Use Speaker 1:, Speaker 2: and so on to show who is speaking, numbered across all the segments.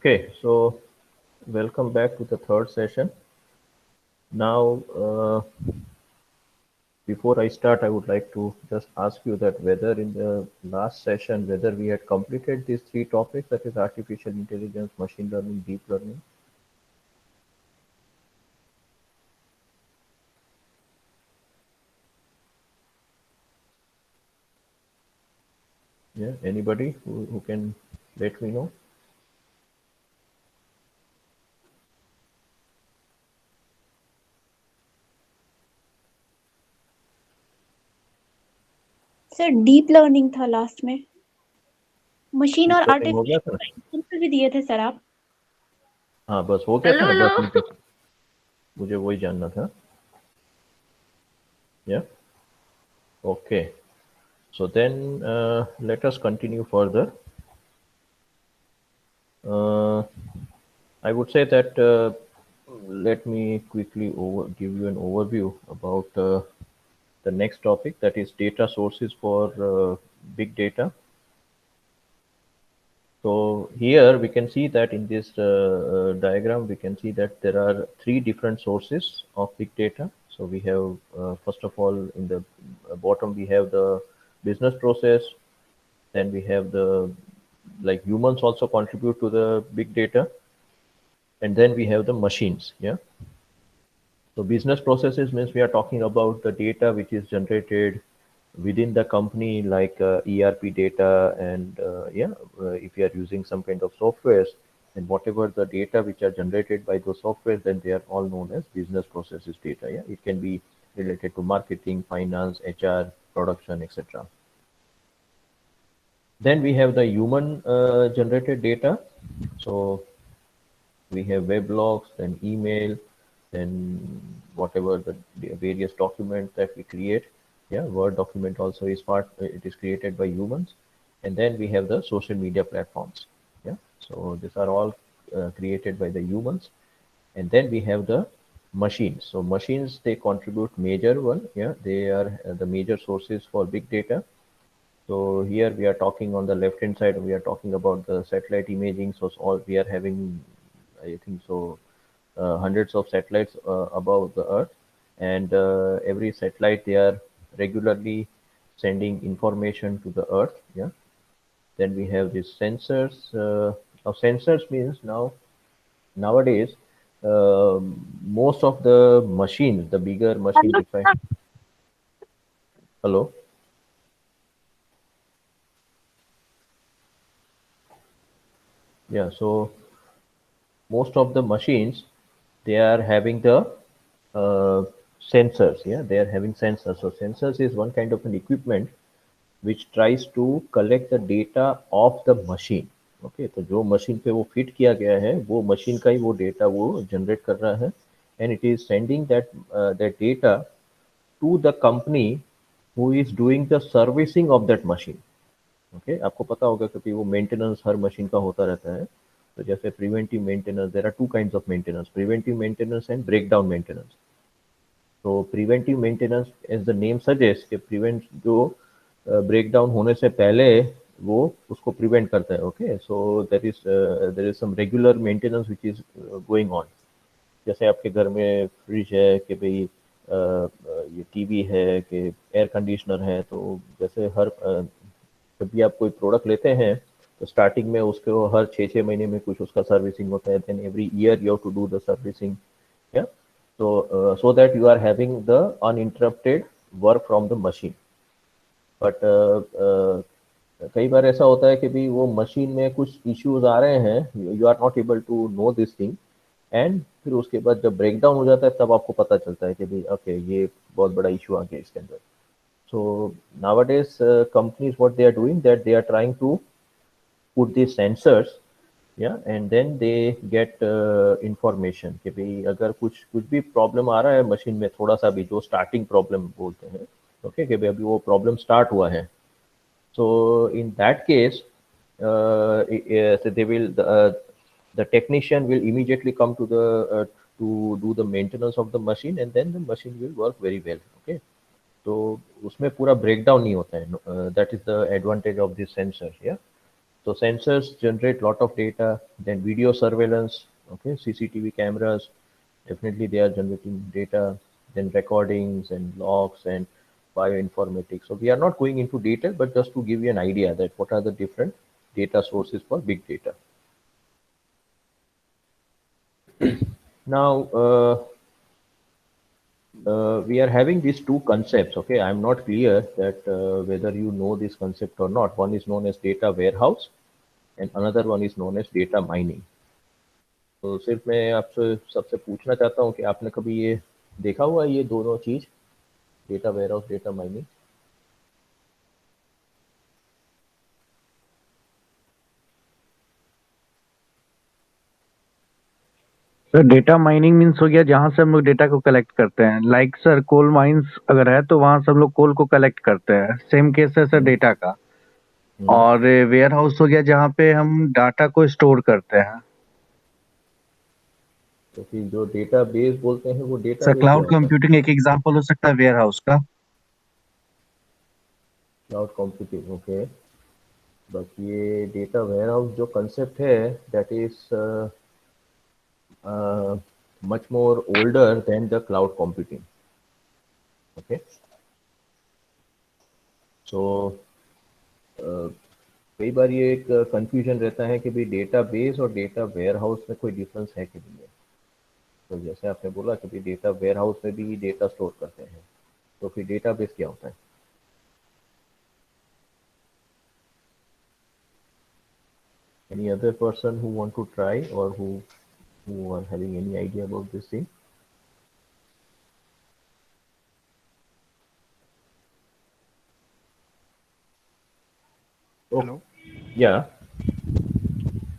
Speaker 1: Okay, so welcome back to the third session. Now, before I start, I would like to just ask you that whether in the last session, whether we had completed these three topics, that is artificial intelligence, machine learning, deep learning. Yeah, anybody who can let me know?
Speaker 2: Sir deep learning था last में machine
Speaker 1: deep
Speaker 2: और
Speaker 1: learning हो गया था?
Speaker 2: Artificial भी दिए थे sir आप।
Speaker 1: हाँ, बस हो गया था ना, बस मुझे वही जानना था. Yeah, okay. So then let us continue further. I would say that let me quickly give you an overview about the next topic, that is data sources for big data. So here we can see that in this diagram, we can see that there are three different sources of big data. So we have, first of all, in the bottom, we have the business process. Then we have the, like, humans also contribute to the big data. And then we have the machines. Yeah. So business processes means we are talking about the data which is generated within the company, like ERP data, and if you are using some kind of softwares, and whatever the data which are generated by those softwares, then they are all known as business processes data. Yeah, it can be related to marketing, finance, HR, production, etc. Then we have the human generated data. So we have weblogs, then email, then whatever the various documents that we create. Yeah, Word document also is part, it is created by humans. And then we have the social media platforms. Yeah, so these are all created by the humans. And then we have the machines. So machines, they contribute major one. Yeah, they are the major sources for big data. So here we are talking on the left hand side, we are talking about the satellite imaging. So all we are having, I think so, hundreds of satellites above the Earth, and every satellite, they are regularly sending information to the Earth. Yeah. Then we have these sensors. Now sensors means nowadays, most of the machines, the bigger machines,
Speaker 2: hello
Speaker 1: if I hello, yeah. So most of the machines, they are having the uh, sensors. Yeah, they are having sensors. So sensors is one kind of an equipment which tries to collect the data of the machine. Okay, तो जो machine पे वो fit किया गया है, वो machine का ही वो डेटा वो जनरेट कर रहा है, and it is sending that data to the company who is doing the servicing of that machine. Okay, आपको पता होगा क्योंकि वो मेंटेनेंस हर मशीन का होता रहता है. तो जैसे preventive maintenance, there are two kinds of maintenance, preventive maintenance and breakdown maintenance. तो preventive maintenance, as the name suggest, कि प्रिवेंट जो ब्रेक डाउन होने से पहले वो उसको प्रिवेंट करता है. Okay, so there is some regular maintenance which is going on. जैसे आपके घर में फ्रिज है कि भाई, ये टीवी है कि एयर कंडीशनर है, तो जैसे हर जब भी आप कोई प्रोडक्ट लेते हैं, तो स्टार्टिंग में उसको हर 6-6 महीने में कुछ उसका सर्विसिंग होता है. Then every year you have to do the servicing. Yeah. So that you are having the uninterrupted work from the machine. But कई बार ऐसा होता है कि भी वो मशीन में कुछ इश्यूज आ रहे हैं, you are not able to know this thing, and फिर उसके बाद जब ब्रेक डाउन हो जाता है, तब आपको पता चलता है कि भाई ओके, ये बहुत बड़ा इशू आ गया इसके अंदर. So nowadays, companies, what they are doing, that they are trying to put these sensors. Yeah, and then they get information कि भाई अगर कुछ कुछ भी प्रॉब्लम आ रहा है मशीन में, थोड़ा सा भी, जो स्टार्टिंग प्रॉब्लम बोलते हैं. ओके, कि भाई अभी वो प्रॉब्लम स्टार्ट हुआ है. So in that case, so the technician will immediately come to do the maintenance of the machine, and then the machine will work very well. Okay, तो उसमें पूरा ब्रेकडाउन नहीं होता है. That is the advantage of this sensor. या So sensors generate lot of data. Then video surveillance, okay, CCTV cameras, definitely they are generating data. Then recordings and logs and bioinformatics. So we are not going into detail, but just to give you an idea that what are the different data sources for big data. Now, we are having these two concepts. Okay, I'm not clear that whether you know this concept or not. One is known as data warehouse, and another one is known as data mining. तो सिर्फ मैं आपसे सबसे पूछना चाहता हूँ कि आपने कभी ये देखा हुआ है ये दोनों चीज, data warehouse, data mining?
Speaker 3: Sir data mining means हो गया जहाँ से हम लोग डेटा को कलेक्ट करते हैं। लाइक सर कोल माइंस अगर है तो वहाँ से हम लोग कोल को कलेक्ट करते हैं। सेम केस है सर डेटा का। और वेयर हाउस हो गया जहाँ पे हम डाटा को स्टोर करते हैं।
Speaker 1: तो फिर जो डेटा बेस बोलते हैं वो डेटा
Speaker 3: सर
Speaker 1: बेस क्या
Speaker 3: क्लाउड
Speaker 1: होता है?
Speaker 3: कंप्यूटिंग एक एग्जांपल हो सकता है वेयर हाउस का।
Speaker 1: Cloud computing, okay. बट ये डेटा वेयरहाउस जो कंसेप्ट है that is much more older than the cloud computing. Okay, so कई बार ये एक कंफ्यूजन रहता है कि भाई डेटा बेस और डेटा वेयरहाउस में कोई डिफरेंस है कि नहीं है। तो जैसे आपने बोला कि भाई डेटा वेयरहाउस में भी डेटा स्टोर करते हैं, तो फिर डेटा बेस क्या होता है? Any other person who want to try or who are having any idea about this thing? Oh,
Speaker 4: Hello.
Speaker 1: yeah.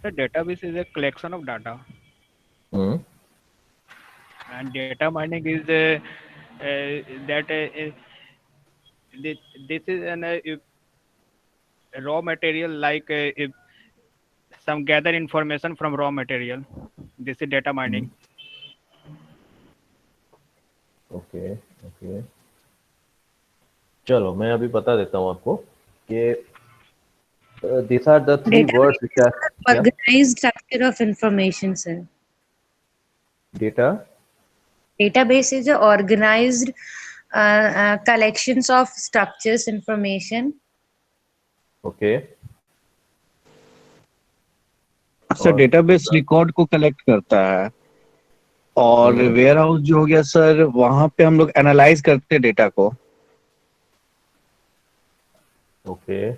Speaker 4: The database is a collection of data,
Speaker 1: Hmm.
Speaker 4: and data mining is that this is an raw material, like if some gather information from raw material. This is data mining.
Speaker 1: Okay okay, चलो मैं अभी बता देता हूँ आपको कि these are the three words which are, yeah,
Speaker 5: Organized structure of information, sir.
Speaker 1: data.
Speaker 5: Database is a organized collections of structures information.
Speaker 1: Okay.
Speaker 3: Sir database record को collect करता है। और वेयर हाउस जो हो गया सर वहाँ पे हम लोग एनालाइज करते हैं डेटा को।
Speaker 1: ओके।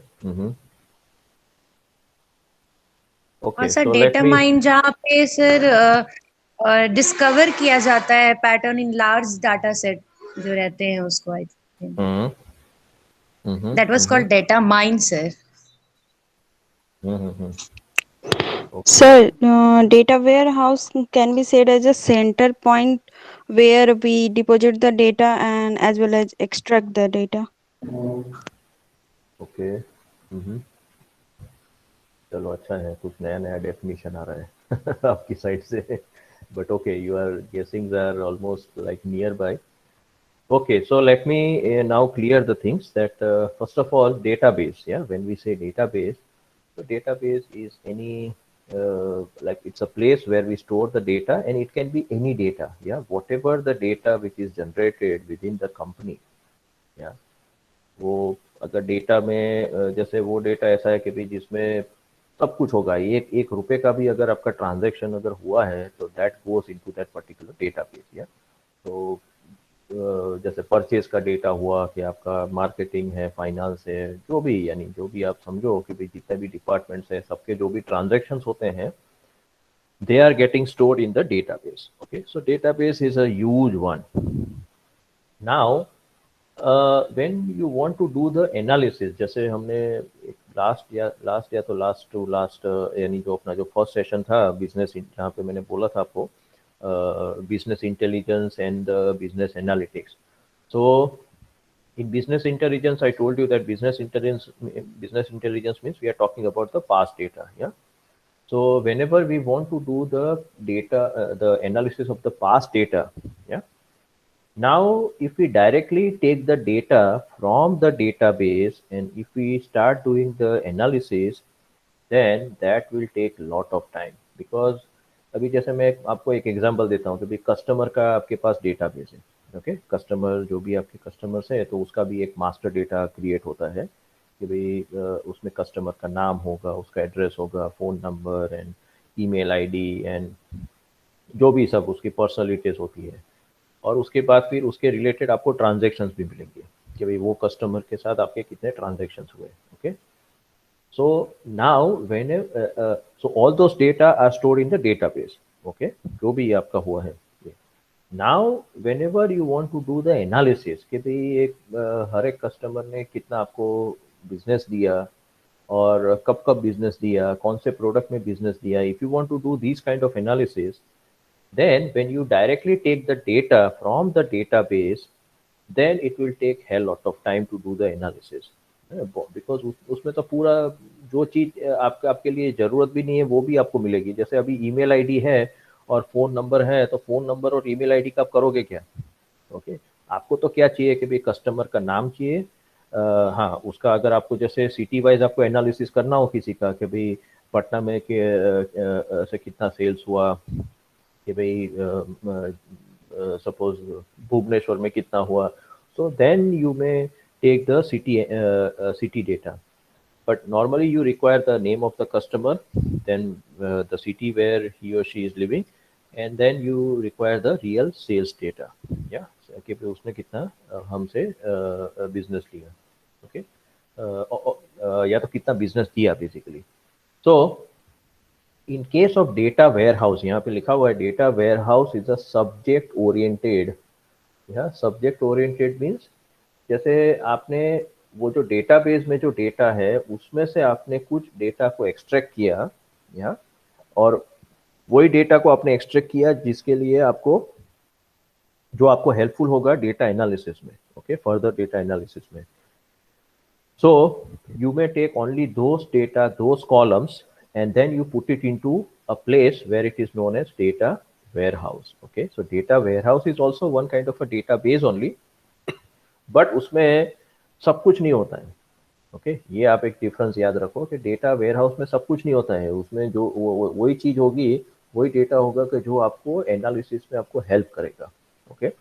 Speaker 5: और सर डेटा माइन जहाँ पे सर डिस्कवर किया जाता है pattern in large data set जो रहते हैं उसको, I think that was called data mine sir.
Speaker 2: Sir, data warehouse can be said as a center point where we deposit the data and as well as extract the data.
Speaker 1: Okay. चलो अच्छा है, कुछ नया नया definition आ रहा है आपकी side से, but okay, your guessings are almost like nearby. Okay, so let me now clear the things that first of all, database. Yeah, when we say database, the database is any like it's a place where we store the data, and it can be any data. Yeah, whatever the data which is generated within the company. Yeah, वो अगर data में जैसे वो data ऐसा है कि भाई जिसमें सब कुछ होगा, एक एक रुपए का भी अगर आपका ट्रांजैक्शन अगर हुआ है तो that goes into that particular database. या तो जैसे परचेज का डेटा हुआ कि आपका मार्केटिंग है, फाइनेंस है, जो भी, यानी जो भी आप समझो कि भाई जितने भी डिपार्टमेंट्स हैं सबके जो भी ट्रांजैक्शंस होते हैं, they are getting stored in the database. Okay, so database is a huge one. Now when you want to do the analysis, जैसे हमने लास्ट टू लास्ट यानी जो अपना जो फर्स्ट सेशन था बिजनेस, जहाँ पे मैंने बोला था आपको business intelligence and business analytics. So in business intelligence, I told you that business intelligence means we are talking about the past data. Yeah. So whenever we want to do the data, the analysis of the past data, yeah. Now, if we directly take the data from the database and if we start doing the analysis, then that will take lot of time, because अभी जैसे मैं आपको एक example देता हूँ कि भाई customer का आपके पास डेटाबेस है, ओके, कस्टमर जो भी आपके कस्टमर्स है तो उसका भी एक मास्टर डेटा क्रिएट होता है कि भाई उसमें कस्टमर का नाम होगा, उसका एड्रेस होगा, phone number and email ID and जो भी सब उसकी पर्सनल डिटेल्स होती है। और उसके बाद फिर उसके रिलेटेड आपको ट्रांजेक्शन्स भी मिलेंगे कि भाई वो कस्टमर के साथ आपके कितने ट्रांजेक्शन्स हुए, okay. So now so all those data are stored in the database, okay, जो भी आपका हुआ है। Now whenever you want to do the analysis कि भाई हर एक कस्टमर ने कितना आपको बिजनेस दिया और कब कब बिजनेस दिया, कौन से प्रोडक्ट में बिजनेस दिया, if you want to do this kind of analysis, then when you directly take the data from the database, then it will take hell lot of time to do the analysis, because उसमें तो पूरा जो चीज आपके लिए जरूरत भी नहीं है वो भी आपको मिलेगी। जैसे अभी ईमेल आईडी है और फोन नंबर है, तो फोन नंबर और ईमेल आईडी का आप करोगे क्या, ओके। आपको तो क्या चाहिए कि भाई कस्टमर का नाम चाहिए, हाँ उसका अगर आपको जैसे सिटी वाइज आपको एनालिसिस करना हो किसी का कि भाई पटना में से कितना सेल्स हुआ, कि भाई सपोज भुवनेश्वर में कितना हुआ, so then you may take the city data, but normally you require the name of the customer, then the city where he or she is living, and then you require the real sales data, yeah, कि भाई उसने कितना हमसे business लिया, okay, या तो कितना business दिया basically. So in case of data warehouse, यहाँ पे लिखा हुआ है data warehouse is a subject oriented, या सब्जेक्ट ओरिएंटेड मीन्स जैसे आपने वो जो डेटाबेस में जो डेटा है उसमें से आपने कुछ डेटा को एक्सट्रैक्ट किया, या और वही डेटा को आपने एक्सट्रैक्ट किया जिसके लिए आपको जो आपको हेल्पफुल होगा डेटा एनालिसिस में, ओके, फर्दर डेटा एनालिसिस में। So you may take only those data, those columns, and then you put it into a place where it is known as data warehouse, okay। So data warehouse is also one kind of a database only, but उसमें सब कुछ नहीं होता है, okay. ये आप एक difference याद रखो कि डेटा वेयरहाउस में सब कुछ नहीं होता है, उसमें जो वही चीज होगी, वही डेटा होगा कि जो आपको एनालिसिस में आपको हेल्प करेगा, okay.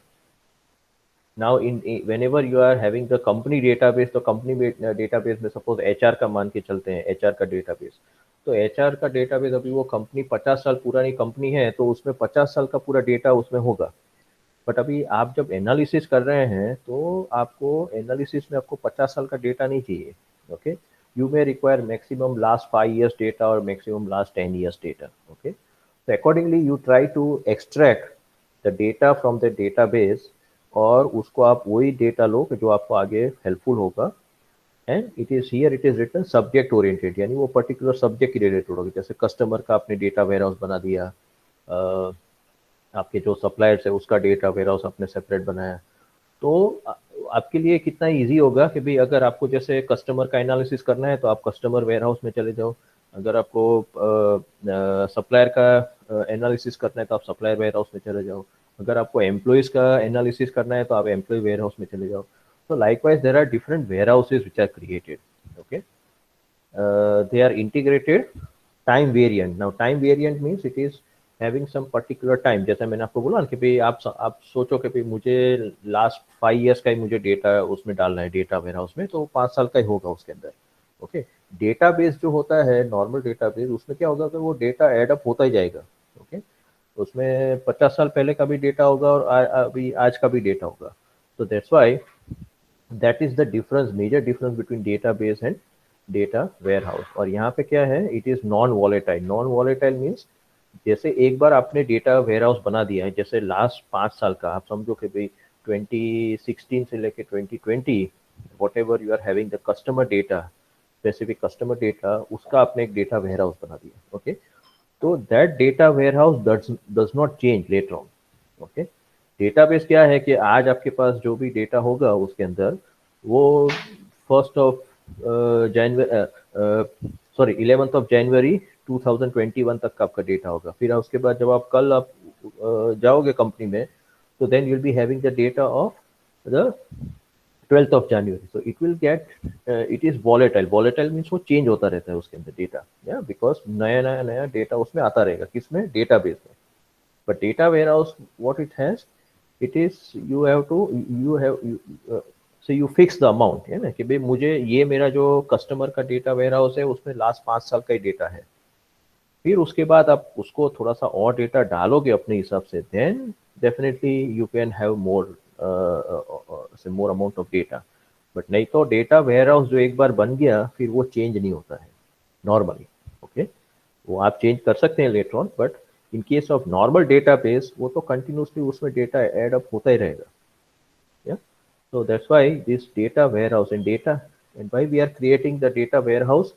Speaker 1: Now in whenever you are having the company database, तो कंपनी डेटाबेस में सपोज एचआर का मान के चलते हैं, एचआर का डेटाबेस, तो एचआर का डेटाबेस अभी वो कंपनी 50 साल पुरानी कंपनी है तो उसमें 50 साल का पूरा डेटा उसमें होगा। बट अभी आप जब एनालिसिस कर रहे हैं तो आपको एनालिसिस में आपको 50 साल का डेटा नहीं चाहिए, okay. You may require maximum last 5 years data और maximum last 10 years data, okay. तो accordingly you try to extract the data from the database और उसको आप वही डेटा लो जो आपको आगे हेल्पफुल होगा। And it is here it is written subject oriented, यानी वो पर्टिकुलर सब्जेक्ट की रिलेटेड होगी। जैसे कस्टमर का आपने डेटा वेयरहाउस बना दिया, आपके जो सप्लायर्स है उसका डेटा वेयरहाउस आपने सेपरेट बनाया, तो आपके लिए कितना इजी होगा कि भाई अगर आपको जैसे कस्टमर का एनालिसिस करना है तो आप कस्टमर वेयरहाउस में चले जाओ, अगर आपको सप्लायर का एनालिसिस करना है तो आप सप्लायर वेयरहाउस में चले जाओ, अगर आपको एम्प्लॉइज का एनालिसिस करना है तो आप एम्प्लॉय वेयरहाउस में चले जाओ। तो likewise there are different warehouses which are created, okay. they are integrated time variant। now time variant means it is having some particular time, जैसे मैंने आपको बोला कि भाई आप सोचो कि भाई मुझे लास्ट 5 years का ही मुझे डेटा उसमें डालना है डेटा वेयरहाउस में, तो 5 साल का ही होगा उसके अंदर, ओके। डेटाबेस जो होता है नॉर्मल डेटाबेस, उसमें क्या होगा कि वो डेटा एड अप होता ही जाएगा, ओके। उसमें 50 साल पहले का भी डेटा होगा और अभी आज का भी डेटा होगा। तो that's why that is the difference, major difference between database and data warehouse. और यहाँ पे क्या है, it is non volatile. Non volatile means जैसे एक बार आपने डेटा वेयरहाउस बना दिया है, जैसे लास्ट 5 साल का आप समझो कि भाई 2016 से लेके 2020 whatever you are having the customer data, specific customer data, उसका आपने एक डेटा वेयरहाउस बना दिया, ओके। तो that data warehouse does not change later on, okay. Database क्या है कि आज आपके पास जो भी डेटा होगा उसके अंदर वो 11th of January 2021 तक का आपका डेटा होगा। फिर उसके बाद जब आप कल आप जाओगे कंपनी में तो then you will be having the data of the 12th of January. So it will get, it is volatile. Volatile means वो change होता रहता है उसके अंदर डेटा, yeah, because नया डेटा उसमें आता रहेगा, किसमें, डेटाबेस में. But data warehouse, what it has, it is you have to so you fix the amount, है ना, कि भाई मुझे ये मेरा जो कस्टमर का डेटा वेयरहाउस है उसमें लास्ट 5 साल का ही डेटा है. फिर उसके बाद आप उसको थोड़ा सा और डेटा डालोगे अपने हिसाब से, then definitely you can have more amount of data. But नहीं तो डेटा वेयरहाउस जो एक बार बन गया फिर वो चेंज नहीं होता है नॉर्मली. ओके, वो आप चेंज कर सकते हैं later on, but in case of normal database वो तो कंटिन्यूसली उसमें डेटा ऐड अप होता ही रहेगा. या so that's why this data warehouse and why we are creating the data warehouse,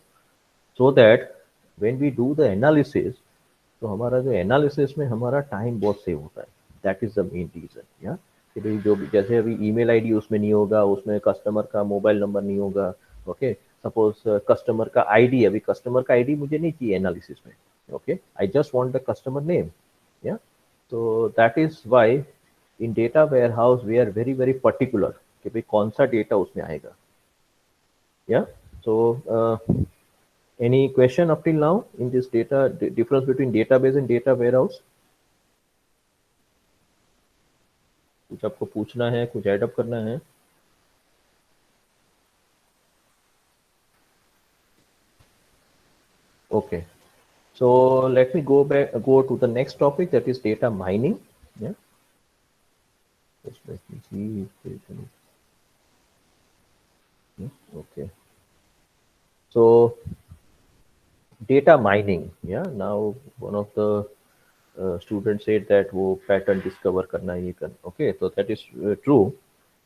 Speaker 1: so that when we do the analysis, तो हमारा जो analysis में हमारा टाइम बहुत सेव होता है. That is the main reason. या कि भाई जो जैसे अभी ईमेल आईडी उसमें नहीं होगा, उसमें कस्टमर का मोबाइल नंबर नहीं होगा. ओके, सपोज कस्टमर का आईडी, अभी कस्टमर का आईडी मुझे नहीं चाहिए एनालिसिस में. Okay, I just want the customer name. या तो that is why in data warehouse we are very very particular कि भाई कौन सा डेटा उसमें आएगा. या सो any question up till now in this data difference between database and data warehouse? कुछ आपको पूछना है, कुछ ऐड अप करना है? Okay, so let me go to the next topic, that is data mining. Yeah, just let me see if there's any. Okay, so data mining. Yeah, now one of the students said that वो pattern discover करना ये करना. Okay, so that is true.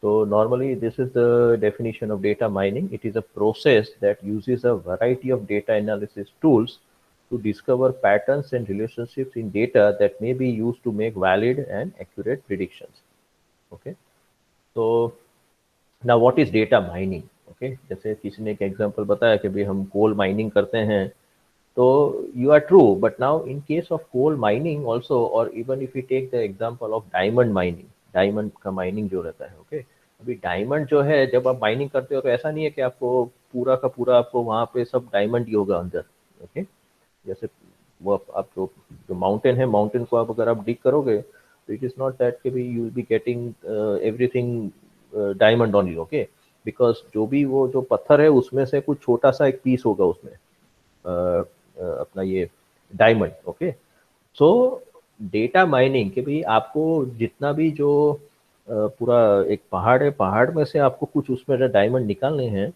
Speaker 1: So normally this is the definition of data mining. It is a process that uses a variety of data analysis tools to discover patterns and relationships in data that may be used to make valid and accurate predictions. Okay, so now what is data mining? Okay, जैसे किसी ने एक example बताया कि भाई हम coal mining करते हैं, तो you are true, but now in case of coal mining also, or even if we take the example of diamond mining, diamond का माइनिंग जो रहता है. ओके, अभी डायमंड जो है जब आप माइनिंग करते हो तो ऐसा नहीं है कि आपको पूरा का पूरा आपको वहाँ पे सब डायमंड ही होगा अंदर. ओके, जैसे वो आप जो माउंटेन है, माउंटेन को आप अगर आप डिग करोगे तो इट इज नॉट दैट कि भाई you will be getting everything diamond only. Okay, because जो भी वो जो पत्थर है उसमें से कुछ छोटा सा एक पीस होगा उसमें अपना ये डायमंड. ओके, सो डेटा माइनिंग के भाई आपको जितना भी जो पूरा एक पहाड़ है, पहाड़ में से आपको कुछ उसमें डायमंड निकालने हैं.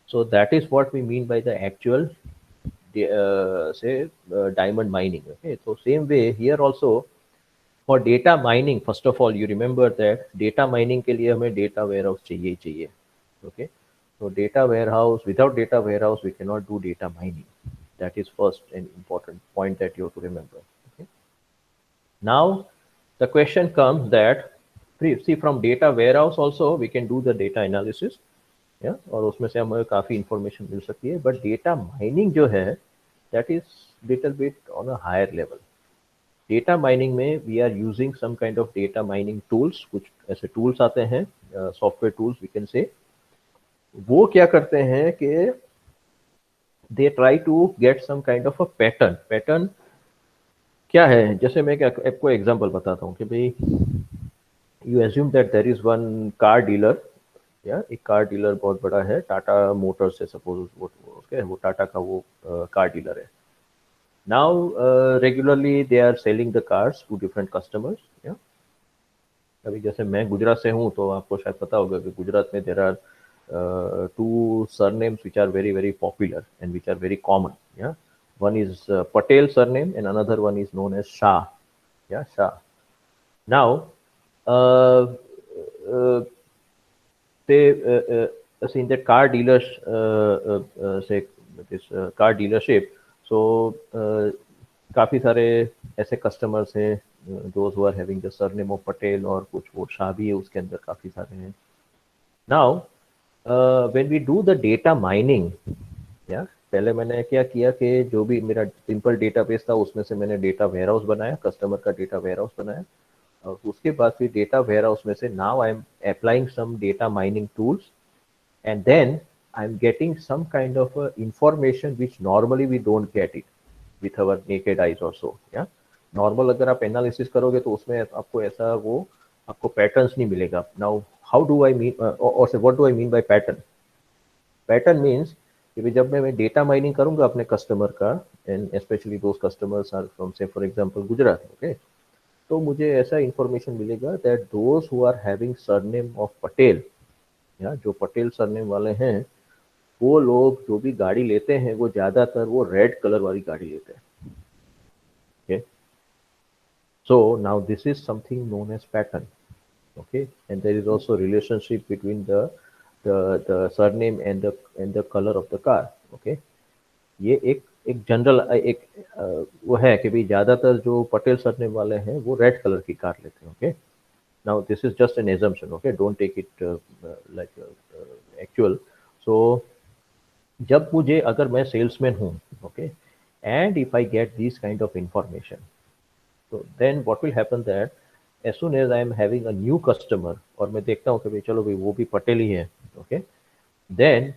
Speaker 1: So that is what we mean by the actual से डायमंड माइनिंग. ओके, तो same way here also for data mining, first of all you remember that data mining के लिए हमें डेटा वेयरहाउस चाहिए ही चाहिए. Okay, so data warehouse, without data warehouse we cannot do data mining. That is first and important point that you have to remember. Okay, now the question comes that see from data warehouse also we can do the data analysis. Yeah, और उसमें से हमें काफी information मिल सकती है. But data mining जो है that is little bit on a higher level. Data mining में we are using some kind of data mining tools. कुछ ऐसे टूल्स आते हैं, software tools we can say. वो क्या करते हैं कि they try to get some kind of a pattern. Pattern क्या है, जैसे मैं आपको एग्जांपल बताता हूँ कि भाई you assume that there is one car dealer. या एक कार डीलर बहुत बड़ा है, टाटा मोटर्स से सपोज वो टाटा का वो कार डीलर है. Now regularly they are selling the cars to different customers. या अभी जैसे मैं गुजरात से हूँ तो आपको शायद पता होगा कि गुजरात में there are two surnames which are very very popular and which are very common. Yeah, one is Patel surname and another one is known as Shah. Yeah, Shah. Now say in the car dealers say this car dealership, so काफी सारे ऐसे customers हैं those who are having the surname of Patel, और कुछ वो शाह भी है उसके अंदर काफी सारे हैं. Now when we do the data mining, या पहले मैंने क्या किया कि जो भी मेरा सिंपल डेटाबेस था उसमें से मैंने डेटा वेयरहाउस बनाया, कस्टमर का डेटा वेयरहाउस बनाया. और उसके बाद फिर डेटा वेयर हाउस में से now I am applying some data mining tools and then I'm getting some kind of information which normally we don't get it with our naked eyes also. Yeah, normal अगर आप analysis करोगे तो उसमें आपको ऐसा वो आपको पैटर्न्स नहीं मिलेगा. Now how do I mean और से what do I mean by pattern? Pattern means कि भाई जब मैं डेटा माइनिंग करूंगा अपने कस्टमर का, and specially those customers are from से फॉर एग्जांपल गुजरात, ओके, तो मुझे ऐसा इंफॉर्मेशन मिलेगा that those who are having surname of Patel, या जो पटेल सरनेम वाले हैं, वो लोग जो भी गाड़ी लेते हैं वो ज्यादातर वो रेड कलर वाली गाड़ी लेते हैं. Okay, so now this is something known as pattern. Okay, and there is also relationship between the surname and the colour of the car. Okay, ये एक जनरल एक वो है कि भाई ज्यादातर जो पटेल सरनेम वाले हैं वो रेड कलर की कार लेते हैं. Okay, now this is just an assumption, okay, don't take it like actual. So जब मुझे अगर मैं सेल्समैन हूँ, okay, and if I get this kind of information, so then what will happen that as soon as I am having a new customer और मैं देखता हूँ कि भाई चलो भाई वो भी पटेल ही है, okay, then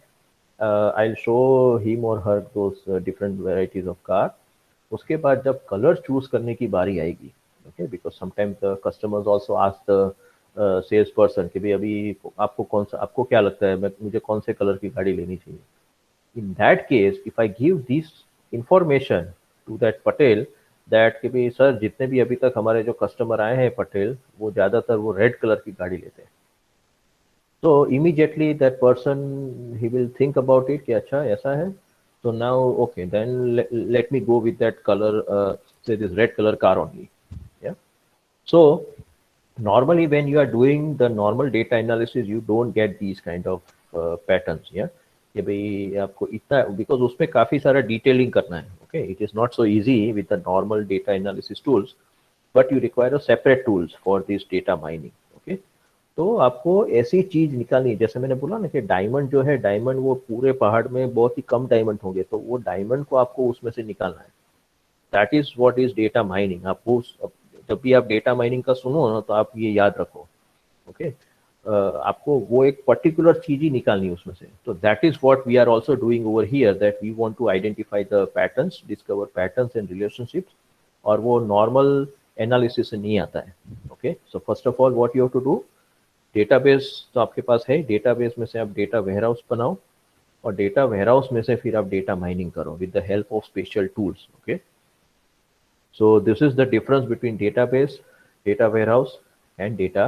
Speaker 1: I'll show him or her those different varieties of car. उसके बाद जब कलर चूज करने की बारी आएगी, okay, because sometimes the customers also ask the sales person कि भाई अभी आपको क्या लगता है मुझे कौन से कलर की गाड़ी लेनी चाहिए. In that case, if I give this information to that Patel that कि भाई सर जितने भी अभी तक हमारे जो कस्टमर आए हैं पटेल, वो ज़्यादातर वो रेड कलर की गाड़ी लेते हैं, so immediately that person he will think about it कि अच्छा ऐसा है, so now okay then let me go with that color, say this red color car only. Yeah, so normally when you are doing the normal data analysis you don't get these kind of patterns. Yeah, कि भाई आपको इतना because उसमें काफी सारा detailing करना है. Okay, it is not so easy with the normal data analysis tools, but you require a separate tools for this data mining. Okay, तो आपको ऐसी चीज निकालनी है, जैसे मैंने बोला ना कि डायमंड जो है, डायमंड वो पूरे पहाड़ में बहुत ही कम डायमंड होंगे, तो वो डायमंड को आपको उसमें से निकालना है. That is what is data mining. आपको जब भी आप डेटा माइनिंग का सुनो ना तो आप ये याद रखो, ओके, आपको वो एक पर्टिकुलर चीज ही निकालनी है उसमें से. तो that is what we are also doing over here, that we want to identify the patterns, discover patterns and relationships, और वो नॉर्मल एनालिसिस से नहीं आता है. Okay, so first of all what you have to do, database तो आपके पास है, database में से आप डेटा वेयरहाउस बनाओ, और डेटा वेयरहाउस में से फिर आप डेटा माइनिंग करो with the help of special tools. Okay, so this is the difference between database, data warehouse and data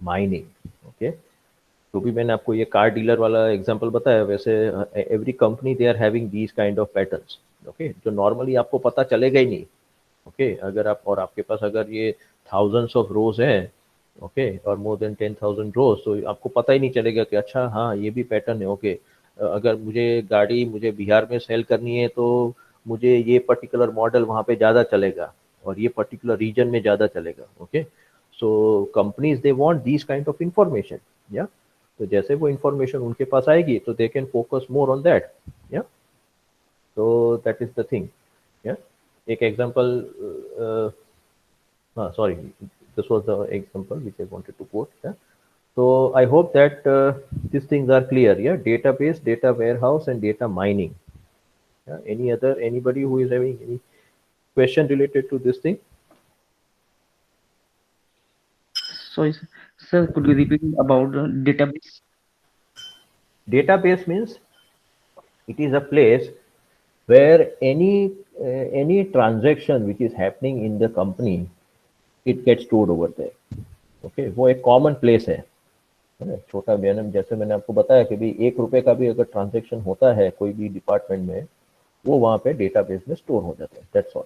Speaker 1: mining. Okay, तो भी मैंने आपको ये कार डीलर वाला एग्जांपल बताया, वैसे every company they are having these kind of patterns. Okay, जो normally आपको पता चलेगा ही नहीं. ओके, अगर आप और आपके पास अगर ये थाउजेंड्स ऑफ रोज है, ओके, और मोर देन 10,000 रोज, तो आपको पता ही नहीं चलेगा कि अच्छा हाँ ये भी पैटर्न है. ओके, अगर मुझे गाड़ी मुझे बिहार में सेल करनी है तो मुझे ये पर्टिकुलर मॉडल वहाँ पे ज़्यादा चलेगा और ये पर्टिकुलर रीजन में ज़्यादा चलेगा. Okay, so companies they want this kind of information. या तो जैसे वो इंफॉर्मेशन उनके पास आएगी तो they can focus more on that. या तो दैट इज द थिंग. या एक एग्जांपल, हाँ sorry, this was the example which I wanted to quote. Yeah, so I hope that these things are clear. Yeah, database, data warehouse and data mining. Yeah, anybody who is having any question related to this thing?
Speaker 6: Sorry, sir, could you repeat about the database?
Speaker 1: Database means it is a place where any transaction which is happening in the company, it gets stored over there. Okay, वो एक common place है ना. छोटा बयान जैसे मैंने आपको बताया कि भाई 1 रुपए का भी अगर ट्रांजैक्शन होता है कोई भी डिपार्टमेंट में, वो वहाँ पे डेटाबेस में स्टोर हो जाता है. That's all.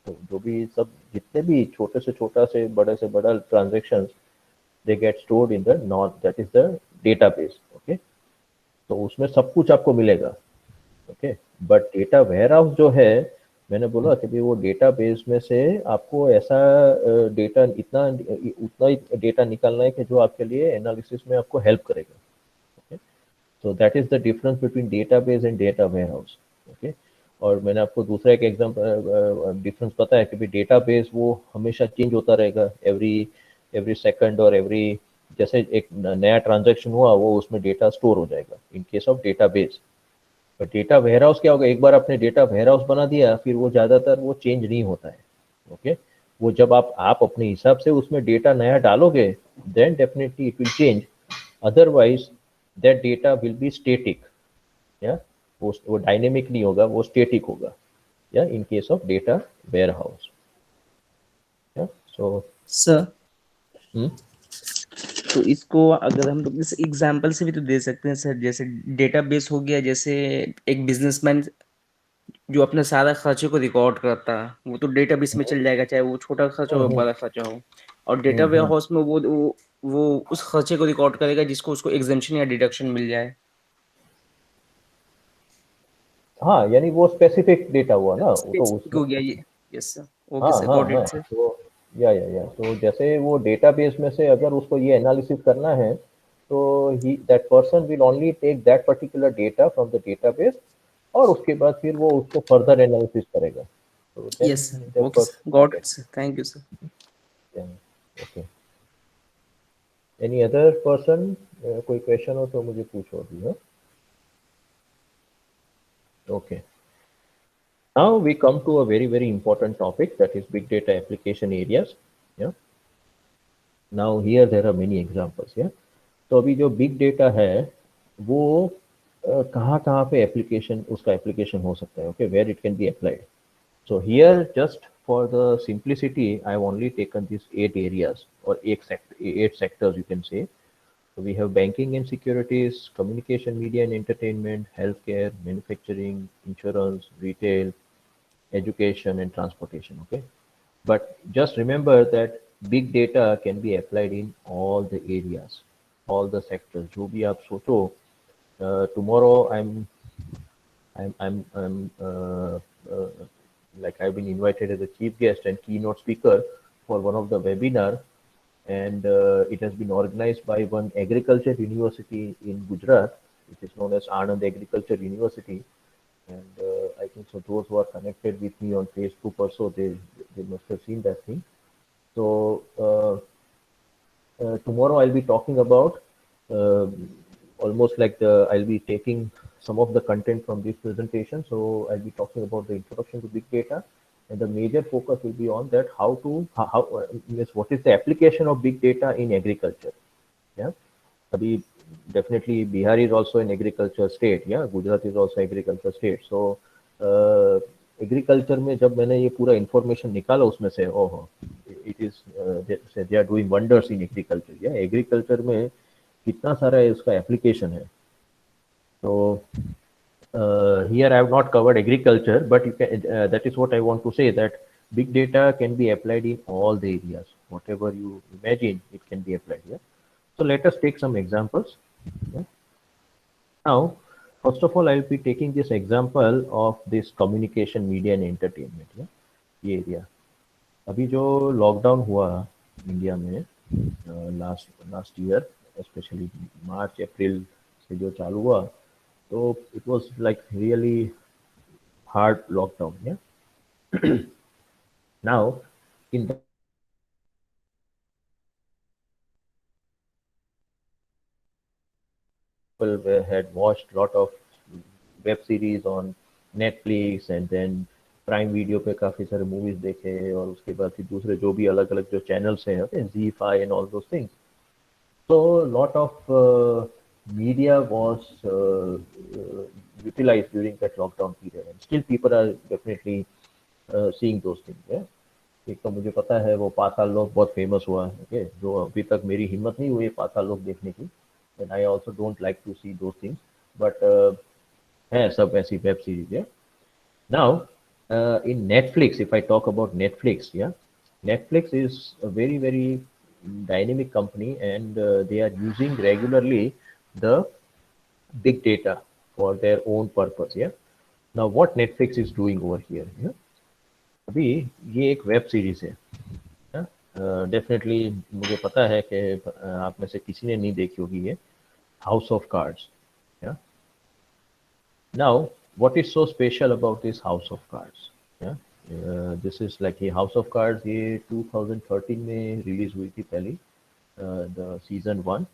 Speaker 1: तो जो भी सब जितने भी छोटे से छोटा से बड़ा transactions, they get stored in the not, that is the database. Okay, तो उसमें सब कुछ आपको मिलेगा. ओके, बट डेटा वेयरहाउस जो है, मैंने बोला कि भाई वो डेटाबेस में से आपको ऐसा डेटा उतना ही डेटा निकालना है कि जो आपके लिए एनालिसिस में आपको हेल्प करेगा. Okay, so that is the difference between database and data warehouse. Okay, और मैंने आपको दूसरा एक एग्जांपल डिफरेंस पता है कि भी डेटाबेस वो हमेशा चेंज होता रहेगा एवरी सेकंड और एवरी, जैसे एक नया ट्रांजैक्शन हुआ वो उसमें डेटा स्टोर हो जाएगा इन केस ऑफ डेटाबेस। पर डेटा वेयरहाउस क्या होगा, एक बार आपने डेटा वेयरहाउस बना दिया फिर वो ज़्यादातर वो चेंज नहीं होता है। ओके, वो जब आप अपने हिसाब से उसमें डेटा नया डालोगे then definitely it will change, otherwise that data will be static. या वो डायनेमिक नहीं होगा, वो स्टेटिक होगा। या in case of data warehouse. या सो
Speaker 6: सर तो इसको अगर हम लोग इस एग्जाम्पल से भी तो दे सकते हैं सर, जैसे डेटाबेस हो गया, जैसे एक बिजनेसमैन जो अपने सारा खर्चे को रिकॉर्ड करता है वो तो डेटाबेस में चल जाएगा, चाहे वो छोटा खर्चा हो बड़ा खर्चा हो। और डेटा वेयर हाउस में वो उस खर्चे को रिकॉर्ड करेगा जिसको उसको एग्जेम्पशन या डिडक्शन मिल जाए।
Speaker 1: हाँ, यानी वो स्पेसिफिक डेटा हुआ ना, वो तो
Speaker 6: स्पेसिफिक
Speaker 1: उसमें।
Speaker 6: हो गया ये। यस सर, ओके
Speaker 1: हाँ
Speaker 6: सर,
Speaker 1: हाँ
Speaker 6: गॉट
Speaker 1: हाँ,
Speaker 6: इट सर।
Speaker 1: तो या तो जैसे वो डेटाबेस में से अगर उसको ये एनालिसिस करना है तो ही that person will only take that particular data from the database और उसके बाद फिर वो उसको फर्दर एनालिसिस करेगा। तो then
Speaker 6: yes sir,
Speaker 1: that
Speaker 6: okay sir, got it
Speaker 1: person,
Speaker 6: sir, thank you sir.
Speaker 1: Okay. Any other person, कोई क्वेश्चन हो तो मुझे पूछो अभी। हाँ, okay. Now we come to a very, very important topic, that is big data application areas. Yeah. Now here there are many examples. Yeah. तो अभी जो big data है वो कहाँ कहाँ पे एप्लीकेशन, उसका एप्लीकेशन हो सकता है, okay, where it can be applied. So here just for the simplicity I have only taken these 8 areas or 8 sectors you can say. So we have banking and securities, communication, media and entertainment, healthcare, manufacturing, insurance, retail, education and transportation. Okay, but just remember that big data can be applied in all the areas, all the sectors जो भी आप सोचो। tomorrow I'm like I've been invited as a chief guest and keynote speaker for one of the webinar, and it has been organized by one agriculture university in Gujarat, which is known as Anand Agriculture University. And I think so those who are connected with me on Facebook also, they must have seen that thing. So tomorrow I'll be talking about almost like I'll be taking some of the content from this presentation. So I'll be talking about the introduction to big data, and the major focus will be on that means what is the application of big data in agriculture. Yeah, abhi definitely Bihar is also an agriculture state. Yeah, Gujarat is also agriculture state. So agriculture में जब मैंने ये पूरा information निकाला उसमें से, ओहो, it is they are doing wonders in agriculture. या एग्रीकल्चर में कितना सारा इसका एप्लीकेशन है। तो here I have not covered agriculture, but you can, that is what I want to say, that big data can be applied in all the areas, whatever you imagine it can be applied. Yeah, so let us take some examples. Yeah. Now, first of all, I'll be taking this example of this communication, media and entertainment. Yeah, ये area अभी जो lockdown हुआ India में last year, specially मार्च अप्रैल से जो चालू हुआ, तो it was like really hard lockdown. Yeah. Now, in people had watched a lot of web series on Netflix and then prime video पे काफी सारे मूवीज देखे, और उसके बाद फिर दूसरे जो भी अलग अलग जो चैनल्स हैं ZEE5 and all those things. So lot of media was utilized during that lockdown period, and still people are definitely seeing those things. Yeah? एक तो मुझे पता है वो पाताल लोक बहुत फेमस हुआ है, okay? जो अभी तक मेरी हिम्मत नहीं हुई पाताल लोक देखने की, and I also don't like to see those things, but है सब ऐसी वेब सीरीज है. Now in Netflix, if I talk about Netflix, yeah, Netflix is a very, very dynamic company, and they are using regularly the big data for their own purpose. Yeah. Now what Netflix is doing over here? Yeah. अभी ये एक web series है. Definitely मुझे पता है कि आप में से किसी ने नहीं देखी होगी ये House of cards. Now what is so special about this House of Cards? Yeah, this is like ये House of Cards ये 2013 में रिलीज हुई थी पहली, the season 1,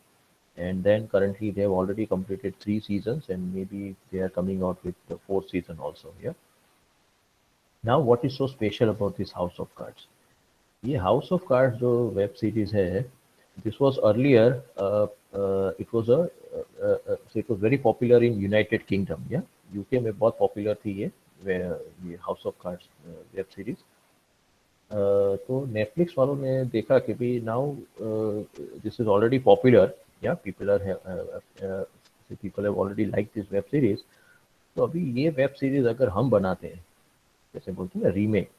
Speaker 1: and then currently they have already completed 3 seasons and maybe they are coming out with the 4th season also. Yeah. Now what is so special about this House of Cards? ये House of Cards जो web series है, this was earlier, it was it was very popular in United Kingdom. या UK में बहुत popular थी ये House of Cards web series. तो Netflix वालों ने देखा कि भी now this is already popular, या people have already like this web series. तो अभी ये वेब सीरीज अगर हम बनाते हैं, जैसे बोलते हैं ना remake,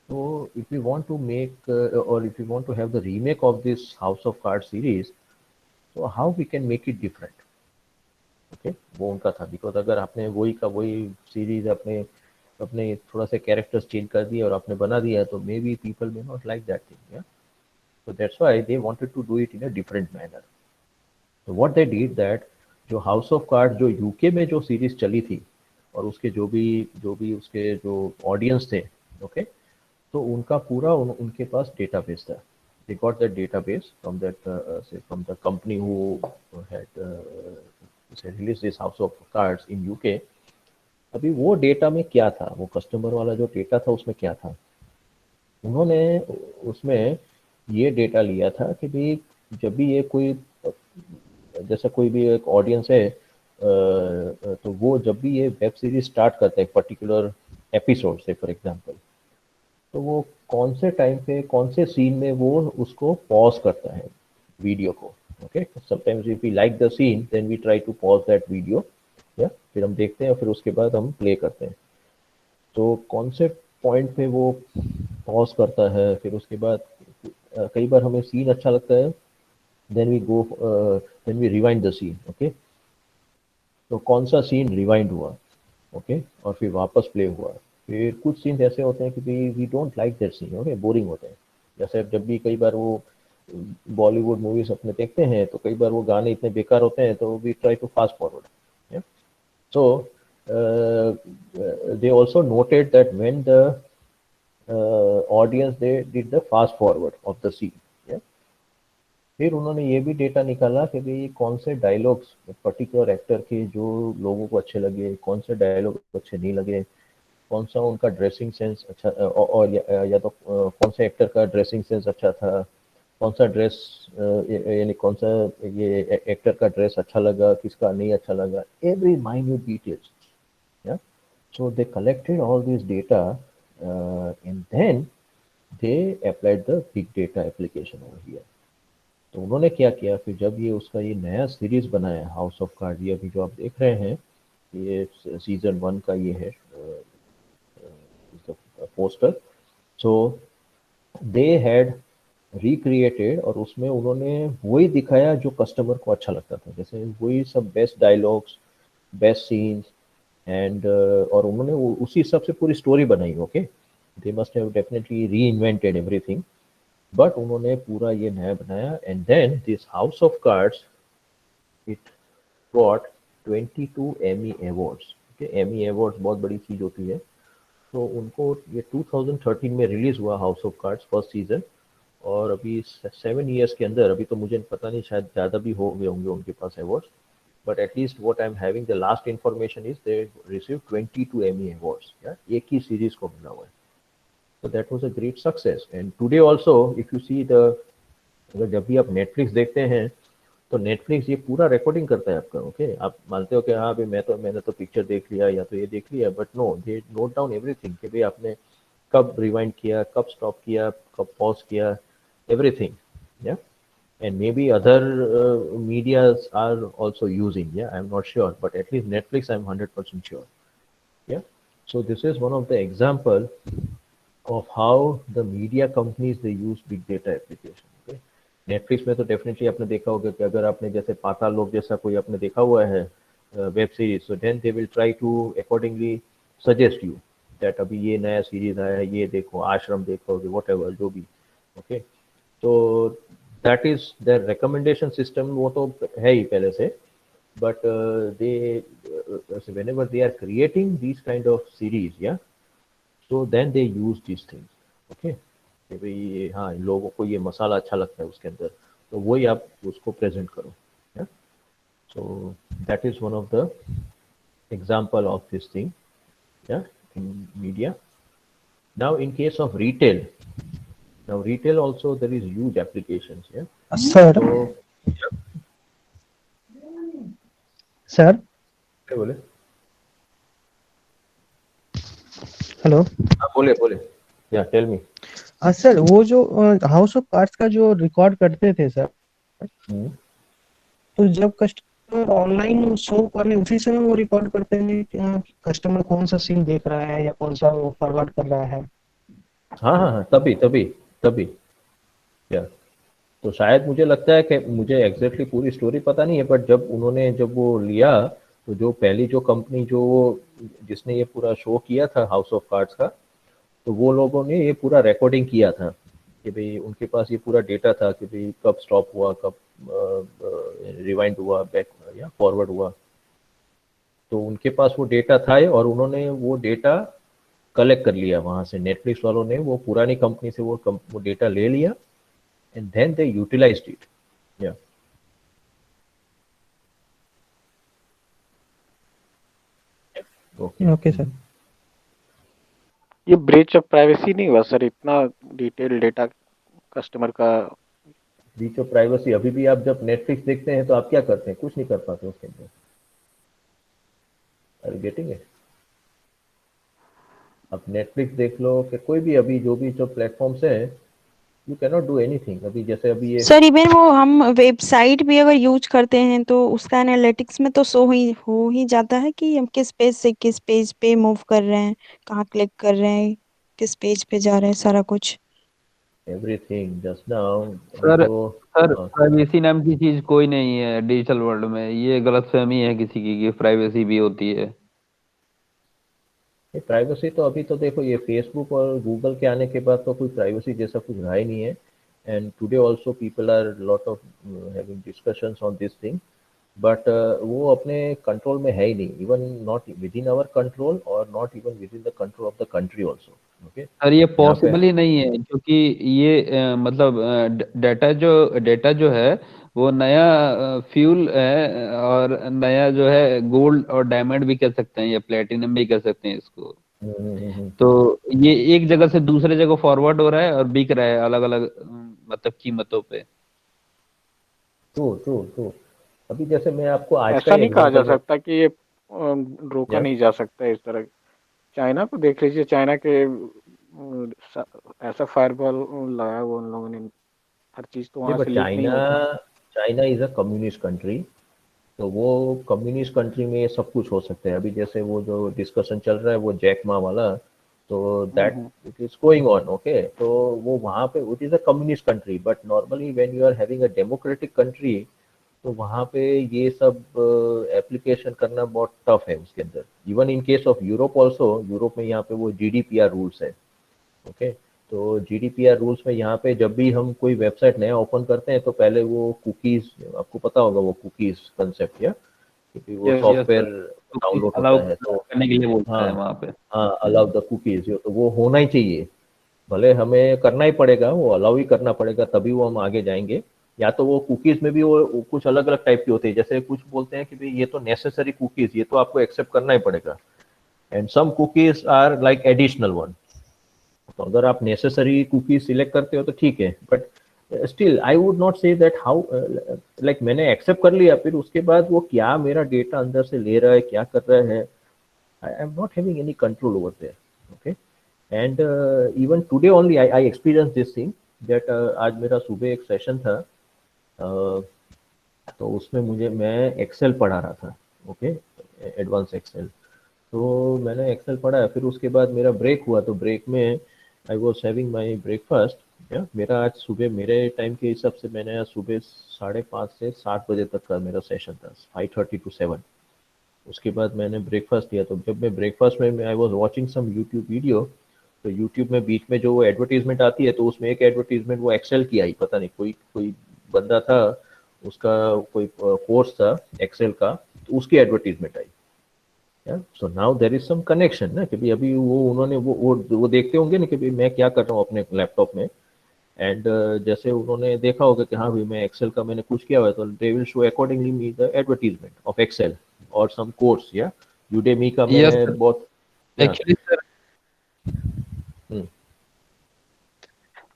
Speaker 1: so if we want to make or if we want to have the remake of this House of Cards series, so how we can make it different? Okay, वो उनका था. बिकॉज अगर आपने वही का वही सीरीज अपने अपने थोड़ा सा कैरेक्टर्स चेंज कर दिए और आपने बना दिया, तो may be people may not like that thing. या so that's why they wanted to do it in a different manner. So what they did that, जो हाउस ऑफ कार्ड जो यूके में जो सीरीज चली थी और उसके जो भी उसके जो ऑडियंस थे, ओके, तो उनका पूरा उनके पास डेटाबेस था. They got that database from that from the company who had released this House of Cards in UK. अभी वो डेटा में क्या था, वो कस्टमर वाला जो डेटा था उसमें क्या था, उन्होंने उसमें ये डेटा लिया था कि भाई जब भी ये कोई जैसा कोई भी एक ऑडियंस है, तो वो जब भी ये वेब सीरीज स्टार्ट करता है एक पर्टिकुलर एपिसोड से फॉर एग्जांपल, तो वो कौन से टाइम पे कौन से सीन में वो उसको पॉज करता है वीडियो को. Okay, sometimes if we like the scene then we try to pause that video, या फिर हम देखते हैं और फिर उसके बाद हम प्ले करते हैं. तो कौन से पॉइंट पे वो पॉज करता है, फिर उसके बाद कई बार हमें सीन अच्छा लगता है, then we rewind the scene. Okay, तो कौन सा सीन रिवाइंड हुआ, ओके, और फिर वापस प्ले हुआ. फिर कुछ सीन ऐसे होते हैं कि we don't like that scene, okay, boring होते हैं. जैसे जब भी कई बार वो बॉलीवुड मूवीज अपने देखते हैं, तो कई बार वो गाने इतने बेकार होते हैं, तो we try to fast forward. So they also noted that when the audience they did the fast forward of the scene. फिर उन्होंने ये भी डेटा निकाला कि भाई कौन से डायलॉग्स पर्टिकुलर एक्टर के जो लोगों को अच्छे लगे, कौन से डायलॉग अच्छे नहीं लगे, कौन सा उनका ड्रेसिंग सेंस अच्छा, और या तो कौन सा एक्टर का ड्रेसिंग सेंस अच्छा था, कौन सा ड्रेस यानी कौन सा ये एक्टर का ड्रेस अच्छा लगा, किसका नहीं अच्छा लगा, every minute details. Yeah, so they collected all this data and then they applied the big data application over here. तो उन्होंने क्या किया, फिर जब ये उसका ये नया सीरीज बनाया हाउस ऑफ कार्ड, ये अभी जो आप देख रहे हैं ये सीजन 1 का ये है poster. So they had recreated, और उसमें उन्होंने वही दिखाया जो कस्टमर को अच्छा लगता था, जैसे वही सब best dialogues, best scenes, and और उन्होंने उसी हिसाब से पूरी स्टोरी बनाई. Okay, they must have definitely reinvented everything, but उन्होंने पूरा ये नया बनाया. And then this House of Cards it got 22 Emmy awards. Okay, Emmy awards बहुत बड़ी चीज होती है. तो उनको ये 2013 में रिलीज हुआ house of cards first season, और अभी 7 ईयर्स के अंदर, अभी तो मुझे पता नहीं, शायद ज़्यादा भी हो गए होंगे उनके पास awards, but at least what I'm having the last information is they received 22 Emmy awards. Yeah, एक ही सीरीज को मिला हुआ है. So that was a great success. And today also, if you see the, अगर जब भी आप नेटफ्लिक्स देखते हैं, तो नेटफ्लिक्स ये पूरा रिकॉर्डिंग करता है आपका. ओके, आप मानते हो कि हाँ भाई मैंने तो पिक्चर देख लिया या तो ये देख लिया, but no, they note down everything कि भाई आपने कब रिवाइंड किया, कब स्टॉप किया, कब पॉज किया, एवरीथिंग. या and maybe other medias are also using. Yeah, I'm not sure, but at least Netflix I'm 100% sure. Yeah, so this is one of the example of how the media companies they use big data application. Okay, Netflix में तो definitely आपने देखा होगा कि अगर आपने जैसे पाताल लोक जैसा कोई आपने देखा हुआ है web series, so then they will try to accordingly suggest you that अभी ये नया सीरीज आया है, ये देखो, आश्रम देखोगे, whatever जो भी. Okay, तो that is the recommendation system, वो तो है ही पहले से. but whenever they are creating these kind of series, yeah, so then they use these things. Okay, कि भाई हाँ इन लोगों को ये मसाला अच्छा लगता है उसके अंदर, तो वही आप उसको प्रेजेंट करो. Yeah? So that is one of the example of this thing, yeah, in media. Now in case of retail, now retail also there is huge applications. Yeah.
Speaker 7: Sir,
Speaker 1: So
Speaker 7: sir,
Speaker 1: क्या बोले?
Speaker 7: Hello.
Speaker 1: हाँ बोले बोले. Yeah, tell me.
Speaker 7: Sir वो जो house of cards का जो record करते थे सर, तो जब कस्टमर ऑनलाइन शो करे उसी समय वो रिकॉर्ड करते हैं कि कस्टमर कौन सा सीन देख रहा है या कौन सा वो फॉरवर्ड कर रहा है।
Speaker 1: हाँ हाँ हाँ, तभी या तो शायद मुझे लगता है कि मुझे एग्जैक्टली पूरी स्टोरी पता नहीं है, बट जब वो लिया, तो जो पहली जो कंपनी जिसने ये पूरा शो किया था हाउस ऑफ कार्ड्स का, तो वो लोगों ने ये पूरा रिकॉर्डिंग किया था कि भाई उनके पास ये पूरा डेटा था कि भाई कब स्टॉप हुआ, कब रिवाइंड हुआ, बैक या फॉरवर्ड हुआ, तो उनके पास वो डेटा था और उन्होंने वो डेटा कलेक्ट कर लिया वहां से. नेटफ्लिक्स वालों ने वो पुरानी कंपनी से वो डेटा ले लिया and then they utilized it. Yeah. Okay.
Speaker 7: Okay sir.
Speaker 8: ये ब्रीच ऑफ प्राइवेसी नहीं हुआ सर, इतना डिटेल डेटा कस्टमर का?
Speaker 1: ब्रीच ऑफ प्राइवेसी अभी भी आप जब नेटफ्लिक्स देखते हैं तो आप क्या करते हैं? कुछ नहीं कर पाते उसके अंदर. Are you getting it? आप नेटफ्लिक्स देख लो कि कोई भी अभी जो प्लेटफॉर्म्स है, you can not do anything. अभी जैसे अभी ये
Speaker 2: सर इवन वो हम वेबसाइट भी अगर यूज करते हैं तो उसका एनालिटिक्स में तो हो ही जाता है कि हम किस पेज से किस पेज पे मूव कर रहे हैं, कहाँ क्लिक कर रहे हैं, किस पेज पे जा रहे हैं, सारा कुछ.
Speaker 1: Everything just now.
Speaker 9: Sir privacy नाम की चीज कोई नहीं है डिजिटल वर्ल्ड में. ये गलतफहमी है किसी की कि प्राइवेसी भी होती है.
Speaker 1: प्राइवेसी तो अभी तो देखो, ये फेसबुक और गूगल के आने के बाद तो कोई प्राइवेसी जैसा कुछ रहा ही नहीं है. And today also people are lot of having discussions on this thing, but वो अपने कंट्रोल में है ही नहीं. Even not within our control और not even within the control of the country also. Okay
Speaker 9: sir ये possible ही नहीं है, क्योंकि ये मतलब डेटा जो है वो नया फ्यूल है, और नया जो है गोल्ड और डायमंड भी कह सकते हैं या प्लेटिनम भी कह सकते हैं इसको. तो ये एक जगह से दूसरे जगह फॉरवर्ड हो रहा है और बिक रहा है अलग अलग मतलब कीमतों पे.
Speaker 1: ट्रू. अभी जैसे मैं आपको आज
Speaker 8: ऐसा नहीं कहा जा सकता कि ये रोका नहीं जा सकता इस तरह. चाइना को देख लीजिए, चाइना के ऐसा फायरवॉल लगाया हुआ उन लोगों ने, हर चीज तो वहां से लीक नहीं होती.
Speaker 1: China is a communist country, तो वो कम्युनिस्ट कंट्री में सब कुछ हो सकता है. अभी जैसे वो जो डिस्कशन चल रहा है वो जैक मा वाला, तो that it is going on. Okay, तो वो वहाँ पे it is a communist country, but normally when you are having a democratic country, तो वहाँ पे ये सब एप्लीकेशन करना बहुत टफ है उसके अंदर. Even in case of Europe also, Europe में यहाँ पे वो GDPR रूल्स है. ओके, तो GDPR रूल्स में यहाँ पे जब भी हम कोई वेबसाइट नया ओपन करते हैं तो पहले वो कुकीज, आपको पता होगा वो कुकीज कंसेप्ट, या क्योंकि वो सॉफ्टवेयर डाउनलोड होता है तो
Speaker 9: करने के लिए बोलता है वहाँ पे.
Speaker 1: हाँ, अलाउ द कुकीज, तो वो होना ही चाहिए. भले हमें करना ही पड़ेगा, वो अलाउ ही करना पड़ेगा, तभी वो हम आगे जाएंगे. या तो वो कुकीज में भी वो कुछ अलग अलग टाइप की होती है. जैसे कुछ बोलते हैं कि भाई ये तो नेसेसरी कुकीज, ये तो आपको एक्सेप्ट करना ही पड़ेगा, and some cookies are like additional one. तो अगर आप नेसेसरी कुकीज सिलेक्ट करते हो तो ठीक है, but still I would not say that how like मैंने एक्सेप्ट कर लिया, फिर उसके बाद वो क्या मेरा डेटा अंदर से ले रहा है, क्या कर रहा है, I am not having any control over there. Okay, and even today only I experience this thing that आज मेरा सुबह एक सेशन था, तो उसमें मैं एक्सेल पढ़ा रहा था. Okay, advance Excel. तो मैंने एक्सेल पढ़ा, फिर उसके बाद मेरा ब्रेक हुआ, तो ब्रेक में I was having my breakfast. मेरा आज सुबह मेरे टाइम के हिसाब से मैंने आज सुबह 5:30 से 7 बजे तक का मेरा सेशन था, 5:30 to 7. उसके बाद मैंने ब्रेकफास्ट किया, तो जब मैं ब्रेकफास्ट में I was watching some YouTube video, तो यूट्यूब में बीच में जो वो एडवर्टीजमेंट आती है, तो उसमें एक एडवर्टीजमेंट वो एक्सेल की आई. पता नहीं कोई बंदा था, उसका कोई कोर्स था एक्सेल का, तो उसकी एडवर्टीजमेंट आई। So now there is some connection ना, कि भाई अभी वो उन्होंने वो देखते होंगे ना कि भाई मैं क्या कर रहा हूँ अपने लैपटॉप में, एंड जैसे उन्होंने देखा होगा कि हाँ भाई मैं एक्सेल का मैंने कुछ किया हुआ है, तो they will show accordingly me the advertisement of Excel और सम कोर्स, या यूडेमी का
Speaker 9: यस
Speaker 1: मैं
Speaker 9: सर,
Speaker 1: बहुत, या
Speaker 9: एक्चुअली सर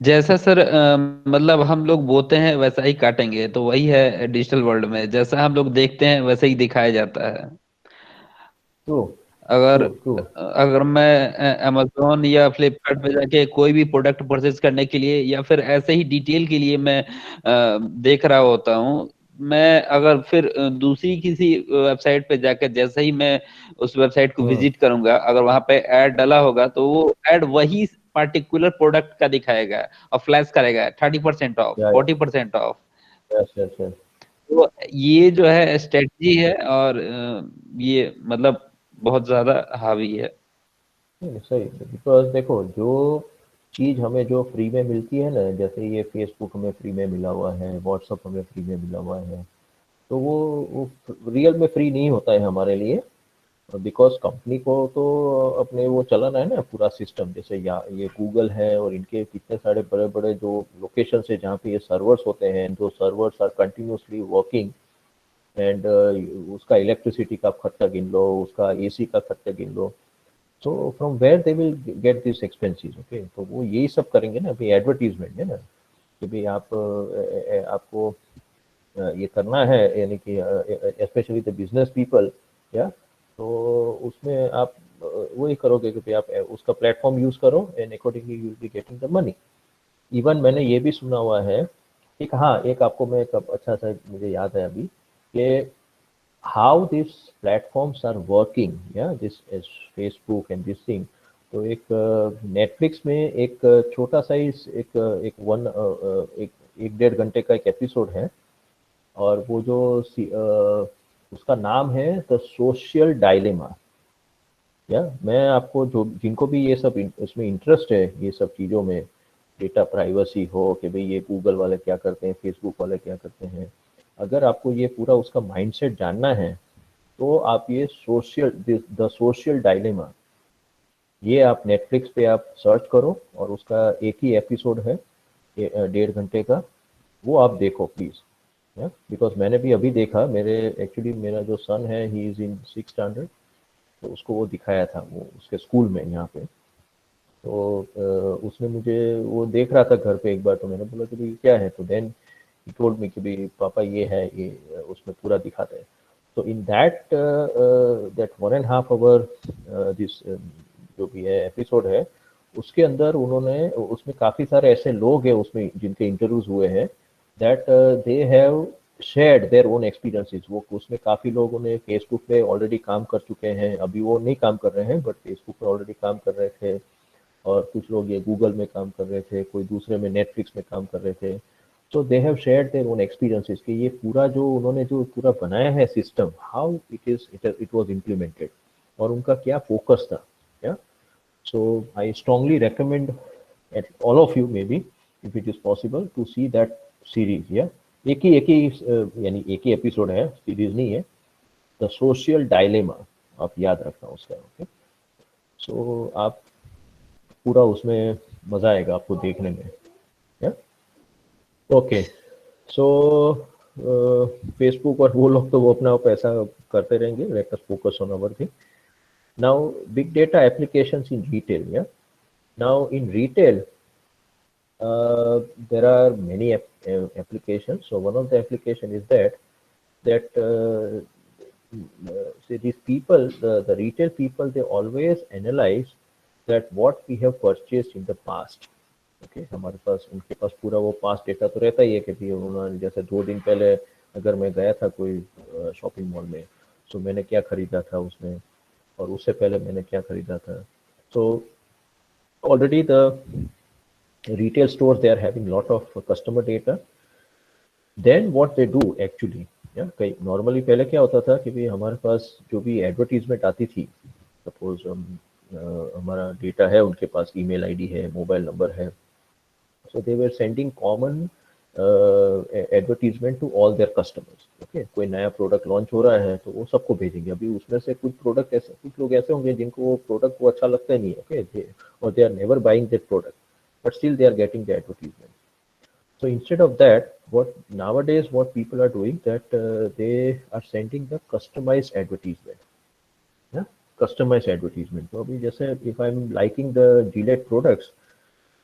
Speaker 9: जैसा सर मतलब हम लोग बोते हैं वैसा ही काटेंगे, तो वही है डिजिटल वर्ल्ड में, जैसा हम लोग देखते हैं वैसा ही दिखाया जाता है।
Speaker 1: ट्रू
Speaker 9: अगर
Speaker 1: ट्रू ट्रू।
Speaker 9: अगर मैं अमेजोन या फ्लिपकार्ट पे जाके कोई भी प्रोडक्ट परचेज करने के लिए या फिर ऐसे ही डिटेल के लिए मैं देख रहा होता हूँ, मैं अगर फिर दूसरी किसी वेबसाइट पे जाकर जैसे ही मैं उस वेबसाइट को विजिट करूंगा, अगर वहां पे ऐड डाला होगा तो वो ऐड वही पर्टिकुलर प्रोडक्ट का दिखाएगा और फ्लैश करेगा 30% ऑफ,
Speaker 1: या
Speaker 9: 40% ऑफ।
Speaker 1: Yes yes yes.
Speaker 9: तो ये जो है स्ट्रेटजी है, और ये मतलब बहुत ज्यादा हावी है।
Speaker 1: सही, बिकॉज देखो जो चीज़ हमें जो फ्री में मिलती है ना, जैसे ये फेसबुक हमें फ्री में मिला हुआ है, व्हाट्सअप हमें फ्री में मिला हुआ है, तो वो रियल में फ्री नहीं होता है हमारे लिए, बिकॉज कंपनी को तो अपने वो चलाना है ना पूरा सिस्टम। जैसे या ये गूगल है और इनके कितने सारे बड़े बड़े जो लोकेशन है जहाँ पे ये सर्वर्स होते हैं, जो servers are continuously working, and उसका इलेक्ट्रिसिटी का खर्चा गिन लो, उसका एसी का खर्चा गिन लो, so from where they will get this expenses. Okay, तो वो यही सब करेंगे ना, अभी एडवर्टीजमेंट है ना, कि भाई आप आपको ये करना है, यानी कि स्पेशली द बिजनेस पीपल, या तो उसमें आप वही करोगे कि भाई आप उसका प्लेटफॉर्म यूज करो, and accordingly you will be getting the money. Even मैंने ये भी सुना हुआ है, एक, हाँ, एक आपको मैं एक अच्छा सा मुझे याद है अभी, कि how these platforms are working, yeah, this is Facebook and this thing। तो एक नेटफ्लिक्स में एक छोटा सा ही एक वन एक 1.5 घंटे का एक एपिसोड है, और वो जो उसका नाम है द सोशल डायलेमा। या मैं आपको जो जिनको भी ये सब इसमें इंटरेस्ट है, ये सब चीज़ों में, डेटा प्राइवेसी हो कि भाई ये गूगल वाले क्या करते हैं, फेसबुक वाले क्या करते हैं, अगर आपको ये पूरा उसका माइंडसेट जानना है, तो आप ये द सोशल डायलेमा, ये आप नेटफ्लिक्स पे आप सर्च करो, और उसका एक ही एपिसोड है 1.5 घंटे का, वो आप देखो प्लीज़। बिकॉज मैंने भी अभी देखा, मेरा जो सन है he is in 6th standard, तो उसको वो दिखाया था वो उसके स्कूल में यहाँ पे, तो उसने मुझे वो देख रहा था घर पे एक बार, तो मैंने बोला कि भाई क्या है, तो देन ही टोल्ड मी कि भाई पापा ये है, ये उसमें पूरा दिखाता है। तो इन दैट 1.5 आवर दिस जो भी है एपिसोड है, उसके अंदर उन्होंने, उसमें काफ़ी सारे ऐसे लोग हैं उसमें जिनके इंटरव्यूज हुए हैं, that they have shared their own experiences. वो उसमें काफ़ी लोगों ने फेसबुक पे ऑलरेडी काम कर चुके हैं, अभी वो नहीं काम कर रहे हैं, बट फेसबुक पे ऑलरेडी काम कर रहे थे, और कुछ लोग ये गूगल में काम कर रहे थे, कोई दूसरे में नेटफ्लिक्स में काम कर रहे थे। So they have shared their own experiences कि ये पूरा जो उन्होंने जो पूरा बनाया है system, how it was implemented, और उनका क्या फोकस था। या so I strongly recommend at all of you, maybe if it is possible, to see that series. या एक ही यानी एक ही एपिसोड है, सीरीज नहीं है, द सोशल डायलेमा, आप याद रखना उसका। ओके, सो आप पूरा उसमें मजा आएगा आपको देखने में। या ओके, सो फेसबुक और वो लोग तो वो अपना पैसा करते रहेंगे, let us focus on our thing. Now big data applications in retail. या now in retail there are many applications. So one of the application is that say these people, the retail people, they always analyze that what we have purchased in the past। Okay, हमारे पास, उनके पास पूरा वो past data तो रहता ही है कि भाई उन्होंने जैसे 2 दिन पहले अगर मैं गया था कोई शॉपिंग मॉल में, तो मैंने क्या खरीदा था उसमें, और उससे पहले मैंने क्या खरीदा था। So already the retail stores, they are having lot of customer data। then what they do actually, या कई नॉर्मली पहले क्या होता था कि भाई हमारे पास जो भी एडवर्टीजमेंट आती थी, सपोज हमारा डेटा है, उनके पास ईमेल आईडी है, मोबाइल नंबर है, so they were sending common advertisement to all their customers. Okay, कोई नया प्रोडक्ट लॉन्च हो रहा है तो वो सबको भेजेंगे। अभी उसमें से कुछ प्रोडक्ट ऐसे, कुछ लोग ऐसे होंगे जिनको वो प्रोडक्ट वो अच्छा लगता नहीं है, ओके, और they are never buying that product, but still they are getting the advertisement. So instead of that, what nowadays what people are doing, that they are sending the customized advertisement. Yeah, customized advertisement. So abhi jaise if I'm liking the Gillette products,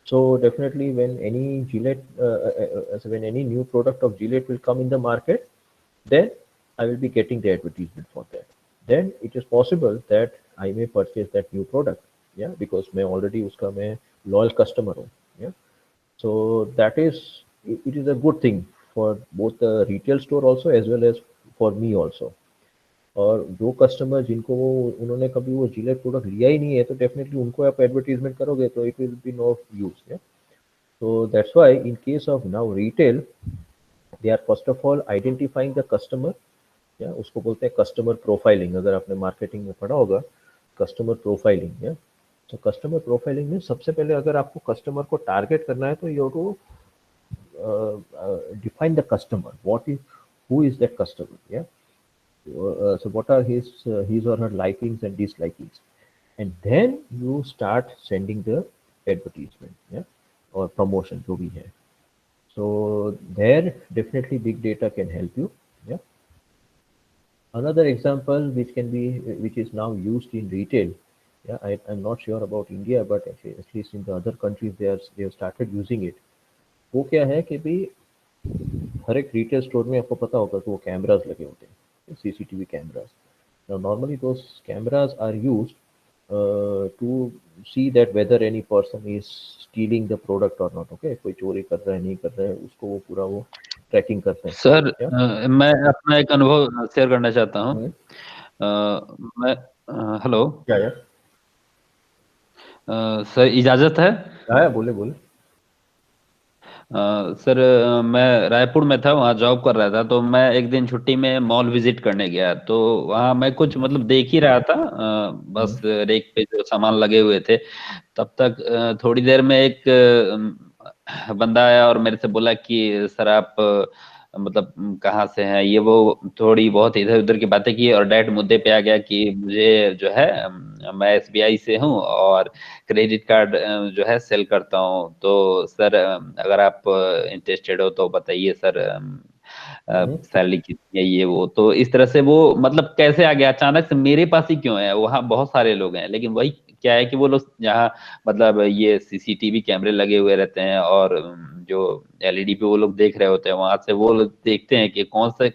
Speaker 1: so definitely when any Gillette, so when any new product of Gillette will come in the market, then I will be getting the advertisement for that. Then it is possible that I may purchase that new product. Yeah, because मैं already उसका मैं loyal customer हूँ. Yeah. So that is, it is a good thing for both the retail store also as well as for me also. और जो customer जिनको वो उन्होंने कभी वो जिलेट प्रोडक्ट लिया ही नहीं है, तो डेफिनेटली उनको आप एडवर्टीजमेंट करोगे तो it will be no use. So that's why in case of now retail, they are first of all identifying the customer। या उसको बोलते हैं कस्टमर प्रोफाइलिंग। अगर आपने मार्केटिंग में पढ़ा होगा कस्टमर प्रोफाइलिंग। या तो कस्टमर प्रोफाइलिंग में सबसे पहले अगर आपको कस्टमर को टारगेट करना है तो you have to define the customer, who is that customer। Yeah, so what are his or her likings and dislikings, and then you start sending the advertisement, yeah, or promotion जो भी है। So there definitely big data can help you। Yeah, another example which is now used in retail, yeah, I'm not sure about India, but at least in the other countries they have started using it। वो क्या है कि भाई हर एक retail store में आपको पता होगा कि वो कैमरास लगे होते हैं, CCTV cameras. Now normally those cameras are used to see that whether any person is stealing the product or not। Okay, कोई चोरी कर रहा है नहीं कर रहा है, उसको वो पूरा वो ट्रैकिंग करते हैं।
Speaker 9: सर मैं अपना एक अनुभव शेयर करना चाहता हूँ। मैं हेलो
Speaker 1: क्या
Speaker 9: सर, इजाजत है?
Speaker 1: बोले बोले।
Speaker 9: सर मैं रायपुर में था, वहाँ जॉब कर रहा था, तो मैं एक दिन छुट्टी में मॉल विजिट करने गया। तो वहाँ मैं कुछ मतलब देख ही रहा था, बस रेक पे जो सामान लगे हुए थे। तब तक थोड़ी देर में एक बंदा आया और मेरे से बोला कि सर आप मतलब कहाँ से हैं, ये वो थोड़ी बहुत इधर उधर की बातें की और डायरेक्ट मुद्दे पे आ गया कि मुझे जो है मैं SBI से हूँ और क्रेडिट कार्ड जो है सेल करता हूँ। तो सर अगर आप इंटरेस्टेड हो तो बताइए सर, सैलरी कितनी है ये वो। तो इस तरह से वो मतलब कैसे आ गया अचानक से मेरे पास ही क्यों है? वहाँ बहुत सारे लोग हैं, लेकिन वही क्या है कि वो लोग यहाँ मतलब ये CCTV कैमरे लगे हुए रहते हैं और जो LED पे वो लोग देख रहे होते हैं, वहां से वो लोग देखते हैं कि कौन से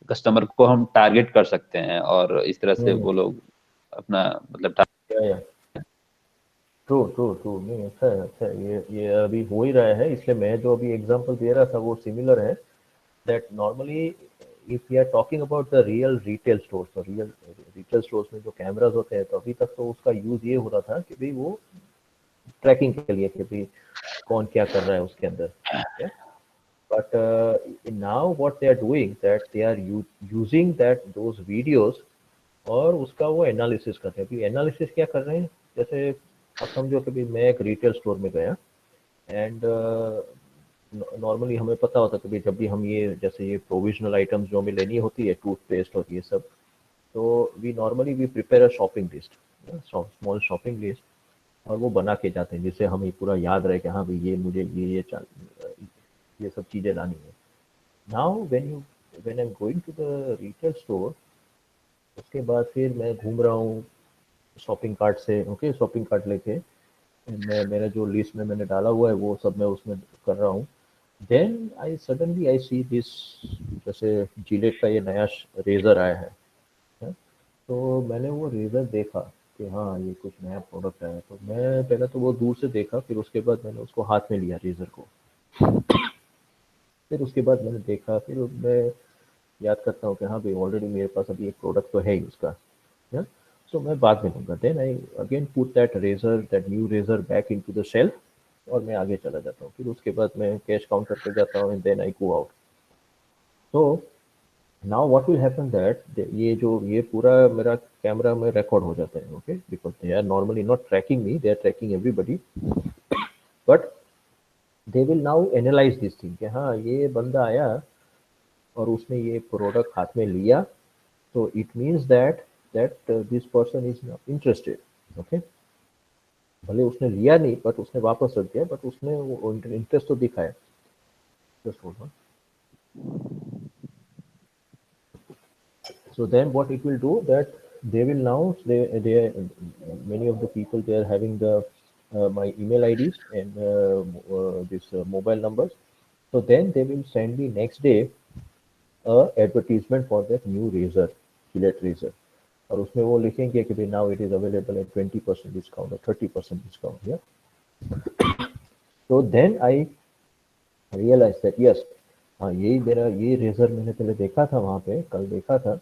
Speaker 9: कस्टमर को हम टारगेट कर सकते हैं और इस तरह से वो लोग अपना मतलब
Speaker 1: ट्रू नहीं, अच्छा है अच्छा है। ये अभी हो ही रहा है, इसलिए मैं जो अभी एग्जांपल दे रहा था वो सिमिलर है। That normally if we are talking about the real retail stores, तो रियल रिटेल स्टोर्स में जो कैमरास होते हैं, तो अभी तक तो उसका यूज ये हो रहा था कि भाई वो ट्रैकिंग के लिए कि भाई कौन क्या कर रहा है उसके अंदर। But now what they are doing that they are using that those videos और उसका वो एनालिसिस करते हैं। अभी एनालिसिस क्या कर रहे हैं, जैसे आप समझो कि भाई मैं एक रिटेल स्टोर में गया एंड नॉर्मली हमें पता होता है कि भाई जब भी हम ये जैसे ये प्रोविजनल आइटम्स जो हमें लेनी होती है, टूथपेस्ट और ये सब, तो we normally we prepare a shopping list, small shopping list, और वो बना के जाते हैं जिससे हमें पूरा याद रहे कि हाँ भाई ये मुझे ये सब चीज़ें लानी है। Now when I am going to the retail store, उसके बाद फिर मैं घूम रहा हूँ शॉपिंग कार्ट से, ओके, शॉपिंग कार्ट लेके मेरा जो लिस्ट में मैंने डाला हुआ है वो सब मैं उसमें कर रहा हूँ। Then I suddenly I see this, जैसे जिलेट का ये नया रेजर आया है, तो मैंने वो रेजर देखा कि हाँ ये कुछ नया प्रोडक्ट आया। तो मैं पहले तो वो दूर से देखा, फिर उसके बाद मैंने उसको हाथ में लिया रेजर को, फिर उसके बाद मैंने देखा, फिर मैं याद करता हूँ कि हाँ भाई ऑलरेडी मेरे पास अभी एक प्रोडक्ट तो है ही उसका, है, तो मैं बाद में लूँगा। Then I again put that new razor back into the shelf और मैं आगे चला जाता हूँ। फिर उसके बाद मैं कैश काउंटर पे जाता हूँ and then I go out. तो now what will happen that ये पूरा मेरा कैमरा में रिकॉर्ड हो जाता है, okay, because they are normally not tracking me, they are tracking everybody, but they will now analyze this thing कि हाँ ये बंदा आया और उसने ये प्रोडक्ट हाथ में लिया, so it means that this person is interested. Okay, भले उसने लिया नहीं बट उसने वापस रख दिया, बट उसने वो इंटरेस्ट तो दिखाया. Just hold on. So then what it will do, that they will now, they many of the people, they are having the my email IDs and this mobile numbers. So then they will send me next day a advertisement for that new razor, Gillette razor. और उसमें वो लिखेंगे कि now it is available at 20% discount or 30% discount. Yeah. So then I realized that yes, हाँ यही मेरा ये razor मैंने पहले देखा था वहाँ पे, कल देखा था,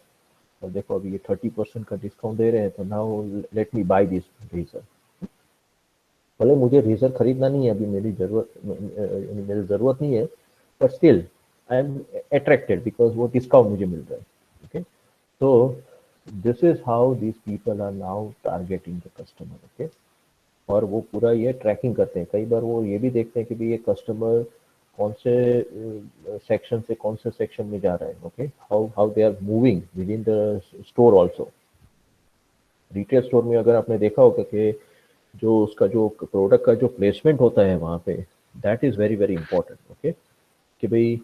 Speaker 1: और देखो अभी ये 30% का डिस्काउंट दे रहे हैं, तो now let me buy this razor. भले मुझे रेजर खरीदना नहीं है अभी, मेरी ज़रूरत नहीं है, but still I am attracted because वो डिस्काउंट मुझे मिल रहा है. ओके, तो this is how this people are now targeting the customer. Okay, और वो पूरा ये ट्रैकिंग करते हैं. कई बार वो ये भी देखते हैं कि भाई ये कस्टमर कौन से सेक्शन से कौन से सेक्शन में जा रहा है. Okay, how they are moving within the store also. Retail store में अगर आपने देखा होगा कि जो उसका जो प्रोडक्ट का जो प्लेसमेंट होता है वहाँ पे, that is very very important. Okay, कि भाई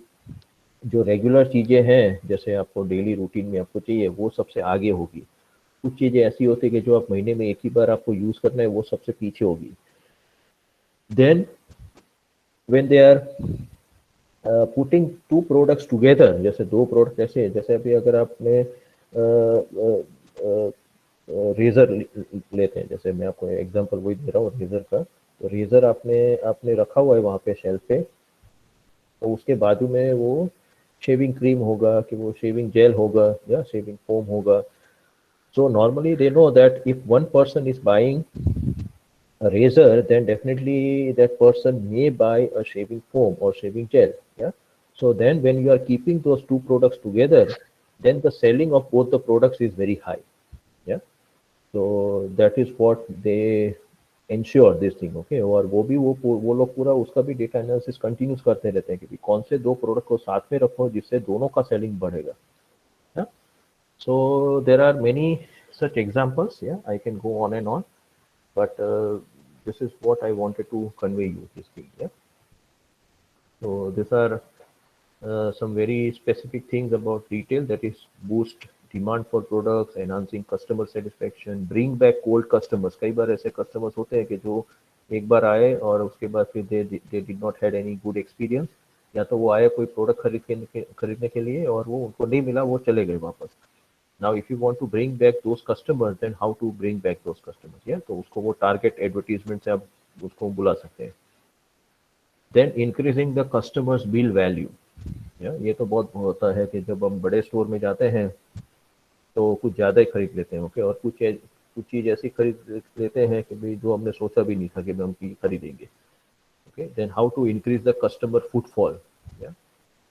Speaker 1: जो रेगुलर चीज़ें हैं, जैसे आपको डेली रूटीन में आपको चाहिए, वो सबसे आगे होगी. कुछ चीज़ें ऐसी होती है कि जो आप महीने में एक ही बार आपको यूज़ करना है, वो सबसे पीछे होगी. Then when they are putting two products together, जैसे दो प्रोडक्ट ऐसे, जैसे अभी अगर आपने रेजर लेते हैं, जैसे मैं आपको एग्जांपल वही दे रहा हूँ रेजर का. तो रेजर आपने रखा हुआ है वहाँ पे शेल्फ पे, तो उसके बाजू में वो शेविंग क्रीम होगा कि वो शेविंग जेल होगा या शेविंग फोम होगा. So normally they know that if one person is buying a razor, then definitely that person may buy a shaving foam or shaving gel. Yeah. So then when you are keeping those two products together, then the selling of both the products is very high. Yeah. So that is what they ensure this thing. Okay. और वो लोग पूरा उसका भी data analysis continuous करते रहते हैं कि कौन से दो प्रोडक्ट को साथ में रखो जिससे दोनों का सेलिंग बढ़ेगा. Yeah. So there are many such examples. Yeah, I can go on and on, but this is what I wanted to convey you this thing. Yeah. So these are some very specific things about retail, that is boost demand for products, enhancing customer satisfaction, bring back cold customers. कई बार ऐसे customers होते हैं कि जो एक बार आए और उसके बाद फिर they did not had any good experience, या तो वो आए कोई प्रोडक्ट खरीदने के लिए और वो उनको नहीं मिला, वो चले गए वापस. Now if you want to bring back those customers, then how to bring back those customers? Yeah, तो उसको वो target advertisement से आप उसको बुला सकते हैं. Then increasing the customers bill value. Yeah, ये तो बहुत होता है कि जब हम बड़े स्टोर में जाते हैं तो कुछ ज़्यादा ही खरीद लेते हैं. ओके, और कुछ चीज़ ऐसी खरीद लेते हैं कि भाई जो हमने सोचा भी नहीं था कि हम खरीदेंगे. Okay, then how to increase the customer footfall? Yeah,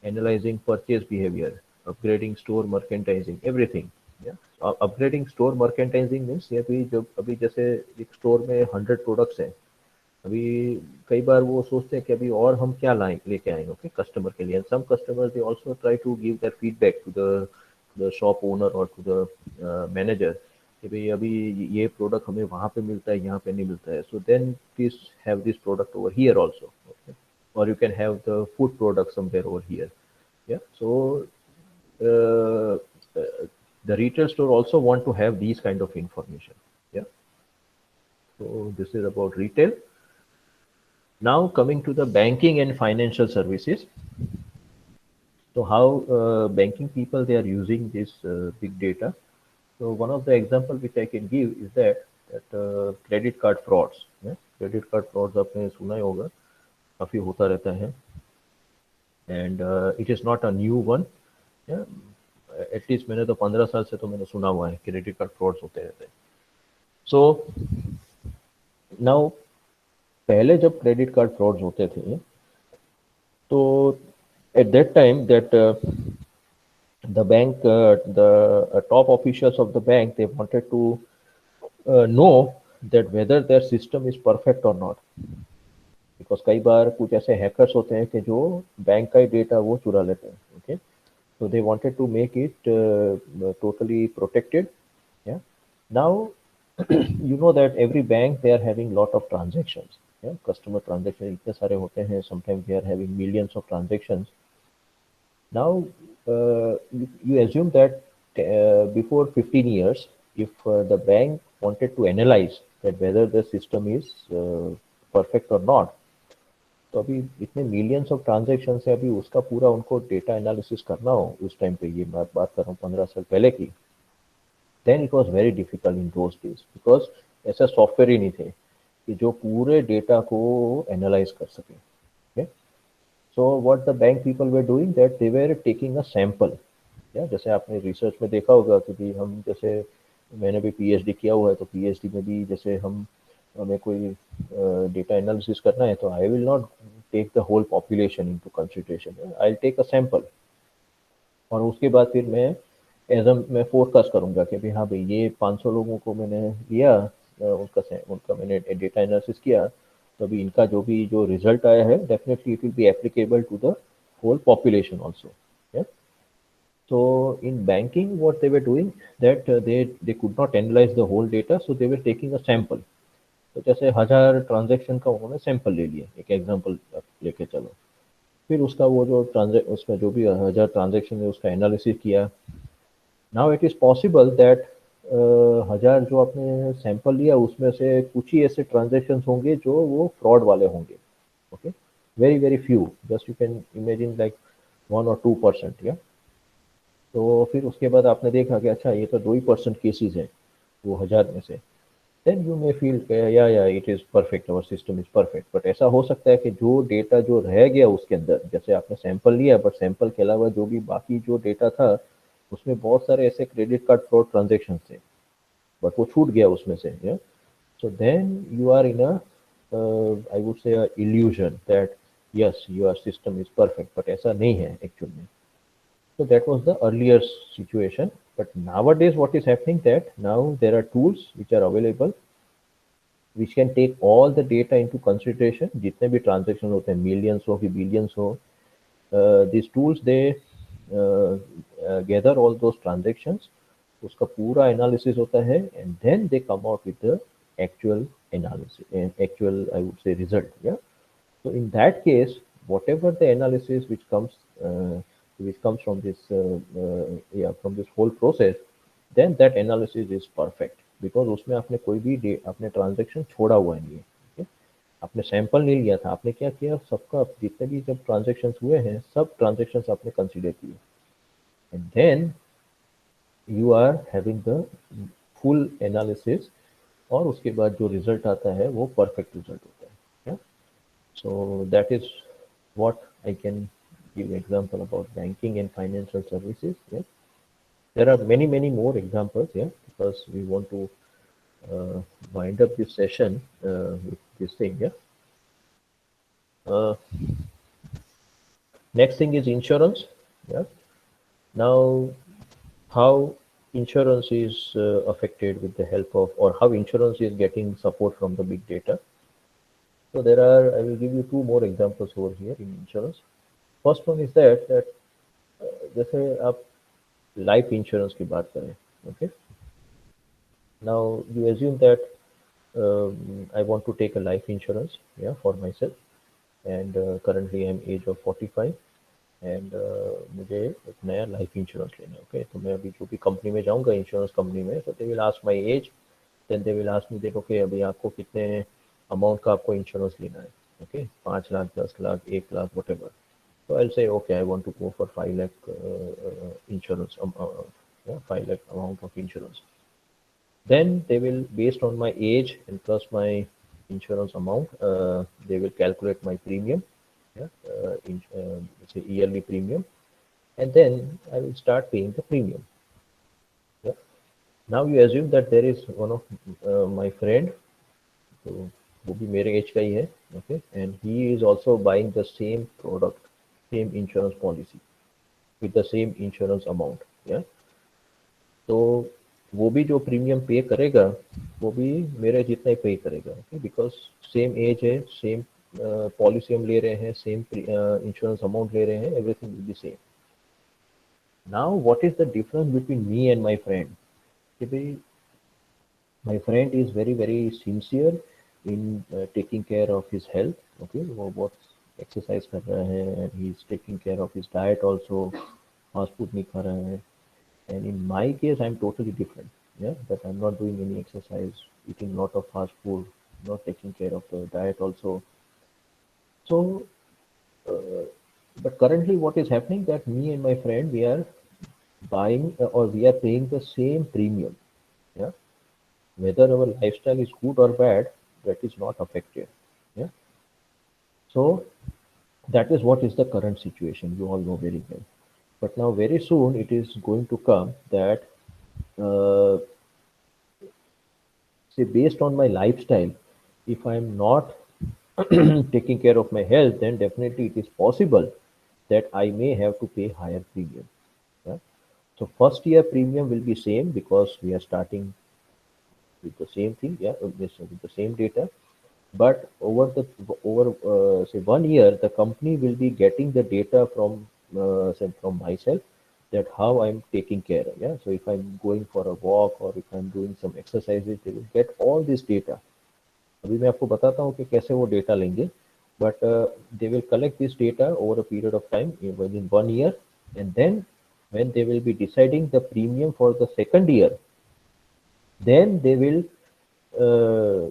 Speaker 1: analyzing purchase behavior, upgrading store merchandising, everything. Yeah, upgrading store merchandising means ये भी जब अभी जैसे एक स्टोर में 100 प्रोडक्ट्स हैं, अभी कई बार वो सोचते हैं कि अभी और हम क्या लेके आएंगे. ओके, कस्टमर के लिए. Some customer they also try to give their feedback to the shop owner और टू द मैनेजर कि भाई अभी ये प्रोडक्ट हमें वहाँ पे मिलता है, यहाँ पे नहीं मिलता है. So then please have this product over here also. Okay, और you can have the food product somewhere over here. Yeah, so the retail store also want to have these kind of information. Yeah, so this is about retail. Now coming to the banking and financial services. So how banking people, they are using this big data. So one of the example which I can give is that credit card frauds. Yeah? Credit card frauds आपने सुना ही होगा, काफी होता रहता है. And it is not a new one. Yeah? At least मैंने तो 15 साल से तो मैंने सुना हुआ है क्रेडिट कार्ड फ्रॉड्स होते रहते हैं. So now पहले जब क्रेडिट कार्ड फ्रॉड्स होते थे तो at that time that the bank, the top officials of the bank, they wanted to know that whether their system is perfect or not. Because कई बार कुछ ऐसे हैकर्स होते हैं कि जो बैंक का ही डेटा वो चुरा लेते हैं. Okay, so they wanted to make it totally protected. Yeah, now you know that every bank they are having lot of transactions. Yeah, customer transactions इतने सारे होते हैं. Sometimes they are having millions of transactions. Now you assume that before 15 years, if the bank wanted to analyze that whether the system is perfect or not, तो अभी इतने millions of transaction है, अभी उसका पूरा उनको डेटा एनालिसिस करना हो उस टाइम पे, ये मैं बात कर रहा हूँ 15 साल पहले की, then it was very difficult in those days, because ऐसा सॉफ्टवेयर ही नहीं थे कि जो पूरे डेटा को एनालाइज कर सके. Okay, so what the bank people were doing that they were taking a sample. या जैसे आपने रिसर्च में देखा होगा कि भी हम जैसे मैंने भी पीएचडी किया हुआ है, तो पीएचडी में भी जैसे हमें कोई डेटा एनालिसिस करना है, तो I will not take the whole population into consideration, I will take a sample. और उसके बाद फिर मैं फोरकास्ट करूंगा कि भाई हाँ भाई ये 500 लोगों को मैंने लिया, उनका मैंने डेटा एनालिसिस किया, तो अभी इनका जो रिजल्ट आया है definitely it will be applicable to the whole population also. So in banking, what they were doing that they could not analyze the whole data, so they were taking a sample. तो जैसे 1000 transaction का उन्होंने sample ले लिया, एक example लेके चलो, फिर उसका वो जो उसका जो भी 1000 ट्रांजेक्शन है उसका एनालिसिस किया. Now it is possible that 1000 जो आपने सैंपल लिया उसमें से कुछ ही ऐसे ट्रांजेक्शन होंगे जो वो फ्रॉड वाले होंगे. Okay, very very few, just you can imagine like 1 or 2%. या तो फिर उसके बाद आपने देखा कि अच्छा ये तो 2% केसेस हैं वो 1000 में से, then you may feel yeah it is perfect, our system is perfect. But ऐसा हो सकता है कि जो डेटा जो रह गया उसके अंदर, जैसे आपने सैंपल लिया बट सैंपल के अलावा जो भी बाकी जो डेटा था उसमें बहुत सारे ऐसे क्रेडिट कार्ड फ्रॉड ट्रांजेक्शन थे, बट वो छूट गया उसमें से. So then you are in I would say illusion that yes your system is perfect, but ऐसा नहीं है एक्चुअल में. So that was the earlier situation. But nowadays, what is happening that now there are tools which are available, which can take all the data into consideration. जितने भी transaction होते हैं, millions हो कि billions हो, these tools they gather all those transactions. उसका पूरा analysis होता है, and then they come out with the actual analysis and actual, I would say, result. Yeah. So in that case, whatever the analysis which comes from this from this whole process, then that analysis is perfect, because उसमें आपने कोई भी आपने transaction छोड़ा हुआ नहीं है. okay? आपने सैंपल नहीं लिया था, आपने क्या किया, सबका जितने भी जब ट्रांजेक्शन हुए हैं सब ट्रांजेक्शन आपने कंसीडर किए, and then you are having the full analysis, और उसके बाद जो रिजल्ट आता है वो परफेक्ट रिजल्ट होता है. सो that is what I can give example about banking and financial services. Yeah, there are many more examples. Yeah, because we want to wind up this session with this thing. Yeah. Next thing is insurance. Yeah. Now, how insurance is affected with the help of, or how insurance is getting support from the big data. So there are, I will give you 2 more examples over here in insurance. First one is that जैसे आप life insurance की बात करें. Okay, now you assume that I want to take a life insurance for myself, and currently I am age of 45, and मुझे एक नया life insurance लेना है. ओके, तो मैं अभी जो भी कंपनी में जाऊंगा इंश्योरेंस कंपनी में, तो they will ask my age, then they will ask me that okay अभी आपको कितने अमाउंट का आपको इंश्योरेंस लेना है. Okay, 5 lakh, 10 lakh, 1 lakh, whatever. So I'll say, okay, I want to go for 5 lakh insurance, 5 lakh amount of insurance. Then they will, based on my age and plus my insurance amount, they will calculate my premium, say yearly premium, and then I will start paying the premium. Yeah. Now you assume that there is one of my friend, so वो भी मेरे as का ही है. Okay, and he is also buying the same product, same insurance policy with the same insurance amount. Yeah, तो वो भी जो premium पे करेगा वो भी मेरे जितना ही पे करेगा. ओके, बिकॉज सेम एज है, सेम पॉलिसी हम ले रहे हैं, सेम इंश्योरेंस अमाउंट ले रहे हैं, everything will be same. Now what is the difference between me and my friend? कि भाई my friend is very very sincere in taking care of his health. Okay, वो बहुत exercise कर रहा है, and he is taking care of his diet also, fast food नहीं खा रहा है. And in my case I'm totally different. Yeah, that I'm not doing any exercise, eating lot of fast food, not taking care of the diet also. So but currently what is happening, that me and my friend, we are buying or we are paying the same premium. Yeah, whether our lifestyle is good or bad, that is not affected. Yeah, so that is what is the current situation, you all know very well. But now very soon it is going to come that uh, say based on my lifestyle, if I'm not taking care of my health, then definitely it is possible that I may have to pay higher premium. Yeah, so first year premium will be same because we are starting with the same thing. Yeah, with the same data. But over say 1 year, the company will be getting the data from say from myself, that how I'm taking care. Yeah, so if I'm going for a walk or if I'm doing some exercises, they will get all this data. अभी मैं आपको बताता हूँ कि कैसे वो data लेंगे, but they will collect this data over a period of time within 1 year, and then when they will be deciding the premium for the second year, then they will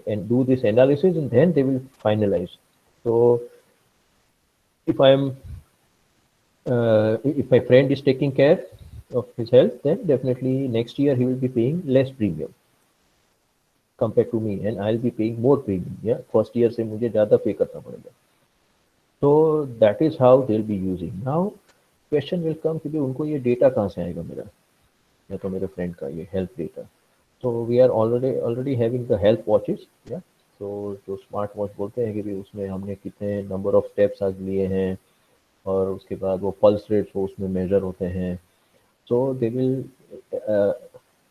Speaker 1: and do this analysis, and then they will finalize. So if if my friend is taking care of his health, then definitely next year he will be paying less premium compared to me, and I'll be paying more premium. Yeah, first year से मुझे ज़्यादा पे करना पड़ेगा. So that is how they'll be using. Now question will come कि भाई उनको ये डेटा कहाँ से आएगा मेरा या तो मेरे फ्रेंड का ये health data. So we are already having the health watches. Yeah, so जो स्मार्ट वॉच बोलते हैं कि भाई उसमें हमने कितने नंबर ऑफ स्टेप्स आज लिए हैं, और उसके बाद वो पल्स रेट्स वो उसमें मेजर होते हैं. So they will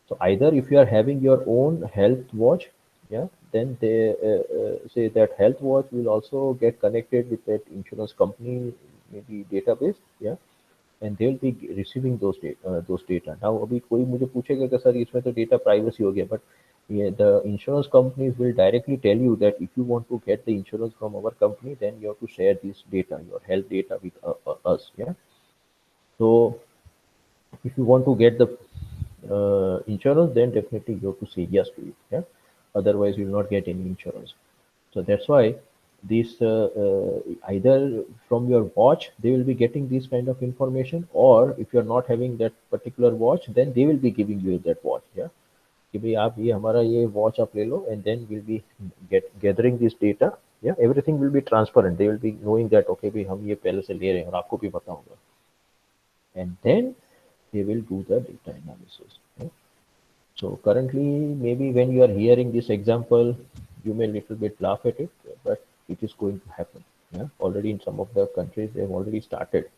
Speaker 1: so either if you are having your own health watch, yeah, then they say that health watch will also get connected with that insurance company maybe database. Yeah, and they will be receiving those data. Now अभी कोई मुझे पूछेगा कि sir इसमें तो data privacy हो गया, but the insurance companies will directly tell you that if you want to get the insurance from our company, then you have to share this data, your health data, with us. Yeah, so if you want to get the insurance, then definitely you have to say yes to it. Yeah, otherwise you will not get any insurance. So that's why this either from your watch they will be getting this kind of information, or if you're not having that particular watch, then they will be giving you that watch. Yeah, कि भाई आप ये हमारा ये watch आप ले लो, and then we'll be gathering this data. Yeah, everything will be transparent. They will be knowing that okay भाई हम ये पहले से ले रहे हैं और आपको भी पता होगा, and then they will do the data analysis. Yeah? So currently, maybe when you are hearing this example, you may little bit laugh at it, but it is going to happen. Yeah? Already in some of the countries, they have already started,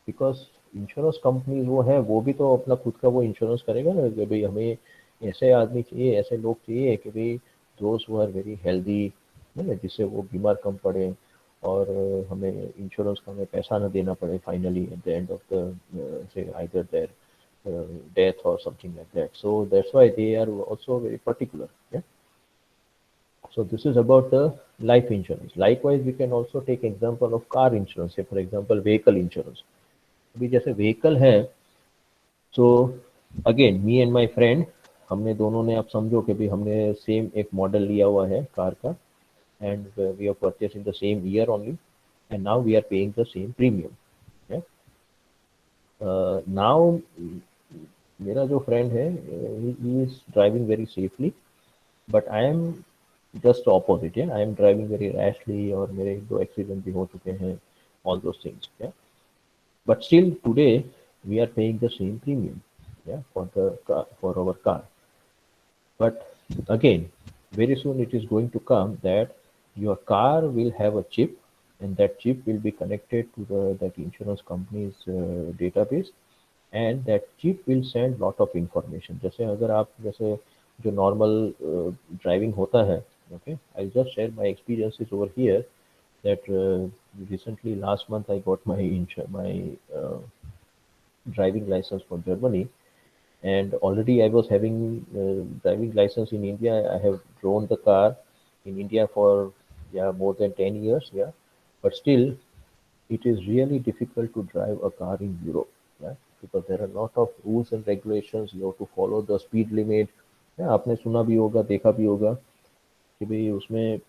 Speaker 1: because insurance companies वो है, वो भी तो अपना खुद का वो insurance करेगा ना कि भाई हमें ऐसे आदमी चाहिए, ऐसे लोग चाहिए कि भाई those who are very healthy, जिससे वो बीमार कम पड़े, और हमें इंश्योरेंस का हमें पैसा ना देना पड़े finally at the end of the say either their death or something like that. So that's why they are also very particular. Yeah. So this is about the life insurance. Likewise, we can also take example of car insurance. Say for example, vehicle insurance. अभी जैसे vehicle है, so again me and my friend, हमने दोनों ने, आप समझो कि भी हमने सेम एक मॉडल लिया हुआ है कार का, and we have purchased in the same year only, and now we are paying the same premium. Yeah. Now मेरा जो फ्रेंड है, he is driving very safely, but I am just opposite. Yeah, I am driving very rashly, और मेरे 2 accident भी हो चुके हैं, all those things. Yeah, but still today we are paying the same premium. Yeah, for the car, for our car. But again, very soon it is going to come that your car will have a chip, and that chip will be connected to that insurance company's database, and that chip will send lot of information. जैसे अगर आप जैसे जो normal driving होता है, okay, I'll just share my experiences over here, that recently last month I got my driving license for Germany, and already I was having driving license in India. I have driven the car in India for more than 10 years, but still it is really difficult to drive a car in Europe, because there are a lot of rules and regulations. You have to follow the speed limit. आपने सुना भी होगा, देखा भी होगा कि भाई उसमें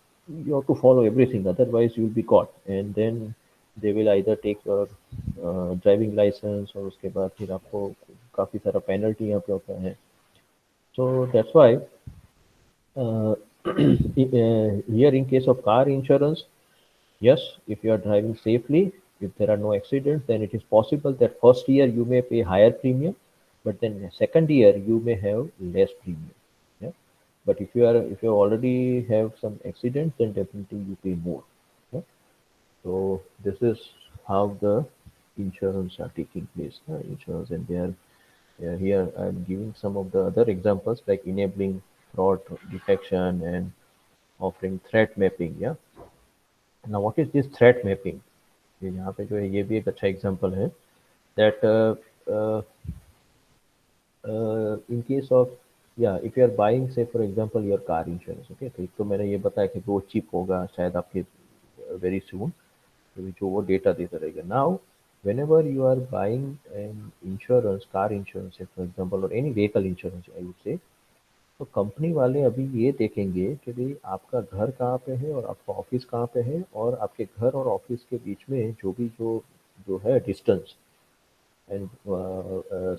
Speaker 1: you have to follow everything, otherwise you will be caught, and then they will either take your driving license, और उसके बाद फिर आपको काफ़ी सारा पेनल्टी यहाँ पे होता है. So that's why here in case of car insurance, yes, if you are driving safely, if there are no accidents, then it is possible that first year you may pay higher premium, but then second year you may have less premium. Yeah. But if you already have some accidents, then definitely you pay more. Yeah. So this is how the insurance are taking place. Insurance, and they are here I'm giving some of the other examples like enabling fraud detection and offering threat mapping. Yeah. Now what is this threat mapping? यहाँ पे जो है ये भी एक अच्छा example है that in case of if you are buying say for example your car insurance, okay, तो एक तो मैंने ये बताया कि वो चिप होगा शायद आपके very soon, जो वो डेटा देता रहेगा. Now whenever you are buying an insurance, car insurance for example, or any vehicle insurance I would say, तो कंपनी वाले अभी ये देखेंगे कि भाई आपका घर कहाँ पे है और आपका ऑफिस कहाँ पे है, और आपके घर और ऑफिस के बीच में जो है distance, and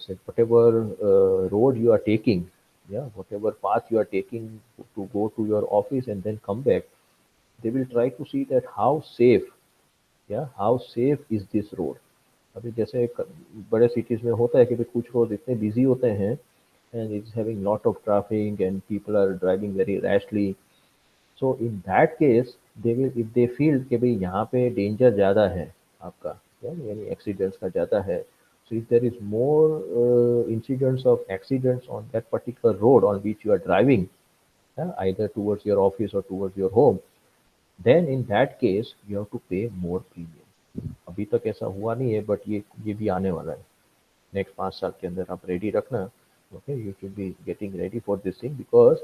Speaker 1: say whatever road you are taking, whatever path you are taking to go to your office and then come back, they will try to see that how safe is this road. अभी जैसे बड़े cities में होता है कि भाई कुछ road इतने बिजी होते हैं and it's having lot of traffic and people are driving very rashly. So in that case they will, if they feel कि भाई यहाँ पे danger ज़्यादा है आपका, यानी एक्सीडेंट्स का ज़्यादा है, so if there is more incidents of accidents on that particular road on which you are driving, either towards your office or towards your home, then in that case you have to pay more premium. अभी तक ऐसा हुआ नहीं है, but ये भी आने वाला है नेक्स्ट 5 साल के अंदर. आप रेडी रखना. Okay, you should be getting ready for this thing, because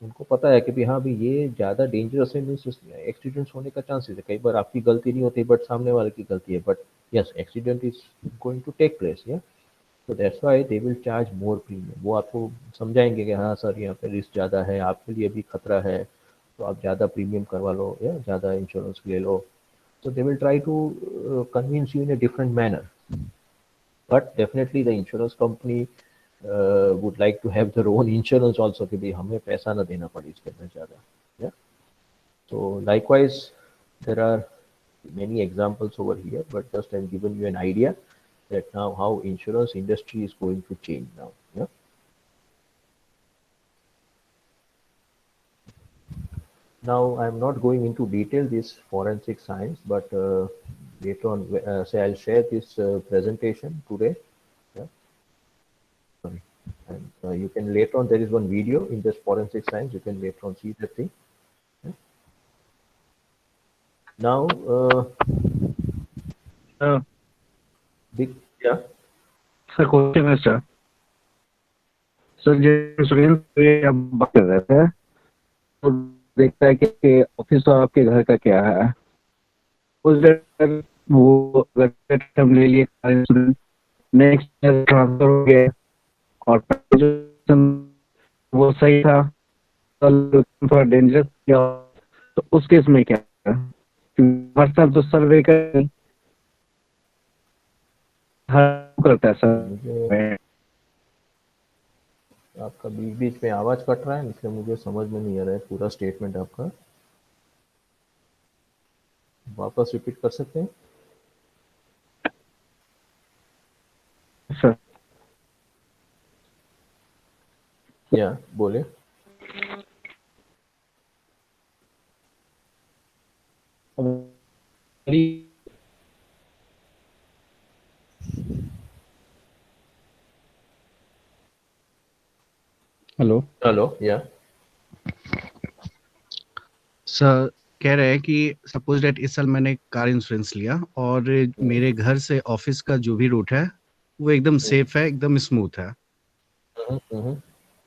Speaker 1: उनको पता है कि भी हाँ भी ये ज़्यादा डेंजरस है, मीन्स एक्सीडेंट्स होने का चांसेस है. कई बार आपकी गलती नहीं होती बट सामने वाले की गलती है, but yes accident is going to take place. तो that's why they will charge more premium. वो आपको समझाएंगे कि हाँ सर यहाँ पे रिस्क ज़्यादा है, आपके लिए भी खतरा है, तो आप ज़्यादा प्रीमियम करवा लो या ज़्यादा इंश्योरेंस ले लो. So they will try to convince you in a different manner, but definitely the insurance company would like to have their own insurance also, कि भाई हमें पैसा ना देना पड़े इसके अंदर ज़्यादा. Yeah. So likewise there are many examples over here, but just I'm giving you an idea that now how insurance industry is going to change now. Yeah. Now I'm not going into detail this forensic science, but later on, say I'll share this presentation today. Yeah. Sorry. And you can later on, there is one video in this forensic science. You can later on see the thing. Yeah. Now,
Speaker 3: sir question है sir. Sir जो insurance आप बात कर रहे थे, तो देखता है कि ऑफिस और आपके घर का क्या है. उस वो अगर हम ले लिए नेक्स्ट ईयर ट्रांसफर हो गया और वो सही था, थोड़ा डेंजरस किया, तो उस केस में क्या है? हर साल तो सर्वे करता है सर.
Speaker 1: आपका बीच बीच में आवाज कट रहा है, इसलिए मुझे समझ में नहीं आ रहा है पूरा स्टेटमेंट आपका. वापस रिपीट कर सकते हैं
Speaker 3: सर?
Speaker 1: या बोले.
Speaker 10: Hello
Speaker 1: hello. या
Speaker 10: सर,
Speaker 3: कह रहे हैं कि सपोज डेट इस साल मैंने कार इंश्योरेंस लिया और मेरे घर से ऑफिस का जो भी रूट है वो एकदम सेफ है, एकदम स्मूथ है,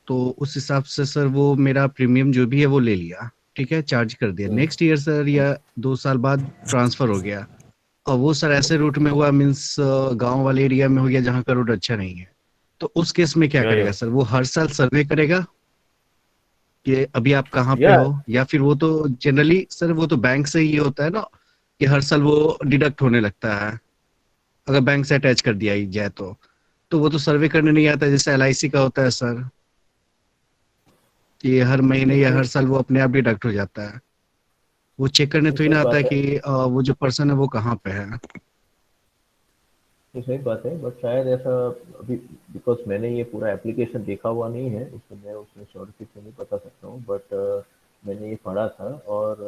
Speaker 3: तो उस हिसाब से सर वो मेरा प्रीमियम जो भी है वो ले लिया, ठीक है, चार्ज कर दिया। नेक्स्ट ईयर सर या 2 साल बाद ट्रांसफर हो गया और वो सर ऐसे रूट में हुआ, मीन्स गांव वाले एरिया में हो गया जहाँ का रोड अच्छा नहीं है, तो उस केस में क्या करेगा सर? वो हर साल सर्वे करेगा कि अभी आप कहाँ पे
Speaker 1: या
Speaker 3: हो, या फिर वो तो जनरली सर वो तो बैंक से ही होता है ना कि हर साल वो डिडक्ट होने लगता है, अगर बैंक से अटैच कर दिया ही जाए तो वो तो सर्वे करने नहीं आता जैसे LIC का होता है सर, कि हर महीने या हर साल वो अपने आप डिडक्ट हो जाता है। वो चेक करने
Speaker 1: ये
Speaker 3: तो ही
Speaker 1: सही
Speaker 3: ना आता
Speaker 1: बात
Speaker 3: है
Speaker 1: है,
Speaker 3: कि वो जो पर्सन है वो कहाँ पे है।
Speaker 1: ये सही बात है, बट शायद ऐसा अभी, बिकॉज मैंने ये पूरा एप्लीकेशन देखा हुआ नहीं है, इसमें मैं उसमें श्योरिटी से नहीं बता सकता हूँ, बट मैंने ये पढ़ा था। और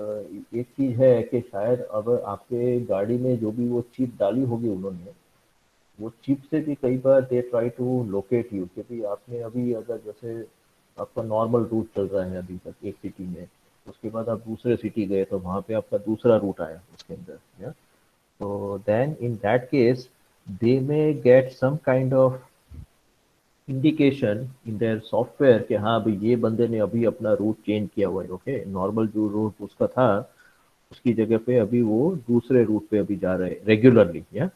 Speaker 1: एक चीज़ है कि शायद अब आपके गाड़ी में जो भी वो चिप डाली होगी उन्होंने, वो चिप से भी कई बार they try to locate you, क्योंकि आपने अभी अगर जैसे आपका नॉर्मल रूट चल रहा है अभी तक एक सिटी में, उसके बाद आप दूसरे सिटी गए तो वहाँ पे आपका दूसरा रूट आया उसके अंदर, या so then in that case they may get some kind of indication in their software कि हाँ भाई ये बंदे ने अभी अपना रूट चेंज किया हुआ है, ओके, नॉर्मल जो रूट उसका था उसकी जगह पे अभी वो दूसरे रूट पे अभी जा रहे हैं रेगुलरली, या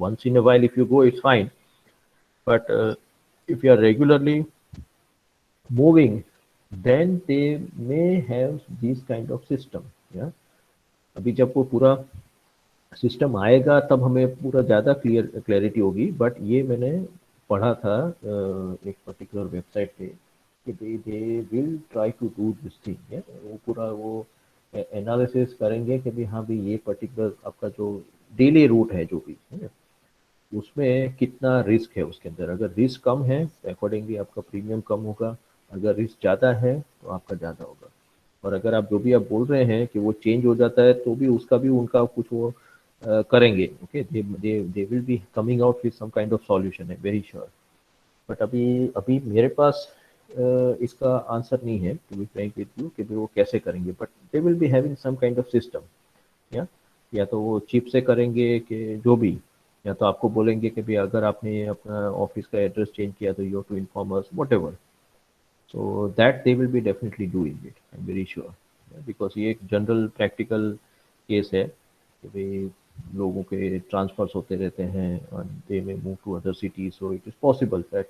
Speaker 1: once in a while if you go it's fine, but if you are regularly moving then they may have this kind of system, या अभी जब वो पूरा सिस्टम आएगा तब हमें पूरा ज़्यादा क्लैरिटी होगी, बट ये मैंने पढ़ा था एक पर्टिकुलर वेबसाइट पे कि they will try to do this thing, वो पूरा वो एनालिसिस करेंगे कि भाई हाँ भाई ये पर्टिकुलर आपका जो डेली रूट है जो भी है उसमें कितना रिस्क है उसके अंदर। अगर रिस्क कम है तो अकॉर्डिंगली आपका प्रीमियम कम होगा, अगर रिस्क ज़्यादा है तो आपका ज़्यादा होगा। और अगर आप जो भी आप बोल रहे हैं कि वो चेंज हो जाता है तो भी उसका भी उनका कुछ वो करेंगे, okay, they will be coming out with some kind of solution, है वेरी श्योर। बट अभी अभी मेरे पास इसका आंसर नहीं है to be frank with you कि वो कैसे करेंगे, but they will be having some kind of system, या तो वो चिप से करेंगे कि जो भी, या तो आपको बोलेंगे कि भाई अगर आपने अपना ऑफिस का एड्रेस चेंज किया तो you have to inform us whatever, so that they will be definitely doing it, I'm very sure, because ये एक जनरल प्रैक्टिकल केस है कि भाई लोगों के ट्रांसफर्स होते रहते हैं and they may move to other cities, so it is possible that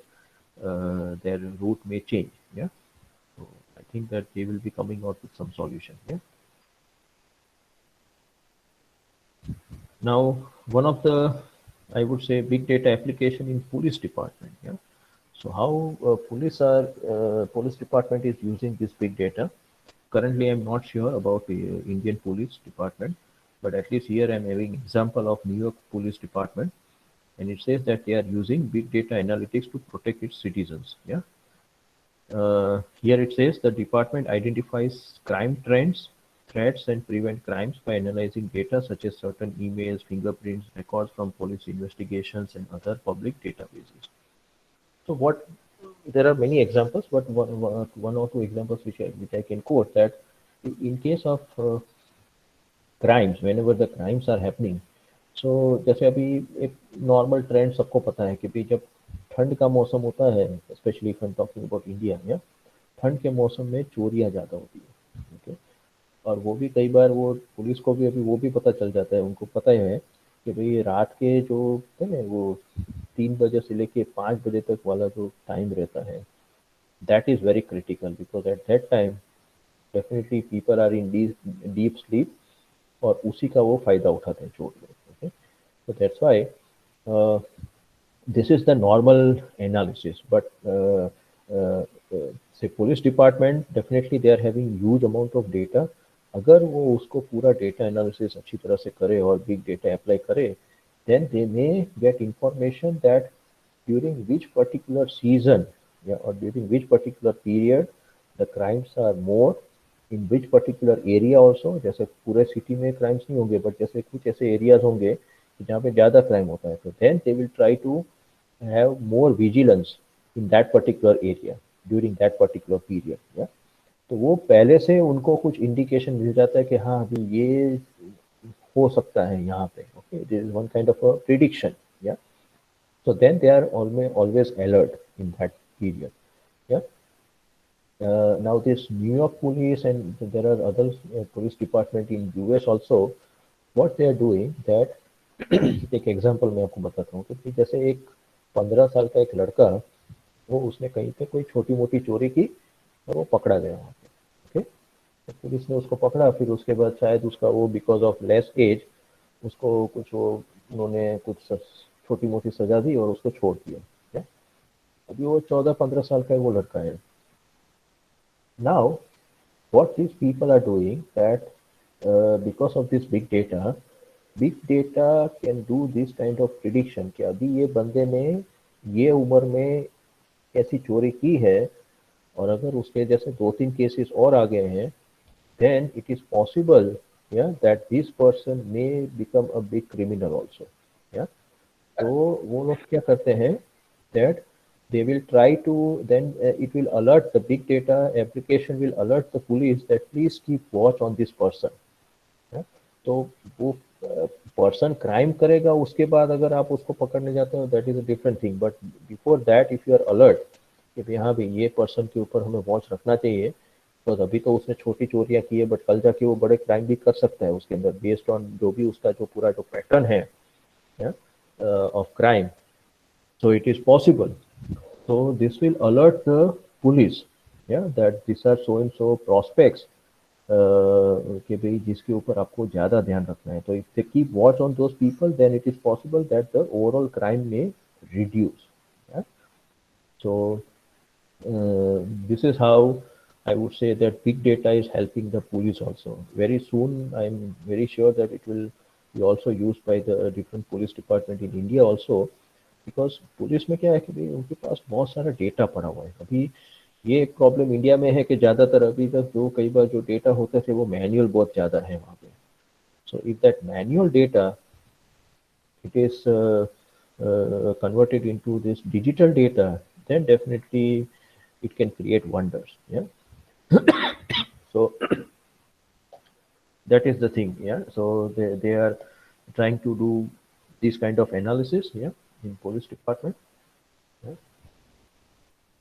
Speaker 1: their route may change, yeah, so I think that they will be coming out with some solution, yeah. Now one of the, I would say, big data application in police department, yeah. So how police department is using this big data? Currently, I'm not sure about the Indian police department, but at least here I'm having example of New York Police Department, and it says that they are using big data analytics to protect its citizens. Yeah. Here it says the department identifies crime trends, threats, and prevent crimes by analyzing data such as certain emails, fingerprints, records from police investigations, and other public databases. So what, there are many examples, but one or two examples which I can quote, that in case of crimes, whenever the crimes are happening, so जैसे अभी एक normal trend सबको पता है कि भाई जब ठंड का मौसम होता है, specially if I am talking about India, या ठंड के मौसम में चोरियां ज़्यादा होती है, ओके, और वो भी कई बार वो पुलिस को भी अभी वो भी पता चल जाता है, उनको पता है कि भाई रात के जो है ना वो 3 बजे से लेके 5 बजे तक वाला जो टाइम रहता है, that is very critical, because at that time definitely people are in deep sleep, और उसी का वो फायदा उठाते हैं चोर लोग, okay, so that's why this is the normal analysis, but say police department, definitely they are having huge amount of data. अगर वो उसको पूरा डेटा एनालिसिस अच्छी तरह से करे और बिग डेटा अप्लाई करे, then they may get information that during which particular season, yeah, or during which particular period the crimes are more, in which particular area also, जैसे पूरे सिटी में crimes नहीं होंगे, बट जैसे कुछ ऐसे areas होंगे जहाँ पे ज़्यादा क्राइम होता है, तो then they will try to have more vigilance in that particular area during that particular period, yeah. तो वो पहले से उनको कुछ इंडिकेशन मिल जाता है कि हाँ अभी ये हो सकता है यहाँ पे, okay, this is one kind of a prediction, या. So then they are always alert in that period. Yeah. Now this New York police and there are other police department in US also. What they are doing that एक example मैं आपको बताता हूँ कि जैसे एक 15 साल का एक लड़का, वो उसने कहीं पे कोई छोटी मोटी चोरी की और वो पकड़ा गया वहाँ पे, ओके. तो पुलिस ने उसको पकड़ा, फिर उसके बाद शायद उसका वो बिकॉज ऑफ लेस एज उसको कुछ वो उन्होंने कुछ छोटी मोटी सजा दी और उसको छोड़ दिया. क्या अभी वो 14-15 साल का वो लड़का है. Now what these people are doing that because of this big data can do this kind of prediction कि अभी ये बंदे ने ये उम्र में ऐसी चोरी की है और अगर उसके जैसे 2-3 केसेस और आ गए हैं, then it is possible, yeah, that this person may become a big criminal also, yeah. तो वो लोग क्या करते हैं that they will try to then it will alert, the big data application will alert the police that please keep watch on this person, yeah? तो वो person crime करेगा, उसके बाद अगर आप उसको पकड़ने जाते हो that is a different thing, but before that if you are alert कि हाँ भाई ये पर्सन के ऊपर हमें वॉच रखना चाहिए, तो अभी तो उसने छोटी चोरियां की है बट कल जाके वो बड़े क्राइम भी कर सकता है उसके अंदर बेस्ड ऑन जो भी उसका जो पूरा जो पैटर्न है of crime. So it is possible. So this will alert the police, yeah, that these are so and so prospects कि भाई जिसके ऊपर आपको ज़्यादा ध्यान रखना है. तो if they keep watch on those people, then it is possible that the overall crime may reduce. Yeah? So this is how I would say that big data is helping the police also. Very soon, I'm very sure that it will be also used by the different police department in India also. Because police में क्या है कि भाई उनके पास बहुत सारा data पड़ा हुआ है. अभी ये एक प्रॉब्लम इंडिया में है कि ज़्यादातर अभी तक जो कई बार जो डेटा होते थे वो मैनुअल बहुत ज़्यादा है वहाँ पे. So if that manual data it is converted into this digital data, then definitely it can create wonders. Yeah. So that is the thing. Yeah. So they are trying to do this kind of analysis. Yeah. In police department.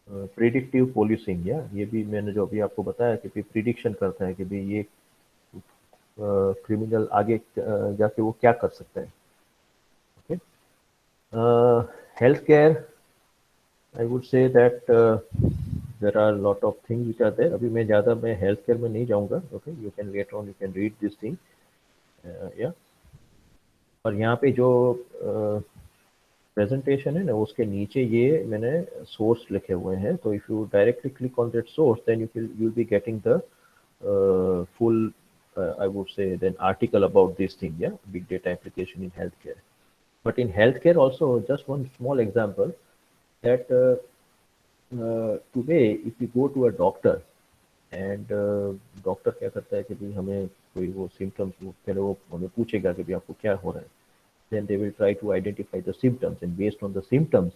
Speaker 1: Predictive policing, या ये भी मैंने जो अभी आपको बताया कि prediction करता है कि भाई ये क्रिमिनल आगे जाके वो क्या कर सकता है. Okay. Health care, I would say that there are lot of things which are there. अभी मैं ज़्यादा हेल्थ केयर में नहीं जाऊँगा. Okay, you can later on you can read this thing, ya. और यहाँ पे जो प्रेजेंटेशन है ना उसके नीचे ये मैंने सोर्स लिखे हुए हैं. तो if you directly click on that source then you will be getting the full I would say then article about this thing, yeah, big data application in healthcare. But in healthcare also, just one small example that today if you go to a doctor and doctor क्या करता है कि भाई हमें कोई वो symptoms पहले वो हमें पूछेगा कि भाई आपको क्या हो रहा है. Then they will try to identify the symptoms and based on the symptoms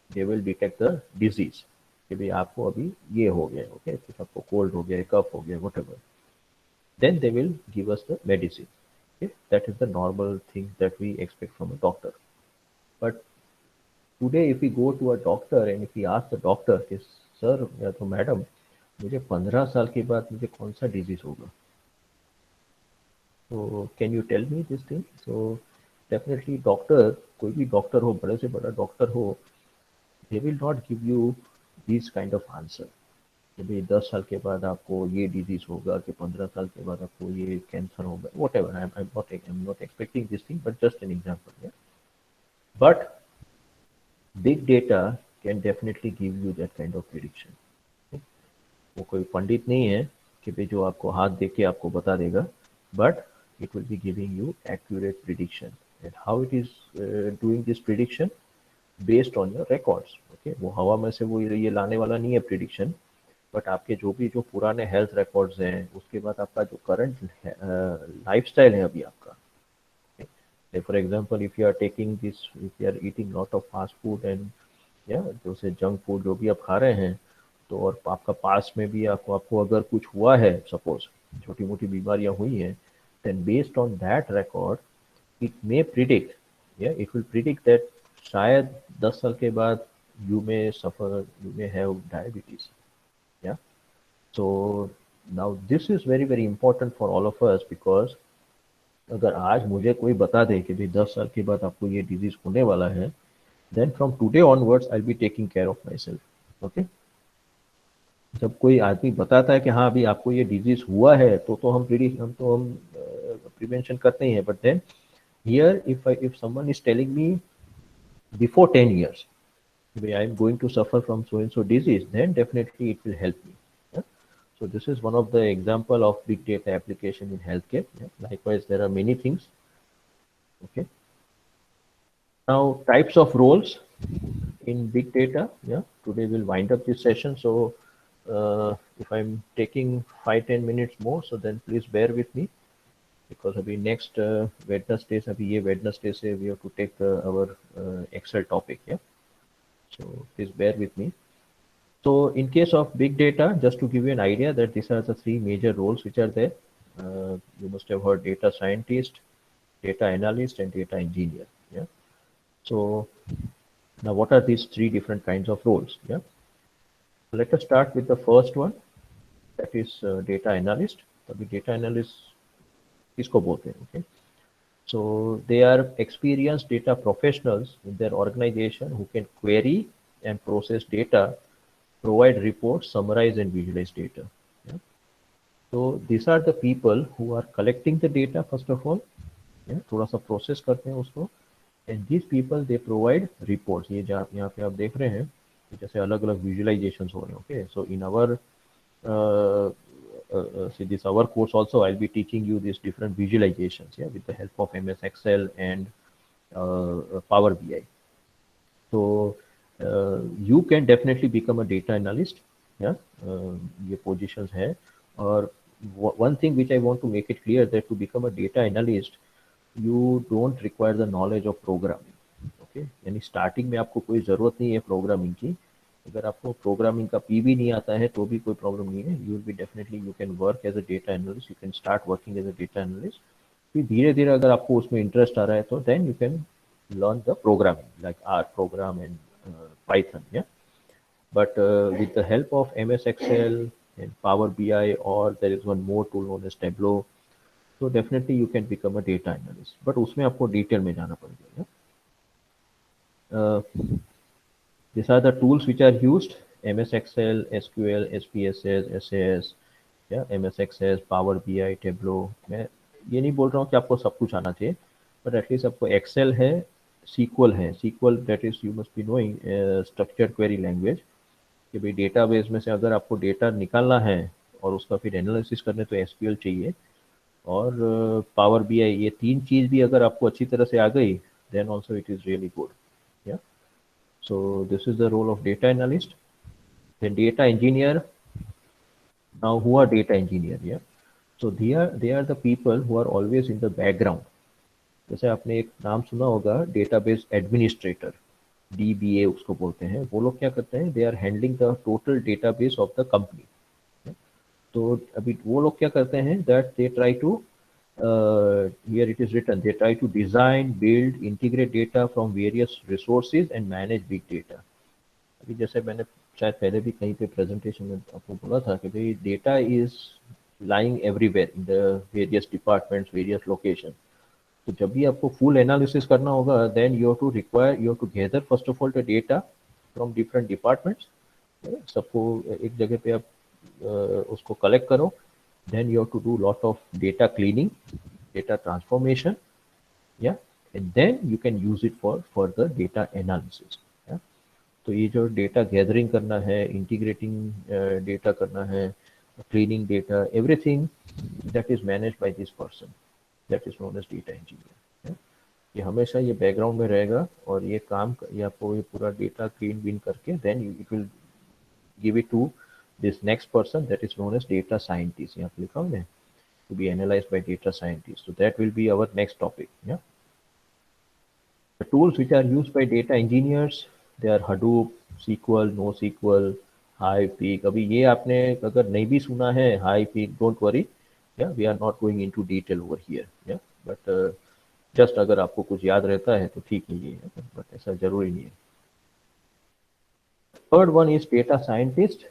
Speaker 1: they will detect the disease कि भाई आपको अभी ये हो गया, ओके, कुछ आपको कोल्ड हो गया, कफ हो गया, whatever. Then they will give us the medicine. Okay? That is the normal thing that we expect from a doctor. But today if we go to a doctor and if we ask the doctor कि sir या तो madam मुझे 15 साल के बाद मुझे कौन सा डिजीज होगा, तो can you tell me this thing. So definitely doctor, कोई भी डॉक्टर हो, बड़े से बड़ा डॉक्टर हो, they will not give you this kind of answer कि भाई 10 साल के बाद आपको ये डिजीज होगा, कि 15 साल के बाद आपको ये कैंसर होगा, what ever. I am not expecting this thing but just an example. But big data can definitely give you that kind of prediction. वो कोई पंडित नहीं है कि भाई जो आपको हाथ देख के आपको बता देगा, but it will be giving you accurate prediction. And how it is doing this prediction based on your records. Okay, वो हवा में से वो ये लाने वाला नहीं है prediction, but आपके जो भी जो पुराने health records हैं, उसके बाद आपका जो current lifestyle है अभी आपका. Okay? Say for example, if you are taking this, if you are eating lot of fast food and yeah, जैसे junk food जो भी आप खा रहे हैं, तो और आपका पास में भी आपको अगर कुछ हुआ है, सपोज छोटी मोटी बीमारियां हुई हैं, then based on that record it may predict, yeah, it will predict that शायद 10 साल के बाद you may suffer, you may have diabetes, yeah. So now this is very very important for all of us, because अगर आज मुझे कोई बता दे कि भाई 10 साल के बाद आपको ये डिजीज होने वाला है, then from today onwards I'll be taking care of myself, okay. जब कोई आदमी बताता है कि हाँ अभी आपको ये डिजीज हुआ है, तो हम प्रिवेंशन करते ही हैं, but then here if someone is telling me before 10 years I am going to suffer from so and so disease, then definitely it will help me, yeah? So this is one of the example of big data application in healthcare, yeah? Likewise there are many things, okay. Now types of roles in big data, yeah, today we'll wind up this session. So if I'm taking 5-10 minutes more, so then please bear with me, because abhi next Wednesday we have to take our Excel topic, yeah. So please bear with me. So in case of big data, just to give you an idea that these are the 3 major roles which are there. You must have heard data scientist, data analyst, and data engineer, yeah. So now what are these 3 different kinds of roles, yeah. Let us start with the first one, that is data analyst. अभी data analyst किसको बोलते हैं, okay? So they are experienced data professionals in their organization who can query and process data, provide reports, summarize and visualize data, yeah? So these are the people who are collecting the data first of all, yeah? थोड़ा सा process करते हैं उसको, and these people they provide reports. ये यहाँ पे आप देख रहे हैं जैसे अलग अलग visualizations हो रहे हैं, okay. So in our see this our course also, I'll be teaching you these different visualizations, yeah, with the help of MS Excel and Power BI. So you can definitely become a data analyst, yeah. ये positions है, और one thing which I want to make it clear that to become a data analyst you don't require the knowledge of programming, okay. यानी starting में आपको कोई ज़रूरत नहीं है प्रोग्रामिंग की. अगर आपको प्रोग्रामिंग का पी भी नहीं आता है तो भी कोई प्रॉब्लम नहीं है. You will be definitely, you can work as a data analyst, you can start working as a data analyst. फिर धीरे धीरे अगर आपको उसमें इंटरेस्ट आ रहा है तो then you can learn the programming like R program and Python, yeah. But with the help of MS Excel and Power BI, or there is one more tool known as Tableau, so definitely you can become a data analyst. But उसमें आपको detail में जाना पड़ेगा, yeah? These are the tools which are used: MS Excel, SQL, SPSS, SAS, yeah, MS Access, Power BI, Tableau. मैं ये नहीं बोल रहा हूँ कि आपको सब कुछ आना चाहिए, but at least आपको Excel है, SQL है. SQL that is you must be knowing structured query language, कि भाई डेटाबेस में से अगर आपको डेटा निकालना है और उसका फिर एनालिसिस करने तो SQL चाहिए. और Power BI, ये 3 चीज़ भी अगर आपको अच्छी तरह से आ गई then also it is really good, yeah. So this is the role of data analyst. Then data engineer. Now who are data engineer, yeah? So they are the people who are always in the background. जैसे आपने एक नाम सुना होगा database administrator, DBA उसको बोलते हैं. वो लोग क्या करते हैं, they are handling the total database of the company. तो अभी वो लोग क्या करते हैं, that they try to, here it is written, they try to design, build, integrate data from various resources and manage big data. अभी जैसे मैंने शायद पहले भी कहीं पे प्रेजेंटेशन में आपको बोला था कि भाई data is lying everywhere in the various departments, various location. तो जब भी आपको फुल एनालिसिस करना होगा then you have to gather first of all the data from different departments. सबको एक जगह पे आप उसको कलेक्ट करो. Then you have to do lot of data cleaning, data transformation, yeah, and then you can use it for further data analysis. तो ये जो डेटा गैदरिंग करना है, इंटीग्रेटिंग डेटा करना है, cleaning data, everything that is managed by this person, that is known as data engineer. ये हमेशा ये बैकग्राउंड में रहेगा और ये काम ये आपको ये पूरा डेटा क्लीन विन करके then it will give it to this next person, that is known as data scientist. यहाँ पे लिखा हुआ है to be analysed by data scientist. So that will be our next topic. Ya the tools which are used by data engineers, they are Hadoop, SQL, NoSQL, Hive Pig, अभी ये आपने अगर नहीं भी सुना है Hive Pig, don't worry, ya we are not going into detail over here, ya but just अगर आपको कुछ याद रहता है तो ठीक नहीं है, बट ऐसा जरूरी नहीं है। Third one is data scientist.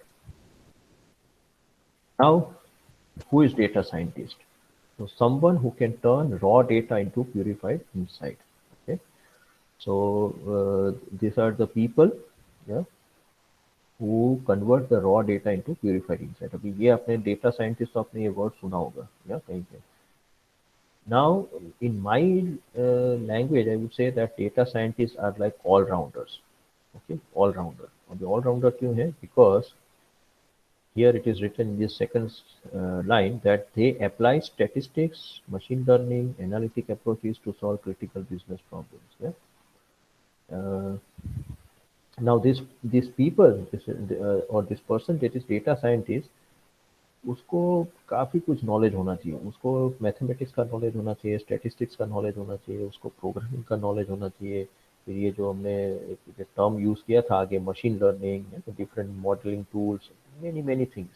Speaker 1: Now who is data scientist? So someone who can turn raw data into purified insight. Okay, so these are the people, yeah, who convert the raw data into purified insight. अभी ये आपने data scientist तो आपने ये word सुना होगा या कहीं पे। Now in my language I would say that data scientists are like all rounders. Okay, all rounder. अभी all rounder क्यों है? Because here it is written in this second line that they apply statistics, machine learning, analytic approaches to solve critical business problems. Yeah. Now these people, or this person that is data scientist, उसको काफ़ी कुछ knowledge होना चाहिए, उसको mathematics का knowledge होना चाहिए, statistics का नॉलेज होना चाहिए, उसको प्रोग्रामिंग का नॉलेज होना चाहिए, फिर ये जो हमने एक टर्म यूज़ किया था आगे machine learning, different modelling tools, many things.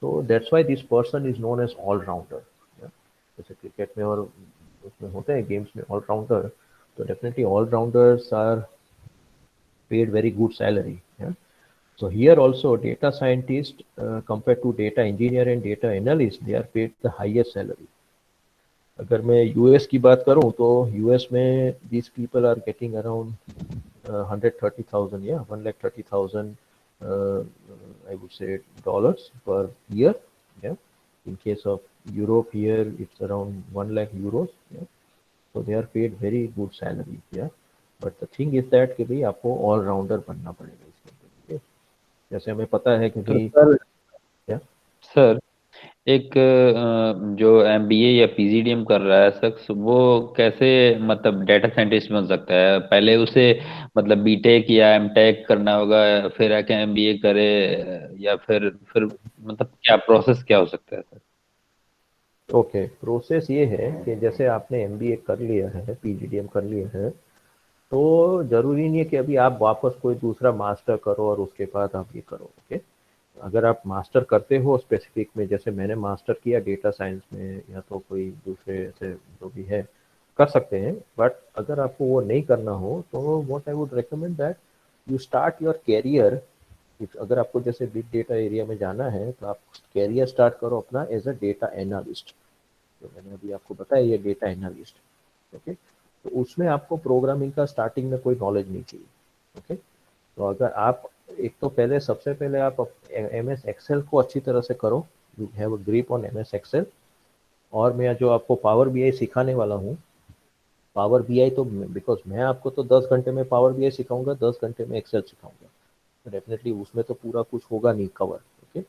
Speaker 1: So that's why this person is known as all rounder. जैसे क्रिकेट में और उसमें होते हैं गेम्स में ऑल राउंडर, तो definitely all rounders are paid very good salary. Yeah? So here also data scientist compared to data engineer and data analyst, they are paid the highest salary. अगर मैं US की बात करूं तो US में these people are getting around 130,000, yeah, 130,000 I would say dollars per year. Yeah. In case of Europe here it's around 1 lakh euros. Yeah. So they are paid very good salary. Yeah. But the thing is that कि भाई आपको all rounder बनना पड़ेगा इसके अंदर, ठीक है? जैसे हमें पता है कि
Speaker 9: तो
Speaker 1: भाई
Speaker 9: सर सर एक जो एमबीए या पीजीडीएम कर रहा है शख्स, वो कैसे मतलब डेटा साइंटिस्ट बन सकता है? पहले उसे मतलब बीटेक या एमटेक करना होगा, फिर आके एमबीए करे, या फिर मतलब क्या प्रोसेस क्या हो सकता है सर?
Speaker 1: ओके, प्रोसेस ये है कि जैसे आपने एमबीए कर लिया है, पीजीडीएम कर लिया है, तो जरूरी नहीं है कि अभी आप वापस कोई दूसरा मास्टर करो और उसके बाद आप ये करो। ओके, अगर आप मास्टर करते हो स्पेसिफिक में, जैसे मैंने मास्टर किया डेटा साइंस में, या तो कोई दूसरे ऐसे जो भी है कर सकते हैं, बट अगर आपको वो नहीं करना हो तो what I would recommend that you start your career. अगर आपको जैसे बिग डेटा एरिया में जाना है तो आप कैरियर स्टार्ट करो अपना एज अ डेटा एनालिस्ट, तो मैंने अभी आपको बताया ये डेटा एनालिस्ट। ओके, तो उसमें आपको प्रोग्रामिंग का स्टार्टिंग में कोई नॉलेज नहीं चाहिए। ओके, तो अगर आप एक तो पहले सबसे पहले आप MS एक्सेल को अच्छी तरह से करो, you have a grip on MS Excel. और मैं जो आपको पावर BI सिखाने वाला हूँ, पावर BI तो बिकॉज मैं आपको तो 10 घंटे में पावर BI सिखाऊंगा, 10 घंटे में एक्सेल सिखाऊंगा, तो डेफिनेटली उसमें तो पूरा कुछ होगा नहीं cover. Okay,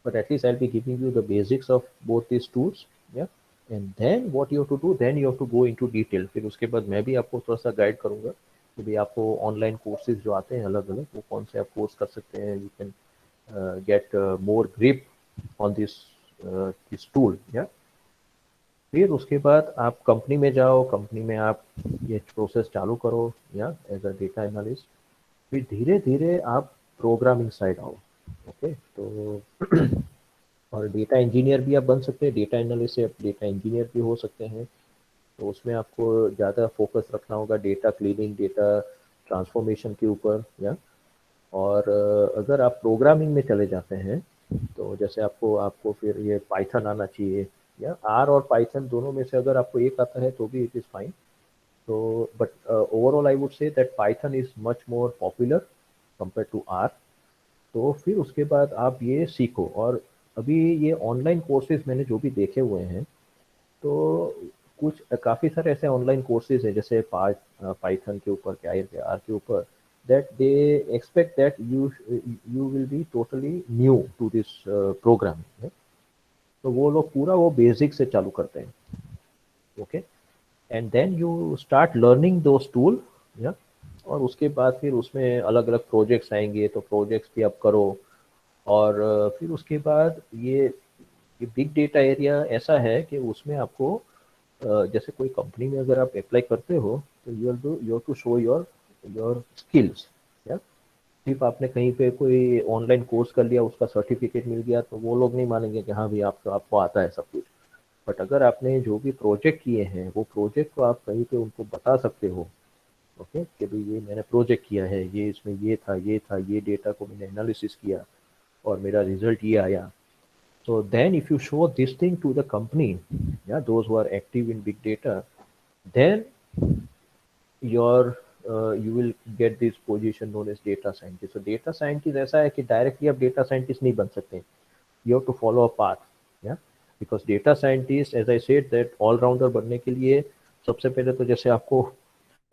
Speaker 1: but at least I will be giving you the basics of both this tools. Yeah and then what you have to do, then you have to go into detail. फिर उसके बाद मैं भी आपको थोड़ा सा गाइड करूंगा कि भाई आपको ऑनलाइन कोर्सेज जो आते हैं अलग अलग, वो कौन से आप कोर्स कर सकते हैं, you can get more grip on this tool. या फिर उसके बाद आप कंपनी में जाओ, कंपनी में आप ये प्रोसेस चालू करो, या एज अ डेटा एनालिस्ट। फिर धीरे धीरे आप प्रोग्रामिंग साइड आओ। ओके, तो और डेटा इंजीनियर भी आप बन सकते हैं, डेटा एनालिस्ट से आप डेटा इंजीनियर भी हो सकते हैं। तो उसमें आपको ज़्यादा फोकस रखना होगा डेटा क्लीनिंग, डेटा ट्रांसफॉर्मेशन के ऊपर। या और अगर आप प्रोग्रामिंग में चले जाते हैं तो जैसे आपको फिर ये पाइथन आना चाहिए, या आर और पाइथन दोनों में से अगर आपको एक आता है तो भी इट इज़ फाइन। तो but overall I would say that Python is much more popular compare to R. तो फिर उसके बाद आप ये सीखो। और अभी ये ऑनलाइन कोर्सेज मैंने जो भी देखे हुए हैं, तो कुछ काफ़ी सारे ऐसे ऑनलाइन कोर्सेज हैं जैसे पाइथन के ऊपर, क्या के आर के ऊपर, that they expect that you will be totally new to this programming। तो वो लोग पूरा वो बेसिक से चालू करते हैं। Okay, and then you start learning those tool. या और उसके बाद फिर उसमें अलग अलग प्रोजेक्ट्स आएंगे, तो प्रोजेक्ट्स भी आप करो। और फिर उसके बाद ये बिग डेटा एरिया ऐसा है कि उसमें आपको जैसे कोई कंपनी में अगर आप अप्लाई करते हो तो you have to show your skills। या सिर्फ आपने कहीं पे कोई ऑनलाइन कोर्स कर लिया, उसका सर्टिफिकेट मिल गया, तो वो लोग नहीं मानेंगे कि हाँ भाई आपको आता है सब कुछ। बट अगर आपने जो भी प्रोजेक्ट किए हैं, वो प्रोजेक्ट को आप कहीं पे उनको बता सकते हो, ओके, कि भाई ये मैंने प्रोजेक्ट किया है, ये इसमें ये था, ये डेटा को मैंने एनालिसिस किया और मेरा रिजल्ट ये आया। So then if you show this thing to the company, yeah, those who are active in big data, then you will get this position known as data scientist. So data scientist ऐसा है कि directly आप data scientist नहीं बन सकते, you have to follow a path, yeah, because data scientist, as I said, that all rounder बनने के लिए सबसे पहले तो जैसे आपको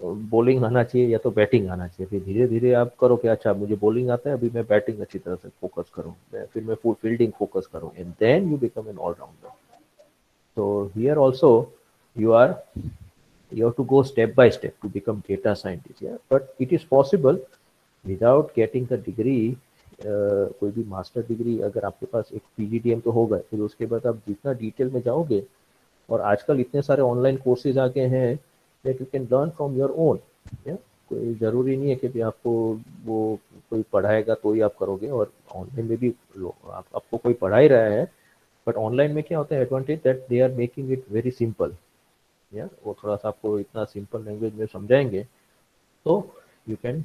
Speaker 1: बॉलिंग आना चाहिए या तो बैटिंग आना चाहिए, फिर धीरे धीरे आप करो कि अच्छा मुझे बॉलिंग आता है, अभी मैं बैटिंग अच्छी तरह से फोकस करूँ, फिर मैं फुल फील्डिंग फोकस करूँ, and then you become an all rounder. So here also you have to go step by step to become data scientist, yeah, but it is possible without getting the degree. कोई भी master degree अगर आपके पास एक PGDM तो होगा, फिर उसके बाद आप जितना डिटेल में जाओगे, और आजकल इतने सारे ऑनलाइन कोर्सेज आ गए हैं that you can learn from your own, yeah? कोई ज़रूरी नहीं है कि भी आपको वो कोई पढ़ाएगा तो ही आप करोगे, और ऑनलाइन में भी आपको कोई पढ़ा ही रहा है, बट ऑनलाइन में क्या होता है advantage, that they are making it very simple, या वो थोड़ा सा आपको इतना सिंपल लैंग्वेज में समझाएंगे, तो you can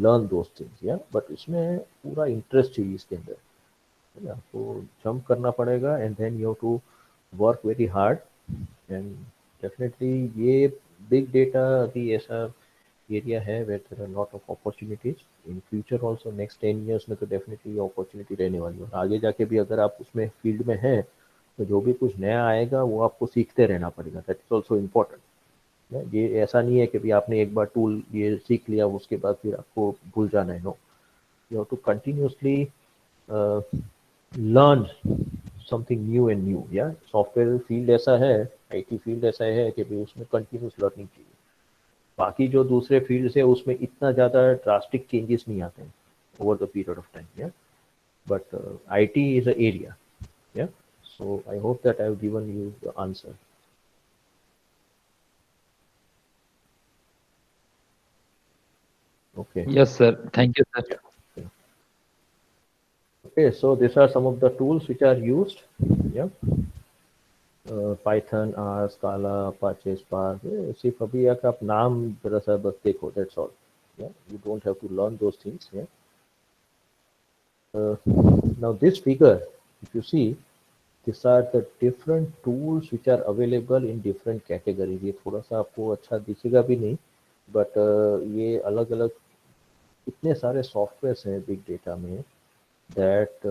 Speaker 1: learn those things, या बट इसमें पूरा इंटरेस्ट चाहिए इसके अंदर, है ना, आपको जंप करना पड़ेगा, and then you have to work very hard, and definitely ये बिग डेटा अभी ऐसा एरिया है where there are lot of opportunities in future also, next 10 years में तो डेफिनेटली अपॉर्चुनिटी रहने वाली है, और आगे जाके भी अगर आप उसमें फील्ड में हैं तो जो भी कुछ नया आएगा वो आपको सीखते रहना पड़ेगा, दैट इज ऑल्सो इम्पोर्टेंट। ये ऐसा नहीं है कि भी आपने एक बार टूल ये सीख लिया उसके बाद फिर आपको भूल जाना है, no, you have to continuously learn something new and new, या सॉफ्टवेयर फील्ड ऐसा है, आईटी फील्ड ऐसा है कि भी उसमें कंटिन्यूस लर्निंग चाहिए। बाकी जो दूसरे फील्ड है उसमें इतना ज़्यादा ड्रास्टिक चेंजेस नहीं आते हैं over the period of time, या but IT is an area, yeah, so I hope that I have given you the answer. Okay.
Speaker 9: Yes, sir. Thank you, sir.
Speaker 1: Yeah. Okay, so these are some of the tools which are used, yeah. Python, R, Scala, Apache, Spark. सिर्फ अभी आप नाम जरा सा बस देखो, that's all. Yeah, you don't have to learn those things. Yeah. Now this figure, if you see, these are the different tools which are available in different categories. ये थोड़ा सा आपको अच्छा दिखेगा भी नहीं, but ये अलग अलग इतने सारे सॉफ्टवेयर हैं बिग डेटा में, that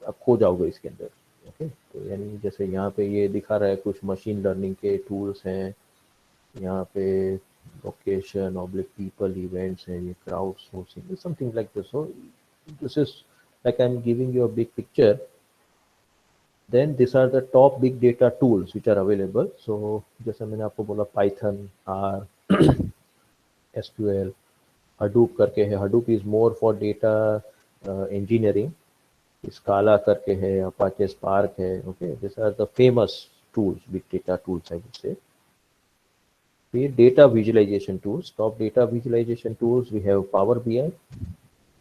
Speaker 1: आप खो जाओगे इसके अंदर, ओके। तो यानी जैसे यहाँ पे ये दिखा रहा है कुछ मशीन लर्निंग के टूल्स हैं, यहाँ पे लोकेशन ऑब्लिक पीपल इवेंट्स हैं, ये crowd sourcing, something like this. So this is like I am giving you a big picture, then these are the top big data tools which are available. So जैसे मैंने आपको बोला Python, R, SQL, Hadoop करके है, Hadoop is more for data engineering, Scala करके है, Apache Spark है, okay, these are the famous tools, big data tools I would say. फिर data visualization tools, top data visualization tools we have Power BI,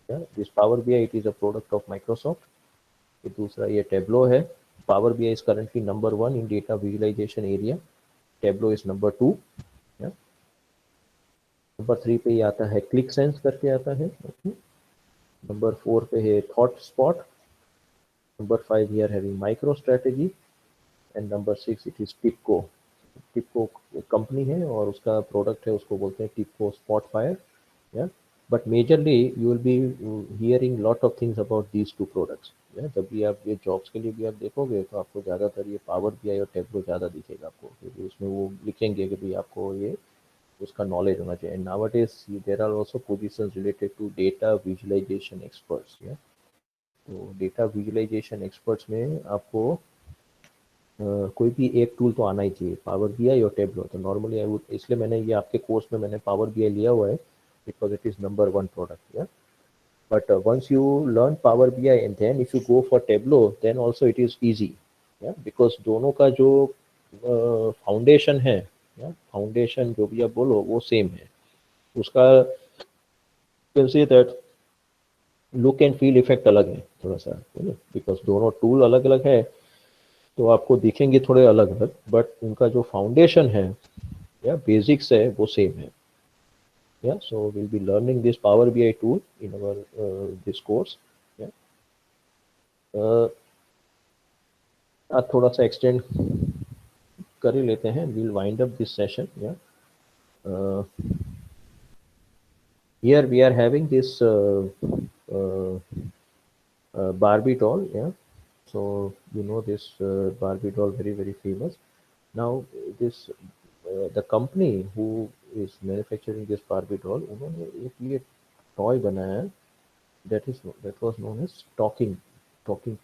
Speaker 1: yeah, this Power BI it is a product of Microsoft. फिर दूसरा ये Tableau है, Power BI is currently number 1 in data visualization area. Tableau is number 2. Yeah. Number 3 पे ये आता है ClickSense करके आता है. Okay. Number 4 पे है ThoughtSpot. Number 5 here having MicroStrategy. And number 6 it is TIBCO. TIBCO एक कंपनी है और उसका प्रोडक्ट है, उसको बोलते हैं TIBCO Spotfire. Yeah. But majorly you will be hearing lot of things about these two products. जब भी आप ये जॉब्स के लिए भी आप देखोगे तो आपको ज़्यादातर ये पावर BI और टेब्लो ज़्यादा दिखेगा आपको, क्योंकि उसमें वो लिखेंगे कि भाई आपको ये उसका नॉलेज होना चाहिए। And nowadays there are also positions related to data visualisation experts, या तो डेटा विजुअलाइजेशन एक्सपर्ट्स में आपको कोई भी एक टूल तो आना ही चाहिए, पावर BI और टेब्लो। तो नॉर्मली आई वुड, इसलिए मैंने ये आपके कोर्स में मैंने पावर BI लिया हुआ है because it is number 1 product, yeah. But once you learn Power BI and then if you go for Tableau, then also it is easy, yeah, because दोनों का जो फाउंडेशन है, या फाउंडेशन जो भी आप बोलो वो सेम है, उसका can see that look and feel effect अलग है थोड़ा सा, बिकॉज दोनों टूल अलग अलग है तो आपको दिखेंगे थोड़े अलग अलग, बट उनका जो फाउंडेशन है या बेसिक्स है वो सेम है. Yeah, so we'll be learning this Power BI tool in our this course. Yeah. आज थोड़ा सा एक्सटेंड कर ही लेते हैं. We'll wind up this session. Yeah. Here we are having this Barbie doll. Yeah. So you know this Barbie doll, very very famous. Now this the company who is manufacturing this Barbie doll, उन्होंने एक ये toy बनाया है that was known as talking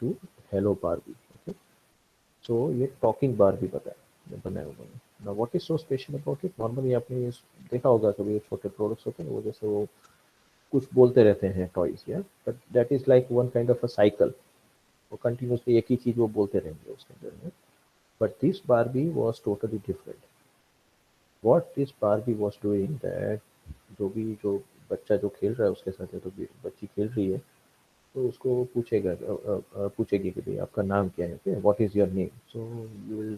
Speaker 1: to Hello Barbie. Okay, so ये talking Barbie बनाया उन्होंने. Now what is so special about it? Normally आपने ये देखा होगा कभी ये छोटे प्रोडक्ट्स होते हैं वो जैसे वो कुछ बोलते रहते हैं टॉयज, या but that is like one kind of a cycle. वो कंटिन्यूसली एक ही चीज वो बोलते रहेंगे उसके अंदर में. But this Barbie was totally different. What this Barbie was doing that जो बच्चा जो खेल रहा है उसके साथ है तो बच्ची खेल रही है तो उसको पूछेगी कि भाई आपका नाम क्या है, okay, what is your name. So you will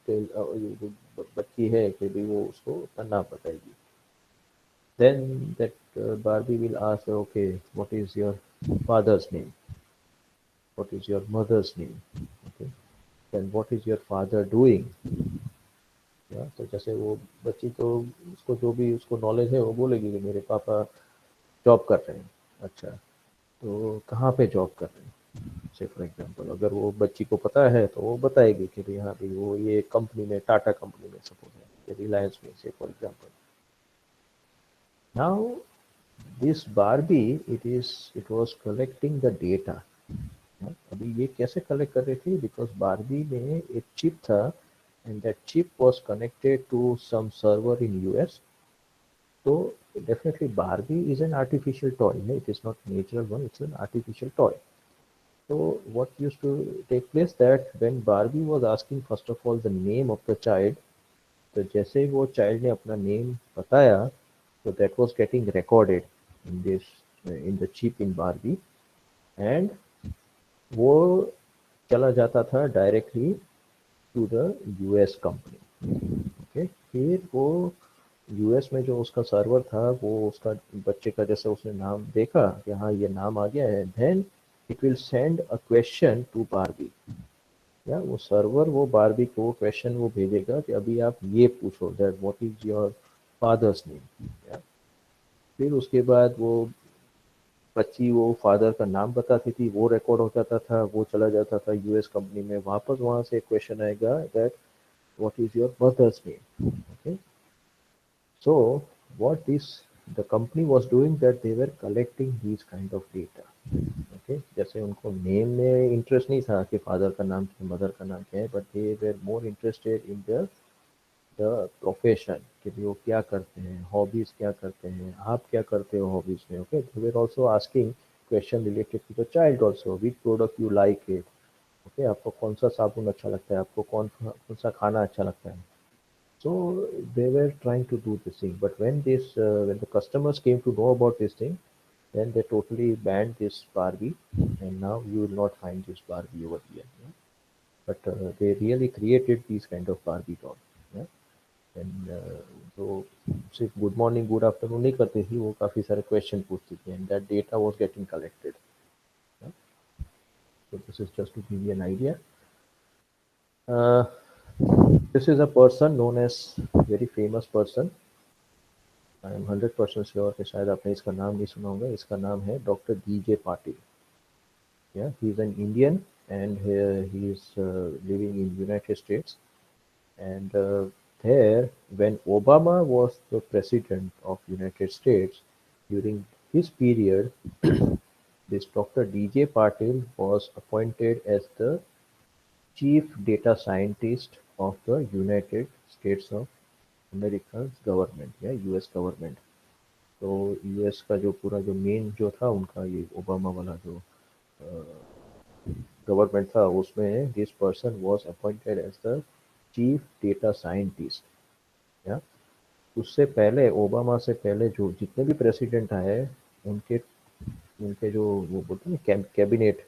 Speaker 1: tell, जो बच्ची है कि भाई वो उसको अपना नाम बताएगी. Then that Barbie will ask her, okay, what is your father's name? What is your mother's name? Okay. Then what is your father doing? या तो जैसे वो बच्ची तो उसको जो भी उसको नॉलेज है वो बोलेगी कि मेरे पापा जॉब कर रहे हैं. अच्छा, तो कहाँ पे जॉब कर रहे हैं? से फॉर एग्जांपल अगर वो बच्ची को पता है तो वो बताएगी कि भाई हाँ भाई वो ये कंपनी में, टाटा कंपनी में सपोज है, रिलायंस में से for example. Now this Barbie, it was collecting the data. अभी ये कैसे कलेक्ट कर रही थी? बिकॉज बारबी में एक चिप था and that chip was connected to some server in US. तो definitely Barbie is an artificial toy. It is not natural one, it's an artificial toy. So what used to take place that when Barbie was asking first of all the name of the child, तो जैसे ही वो child ने अपना name बताया so that was getting recorded in the chip in Barbie, and वो चला जाता था directly to the US company. Okay, फिर वो यूएस में जो उसका सर्वर था वो उसका बच्चे का जैसे उसने नाम देखा कि हाँ ये नाम आ गया है, then it will send a question to Barbie. या वो सर्वर वो बारबी को क्वेश्चन वो भेजेगा कि अभी आप ये पूछो that what is your father's name. फिर उसके बाद वो बच्ची वो फादर का नाम बताती थी, वो रिकॉर्ड हो जाता था, वो चला जाता था यूएस कंपनी में. वापस वहाँ से क्वेश्चन आएगा that what is your mother's name. Okay, so what this the company was doing that they were collecting this kind of data. Okay, जैसे उनको नेम में इंटरेस्ट नहीं था कि फादर का नाम क्या, मदर का नाम क्या है, but they were more interested in the profession कि वो क्या करते हैं, हॉबीज क्या करते हैं, आप क्या करते हो हॉबीज में. Okay, they were also asking question related to the child also, which product you like it. Okay, आपको कौन सा साबुन अच्छा लगता है, आपको कौन सा खाना अच्छा लगता है. So they were trying to do this thing, but when the customers came to know about this thing, then they totally banned this Barbie, and now you will not find this Barbie over here. Yeah? But they really created these kind of Barbie doll. Yeah? And जो सिर्फ good morning good afternoon नहीं करती थी, वो काफ़ी सारे question पूछती थी, and that data was getting collected. So this is just to give you an idea. This is a person known as very famous person. I am 100% sure कि शायद आपने इसका नाम नहीं सुना होगा. इसका नाम है doctor DJ Patil. Yeah, he is an Indian and he is living in United States. And there, when Obama was the president of United States, during his period, this Dr. DJ Patil was appointed as the chief data scientist of the United States of America's government, या US government. तो US का जो पूरा जो main जो था उनका ये ओबामा वाला जो गवर्नमेंट था उसमें this person was appointed as the chief data scientist. या उससे पहले, ओबामा से पहले जो जितने भी प्रेसिडेंट आए उनके जो वो बोलते हैं कैबिनेट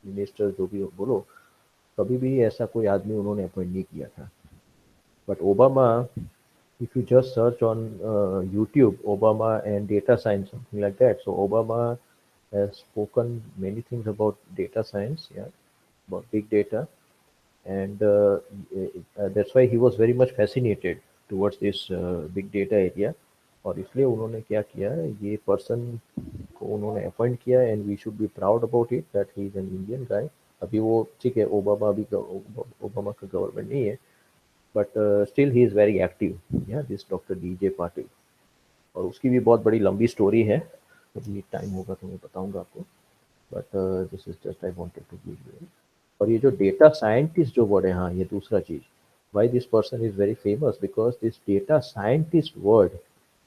Speaker 1: मिनिस्टर जो भी बोलो, कभी भी ऐसा कोई आदमी उन्होंने अपॉइंट नहीं किया था. But Obama, if you just search on YouTube, Obama and data science, something like that. So Obama has spoken many things about data science, yeah, about big data, and that's why he was very much fascinated towards this big data area. और इसलिए उन्होंने क्या किया, ये person को उन्होंने appoint किया, and we should be proud about it that he is an Indian guy. अभी वो ठीक है, ओबामा अभी ओबामा का गवर्नमेंट नहीं है, but still he is very active, या दिस डॉक्टर DJ पाटिल. और उसकी भी बहुत बड़ी लंबी स्टोरी है, कभी टाइम होगा तो मैं बताऊंगा आपको, but this is just I wanted to give you. और ये जो डेटा साइंटिस्ट जो वर्ड है, हाँ ये दूसरा चीज़, why this person is very famous, because this data scientist word,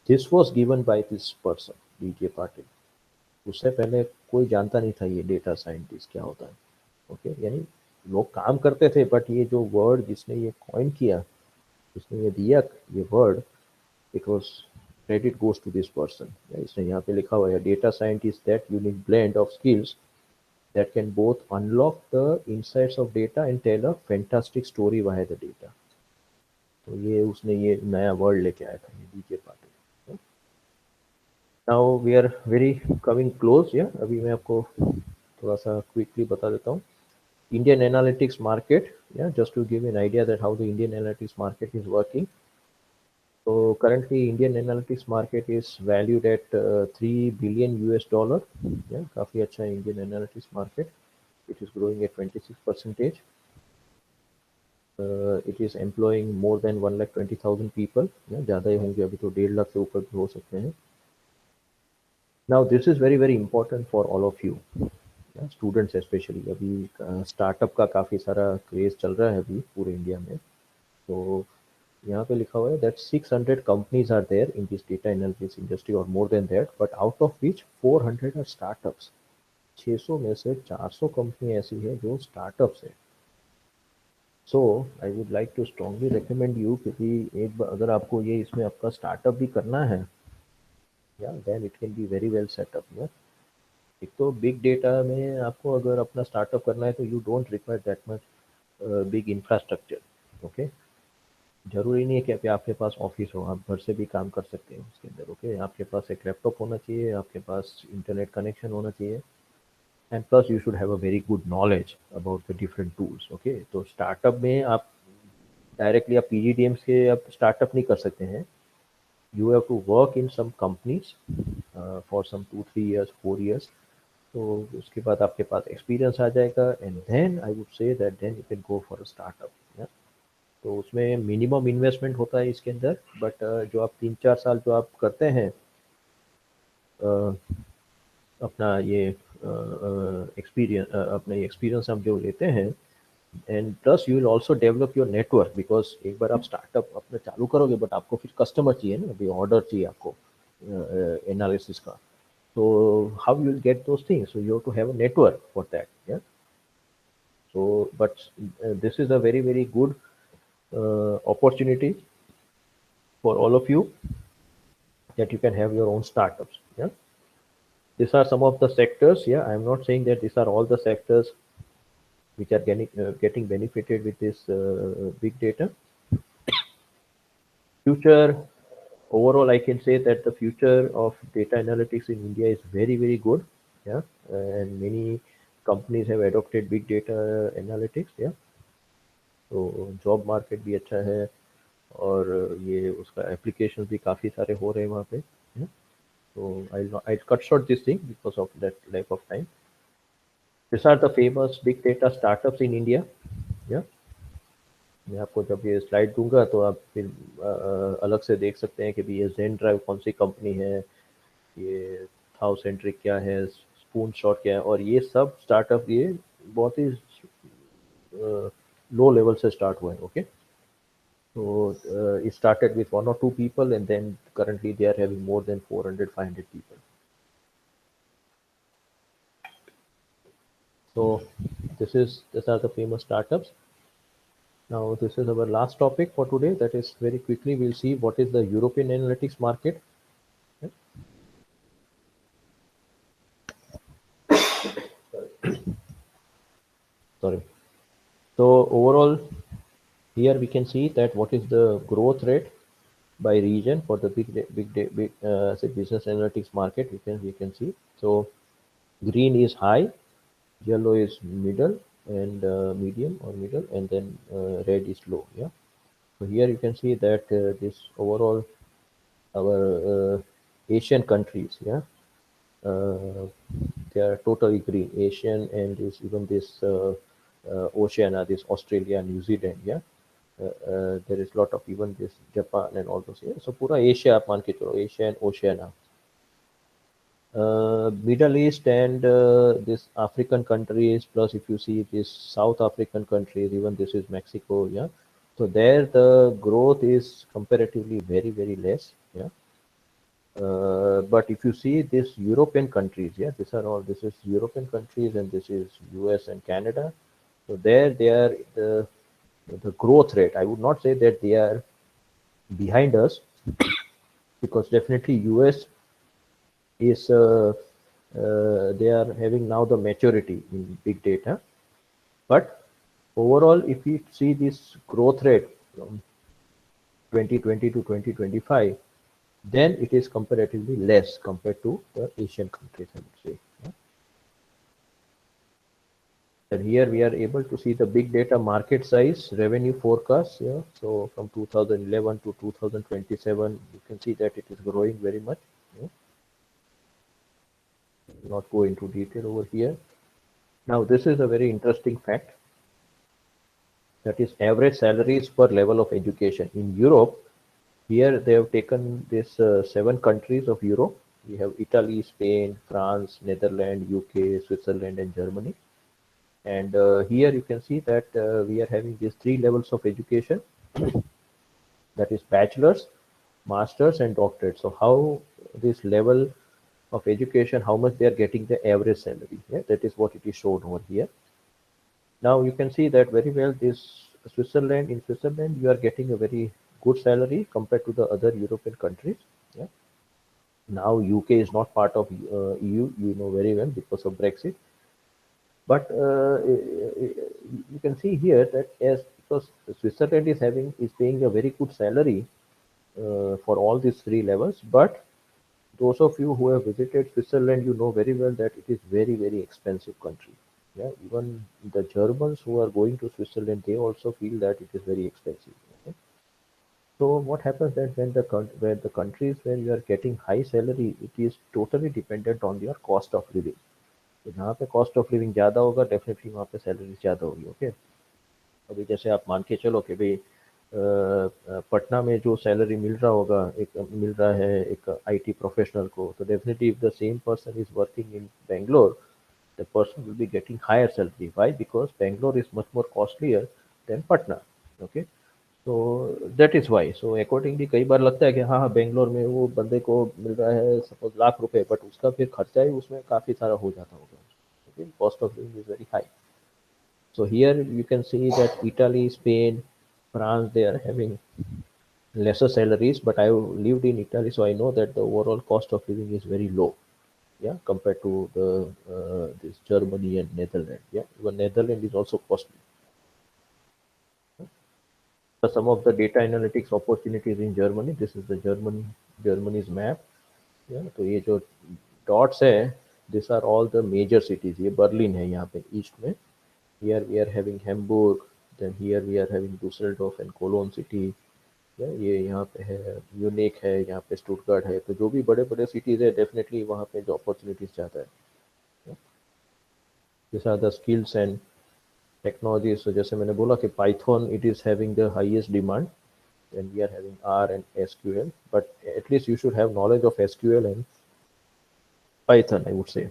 Speaker 1: this was given by this person DJ Patil. उससे पहले कोई जानता नहीं था ये डेटा साइंटिस्ट क्या होता है. ओके, यानी लोग काम करते थे, बट ये जो वर्ड जिसने ये कॉइन किया, जिसने ये दिया ये word, it was credit goes to this person. इसने यहाँ पे लिखा हुआ है, data scientist that unique blend of skills that can both unlock the insights of data and tell a fantastic story via the data. तो ये उसने ये नया वर्ड लेके आया था, ये DJ Patil. Now we are very coming close. या अभी मैं आपको थोड़ा सा क्विकली बता देता हूँ. Indian analytics market, yeah, just to give you an idea that how the Indian analytics market is working. So currently Indian analytics market is valued at $3 billion. Yeah, काफी अच्छा है Indian analytics market. It is growing at 26%. It is employing more than 1,20,000 people. Yeah, ज़्यादा ही होंगे, अभी तो 1.5 लाख से ऊपर भी हो सकते हैं. Now this is very very important for all of you. Students specially. अभी स्टार्टअप का काफ़ी सारा क्रेज चल रहा है अभी पूरे इंडिया में. तो यहाँ पे लिखा हुआ है that 600 companies are there in this data analytics industry और more than that, but out of which 400 are startups. 600 में से 400 कंपनी ऐसी है जो स्टार्टअप्स है. So I would like to strongly recommend you, क्योंकि एक बार अगर आपको ये इसमें आपका स्टार्टअप भी करना है, या then it can be very well set up. एक तो बिग डेटा में आपको अगर अपना स्टार्टअप करना है तो you don't require that much big infrastructure. Okay, जरूरी नहीं है कि अभी आपके पास ऑफिस हो, आप घर से भी काम कर सकते हैं उसके अंदर. ओके, आपके पास एक लैपटॉप होना चाहिए, आपके पास इंटरनेट कनेक्शन होना चाहिए, and plus you should have a very good knowledge about the different tools. Okay, तो स्टार्टअप में आप डायरेक्टली आप PGDM से आप स्टार्टअप नहीं कर सकते हैं. You have to work in some companies for some 2-3 years, 4 years. तो उसके बाद आपके पास एक्सपीरियंस आ जाएगा, and then I would say that then you can go for a startup. तो उसमें मिनिमम इन्वेस्टमेंट होता है इसके अंदर, बट जो आप 3-4 साल जो आप करते हैं अपना ये एक्सपीरियंस, अपना ये एक्सपीरियंस आप जो लेते हैं, and plus you will also develop your network. Because एक बार आप स्टार्टअप अपना चालू करोगे, बट आपको फिर कस्टमर चाहिए ना, अभी ऑर्डर चाहिए आपको एनालिसिस का. So how you will get those things? So you have to have a network for that. Yeah. So, but this is a very very good opportunity for all of you that you can have your own startups. Yeah. These are some of the sectors. Yeah, I am not saying that these are all the sectors which are getting benefited with this big data. Future. Overall, I can say that the future of data analytics in India is very, very good. Yeah, and many companies have adopted big data analytics. Yeah, तो job market भी अच्छा है, और ये उसका application भी काफ़ी सारे हो रहे हैं वहाँ पे. तो I'll cut short this thing because of that lack of time. These are the famous big data startups in India. Yeah. मैं आपको जब ये स्लाइड दूंगा तो आप फिर अलग से देख सकते हैं कि भी ये जेन ड्राइव कौन सी कंपनी है, ये थाउसेंट्रिक क्या है, स्पून शॉट क्या है, और ये सब स्टार्टअप ये बहुत ही लो लेवल से स्टार्ट हुआ है. ओके, तो it started with 1 or 2 people, and then currently they are having more than 400-500 people. So these are the famous startups. Now this is our last topic for today. That is, very quickly we'll see what is the European analytics market. sorry. So overall, here we can see that what is the growth rate by region for the big say business analytics market. We can see. So green is high, yellow is middle, and medium or middle, and then red is low. Yeah. So here you can see that this overall our Asian countries, yeah, they are totally green. Asian and this even this Oceania, this Australia, New Zealand, yeah. There is lot of even this Japan and all those. Yeah. So पूरा Asia आप मान के चलो, Asia and Oceania. Middle East and this African countries, plus if you see this South African countries, even this is Mexico, yeah. So there the growth is comparatively very less, yeah. But if you see this European countries, yeah, this is European countries and this is US and Canada. So there they are the growth rate. I would not say that they are behind us, because definitely US is they are having now the maturity in big data. But overall, if we see this growth rate from 2020 to 2025, then it is comparatively less compared to the Asian countries, I would say. Yeah. And here we are able to see the big data market size revenue forecast. Yeah. So from 2011 to 2027, you can see that it is growing very much. Yeah. Not go into detail over here. Now this is a very interesting fact. That is average salaries per level of education in Europe. Here they have taken this 7 countries of Europe. We have Italy, Spain, France, Netherlands, UK, Switzerland, and Germany. And here you can see that we are having these 3 levels of education. That is bachelor's, master's, and doctorate. So how this level of education, how much they are getting the average salary. Yeah, that is what it is shown over here. Now you can see that very well. This Switzerland, in Switzerland, you are getting a very good salary compared to the other European countries. Yeah. Now UK is not part of EU, you know very well, because of Brexit. But you can see here that because Switzerland is paying a very good salary for all these 3 levels. But those of you who have visited Switzerland, you know very well that it is very expensive country. Yeah, even the Germans who are going to Switzerland, they also feel that it is very expensive. Okay? So what happens that when the countries where you are getting high salary, it is totally dependent on your cost of living. तो जहाँ पे cost of living ज़्यादा होगा, definitely वहाँ पे salary ज़्यादा होगी. Okay, अभी जैसे आप मान के चलो कि भाई पटना में जो सैलरी मिल रहा है एक आईटी प्रोफेशनल को, तो definitely if the same person is working in Bangalore, the person will be getting higher salary. Why? Because Bangalore is much more costlier than Patna. Okay, so that is why. So accordingly कई बार लगता है कि हाँ बेंगलोर में वो बंदे को मिल रहा है सपोज ₹1,00,000, बट उसका फिर खर्चा ही उसमें काफ़ी सारा हो जाता होगा. Okay, cost of living is very high. So here you can see that Italy, Spain, France, they are having lesser salaries, but I lived in Italy, so I know that the overall cost of living is very low. Yeah, compared to the this Germany and Netherlands. Yeah, even Netherlands is also costly. So some of the data analytics opportunities in Germany. This is the Germany's map. Yeah, तो ये जो dots है, these are all the major cities. ये Berlin है यहाँ पे east में. Here we are having Hamburg. Then here we are having Düsseldorf and Cologne city. ये यहाँ पे है, यूनिक है, यहाँ पे स्टुटगार्ट है. तो जो भी बड़े सिटीज है, डेफिनेटली वहाँ पे जो अपॉर्चुनिटीज ज़्यादा है. This are the skills and technologies. तो जैसे मैंने बोला कि Python it is having the highest demand, and we are having R and SQL, but at least you should have knowledge of SQL and Python, I would say.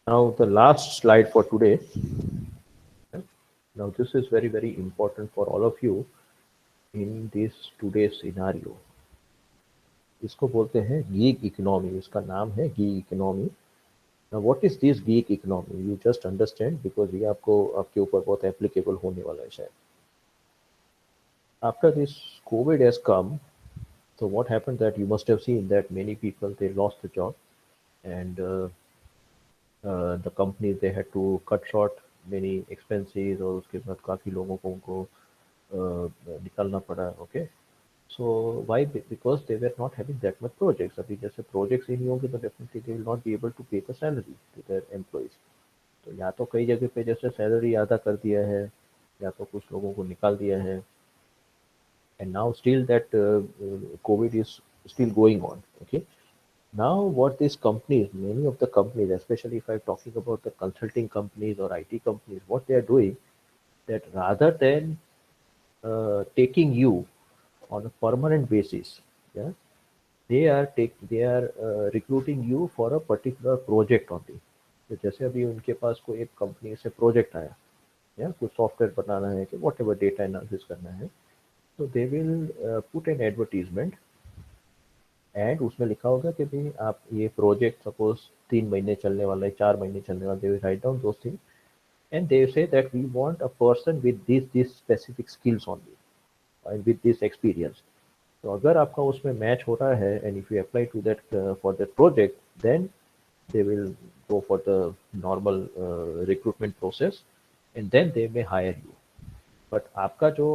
Speaker 1: Now the last slide for today. Now this is very important for all of you in this today's scenario. इसको बोलते हैं gig economy. इसका नाम है gig economy. Now what is this gig economy? You just understand, because ये आपके ऊपर बहुत applicable होने वाला है शायद. After this COVID has come, so what happened that you must have seen that many people, they lost the job, and the companies they had to cut short many expenses और उसके बाद काफ़ी लोगों को उनको निकालना पड़ा. Okay. So why? Because they were not having that much projects. अभी जैसे projects ही नहीं होंगे तो definitely they will not be able to pay the salary to their employees. तो या तो कई जगह पे जैसे सैलरी आधा कर दिया है या तो कुछ लोगों को निकाल दिया है. And now still that COVID is still going on. Okay. Now what these companies, many of the companies, especially if I'm talking about the consulting companies or IT companies, what they are doing, that rather than taking you on a permanent basis, yeah, they are recruiting you for a particular project only. तो जैसे अभी उनके पास कोई एक company से project आया या कुछ सॉफ्टवेयर बनाना है कि वॉट एवर डेटा एनालिसिस करना है, तो they will put an advertisement and उसमें लिखा होगा कि भाई आप ये प्रोजेक्ट सपोज 3 महीने चलने वाला है, 4 महीने चलने वाला, they will write down those thing and they say that we want a person with this specific skills only and with this experience. तो अगर आपका उसमें मैच हो रहा है and if you apply to that for that project, then they will go for the normal recruitment process and then they may hire you. But आपका जो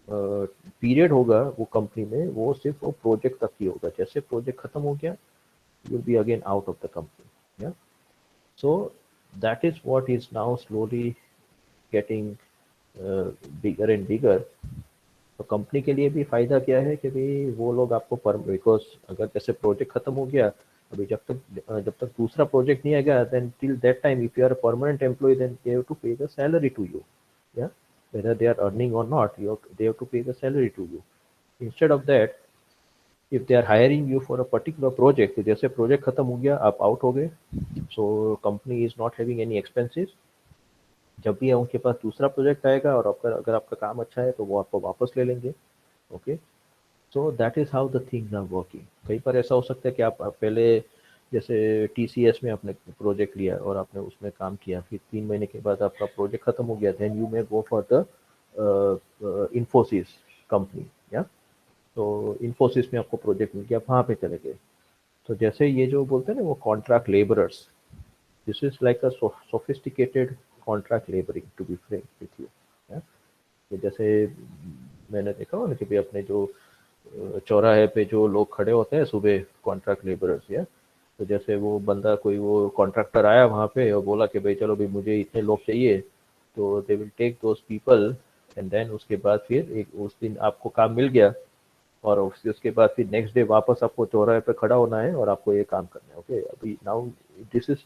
Speaker 1: period होगा वो कंपनी में वो सिर्फ वो प्रोजेक्ट तक ही होगा. जैसे प्रोजेक्ट खत्म हो गया, you will be again out of the company. Yeah. So that is what is now slowly getting bigger and bigger. तो कंपनी के लिए भी फायदा क्या है कि भाई वो लोग आपको बिकॉज अगर जैसे प्रोजेक्ट खत्म हो गया, अभी जब तक दूसरा प्रोजेक्ट नहीं आएगा, then till that time if you are a permanent employee then they have to pay the salary to you. या whether they are earning or not, they have to pay the salary to you. Instead of that, if they are hiring you for a particular project, तो जैसे project खत्म हो गया, आप out हो गए, so company is not having any expenses. जब भी उनके पास दूसरा प्रोजेक्ट आएगा और अगर आपका काम अच्छा है तो वो आपको वापस ले लेंगे. Okay. So that is how the things are working. कई बार ऐसा हो सकता है कि आप पहले जैसे TCS में आपने प्रोजेक्ट लिया और आपने उसमें काम किया, फिर 3 महीने के बाद आपका प्रोजेक्ट खत्म हो गया, then you may go for the Infosys company. या तो इन्फोसिस में आपको प्रोजेक्ट मिल गया, वहाँ पे चले गए. तो जैसे ये जो बोलते हैं ना वो contract labourers, this is like a sophisticated contract labouring to be frank with you. तो जैसे मैंने देखा हो ना कि भाई अपने जो चौराहे पे जो लोग खड़े होते हैं सुबह, कॉन्ट्रैक्ट लेबरर्स. या तो जैसे वो बंदा कोई वो कॉन्ट्रैक्टर आया वहाँ पे और बोला कि भाई चलो भाई मुझे इतने लोग चाहिए, तो they will take those people and then उसके बाद फिर एक उस दिन आपको काम मिल गया और उसके बाद फिर नेक्स्ट डे वापस आपको चौराहे पे खड़ा होना है और आपको ये काम करना है. ओके. अभी now this is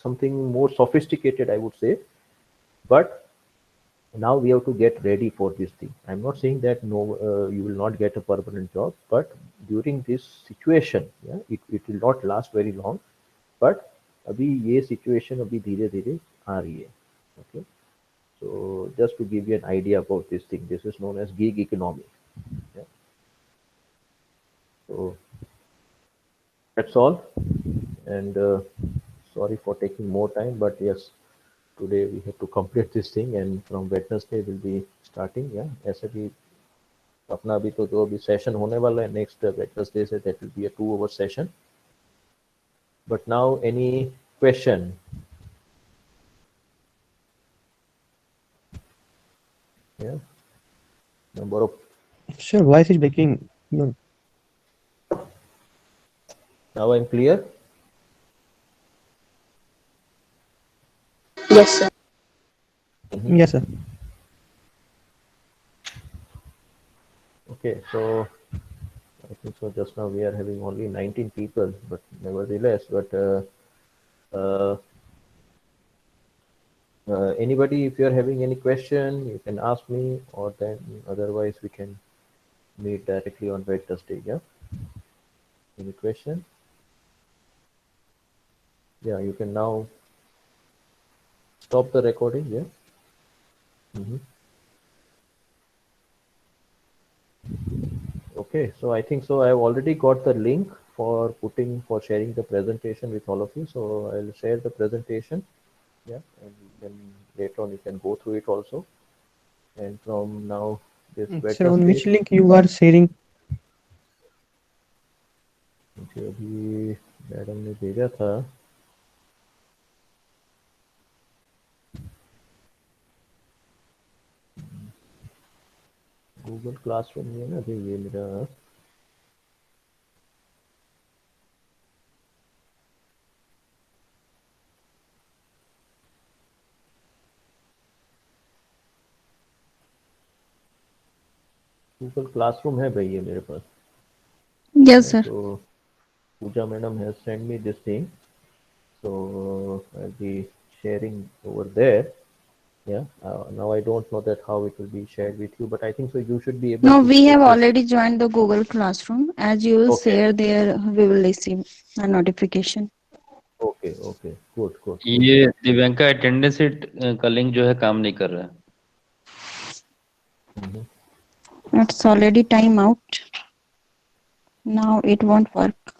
Speaker 1: something more sophisticated I would से, but now we have to get ready for this thing. I'm not saying that no, you will not get a permanent job, but during this situation, yeah, it will not last very long. But अभी ये situation अभी धीरे धीरे आ रही है. Okay. So just to give you an idea about this thing, this is known as gig economy. Yeah. So that's all, and sorry for taking more time, but yes, today we have to complete this thing and from Wednesday we'll be starting. Yeah, ऐसे भी अपना अभी तो जो अभी session होने वाला है नेक्स्ट Wednesday से, that will be a 2-hour session. But now any question? Yeah, number of.
Speaker 7: Sure, voice is breaking. No.
Speaker 1: Now I'm clear.
Speaker 5: Yes, sir.
Speaker 7: Yes, sir.
Speaker 1: Okay, so I think so just now we are having only 19 people, but nevertheless, but anybody, if you are having any question, you can ask me, or then otherwise we can meet directly on Wednesday. Yeah. Any question? Yeah, you can now stop the recording. Yeah. Okay, so I think so I have already got the link for sharing the presentation with all of you. So I'll share the presentation. Yeah, and then later on you can go through it also. And from now this
Speaker 7: Sir, on which link you are sharing?
Speaker 1: मुझे अभी madam ने भेजा था. Google classroom में है ना अभी ये मेरा गूगल क्लासरूम है भाई ये मेरे पास.
Speaker 2: Yes, sir.
Speaker 1: So Pooja madam has sent me this thing. So I'll be sharing over there. Yeah. Now I don't know that how it will be shared with you, but I think so you should be able
Speaker 2: No,
Speaker 1: to
Speaker 2: we have
Speaker 1: access.
Speaker 2: already joined the Google Classroom. As you will
Speaker 1: Okay.
Speaker 2: share there, we will receive a notification.
Speaker 1: Okay. Okay. Good. Good. Good.
Speaker 9: ये Divyanka attendance sheet का link जो है काम नहीं कर रहा है.
Speaker 1: Mhm.
Speaker 2: It's already time out. Now it won't work.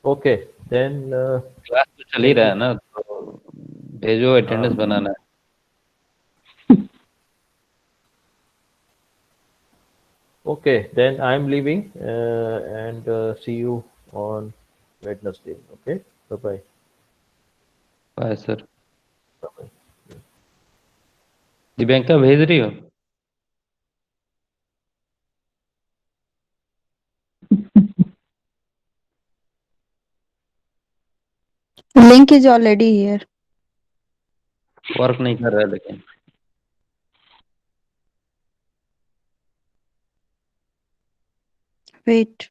Speaker 1: Okay. Then
Speaker 9: class तो चल ही रहा है ना, तो भेजो अटेंडेंस बनाना है.
Speaker 1: okay. Then I'm leaving and see you on Wednesday. Okay. Bye bye.
Speaker 9: Bye sir.
Speaker 1: Bye bye.
Speaker 9: Divyanka भेज रही हो?
Speaker 2: Link is already here.
Speaker 9: Work नहीं कर रहा है लेकिन.
Speaker 2: Wait.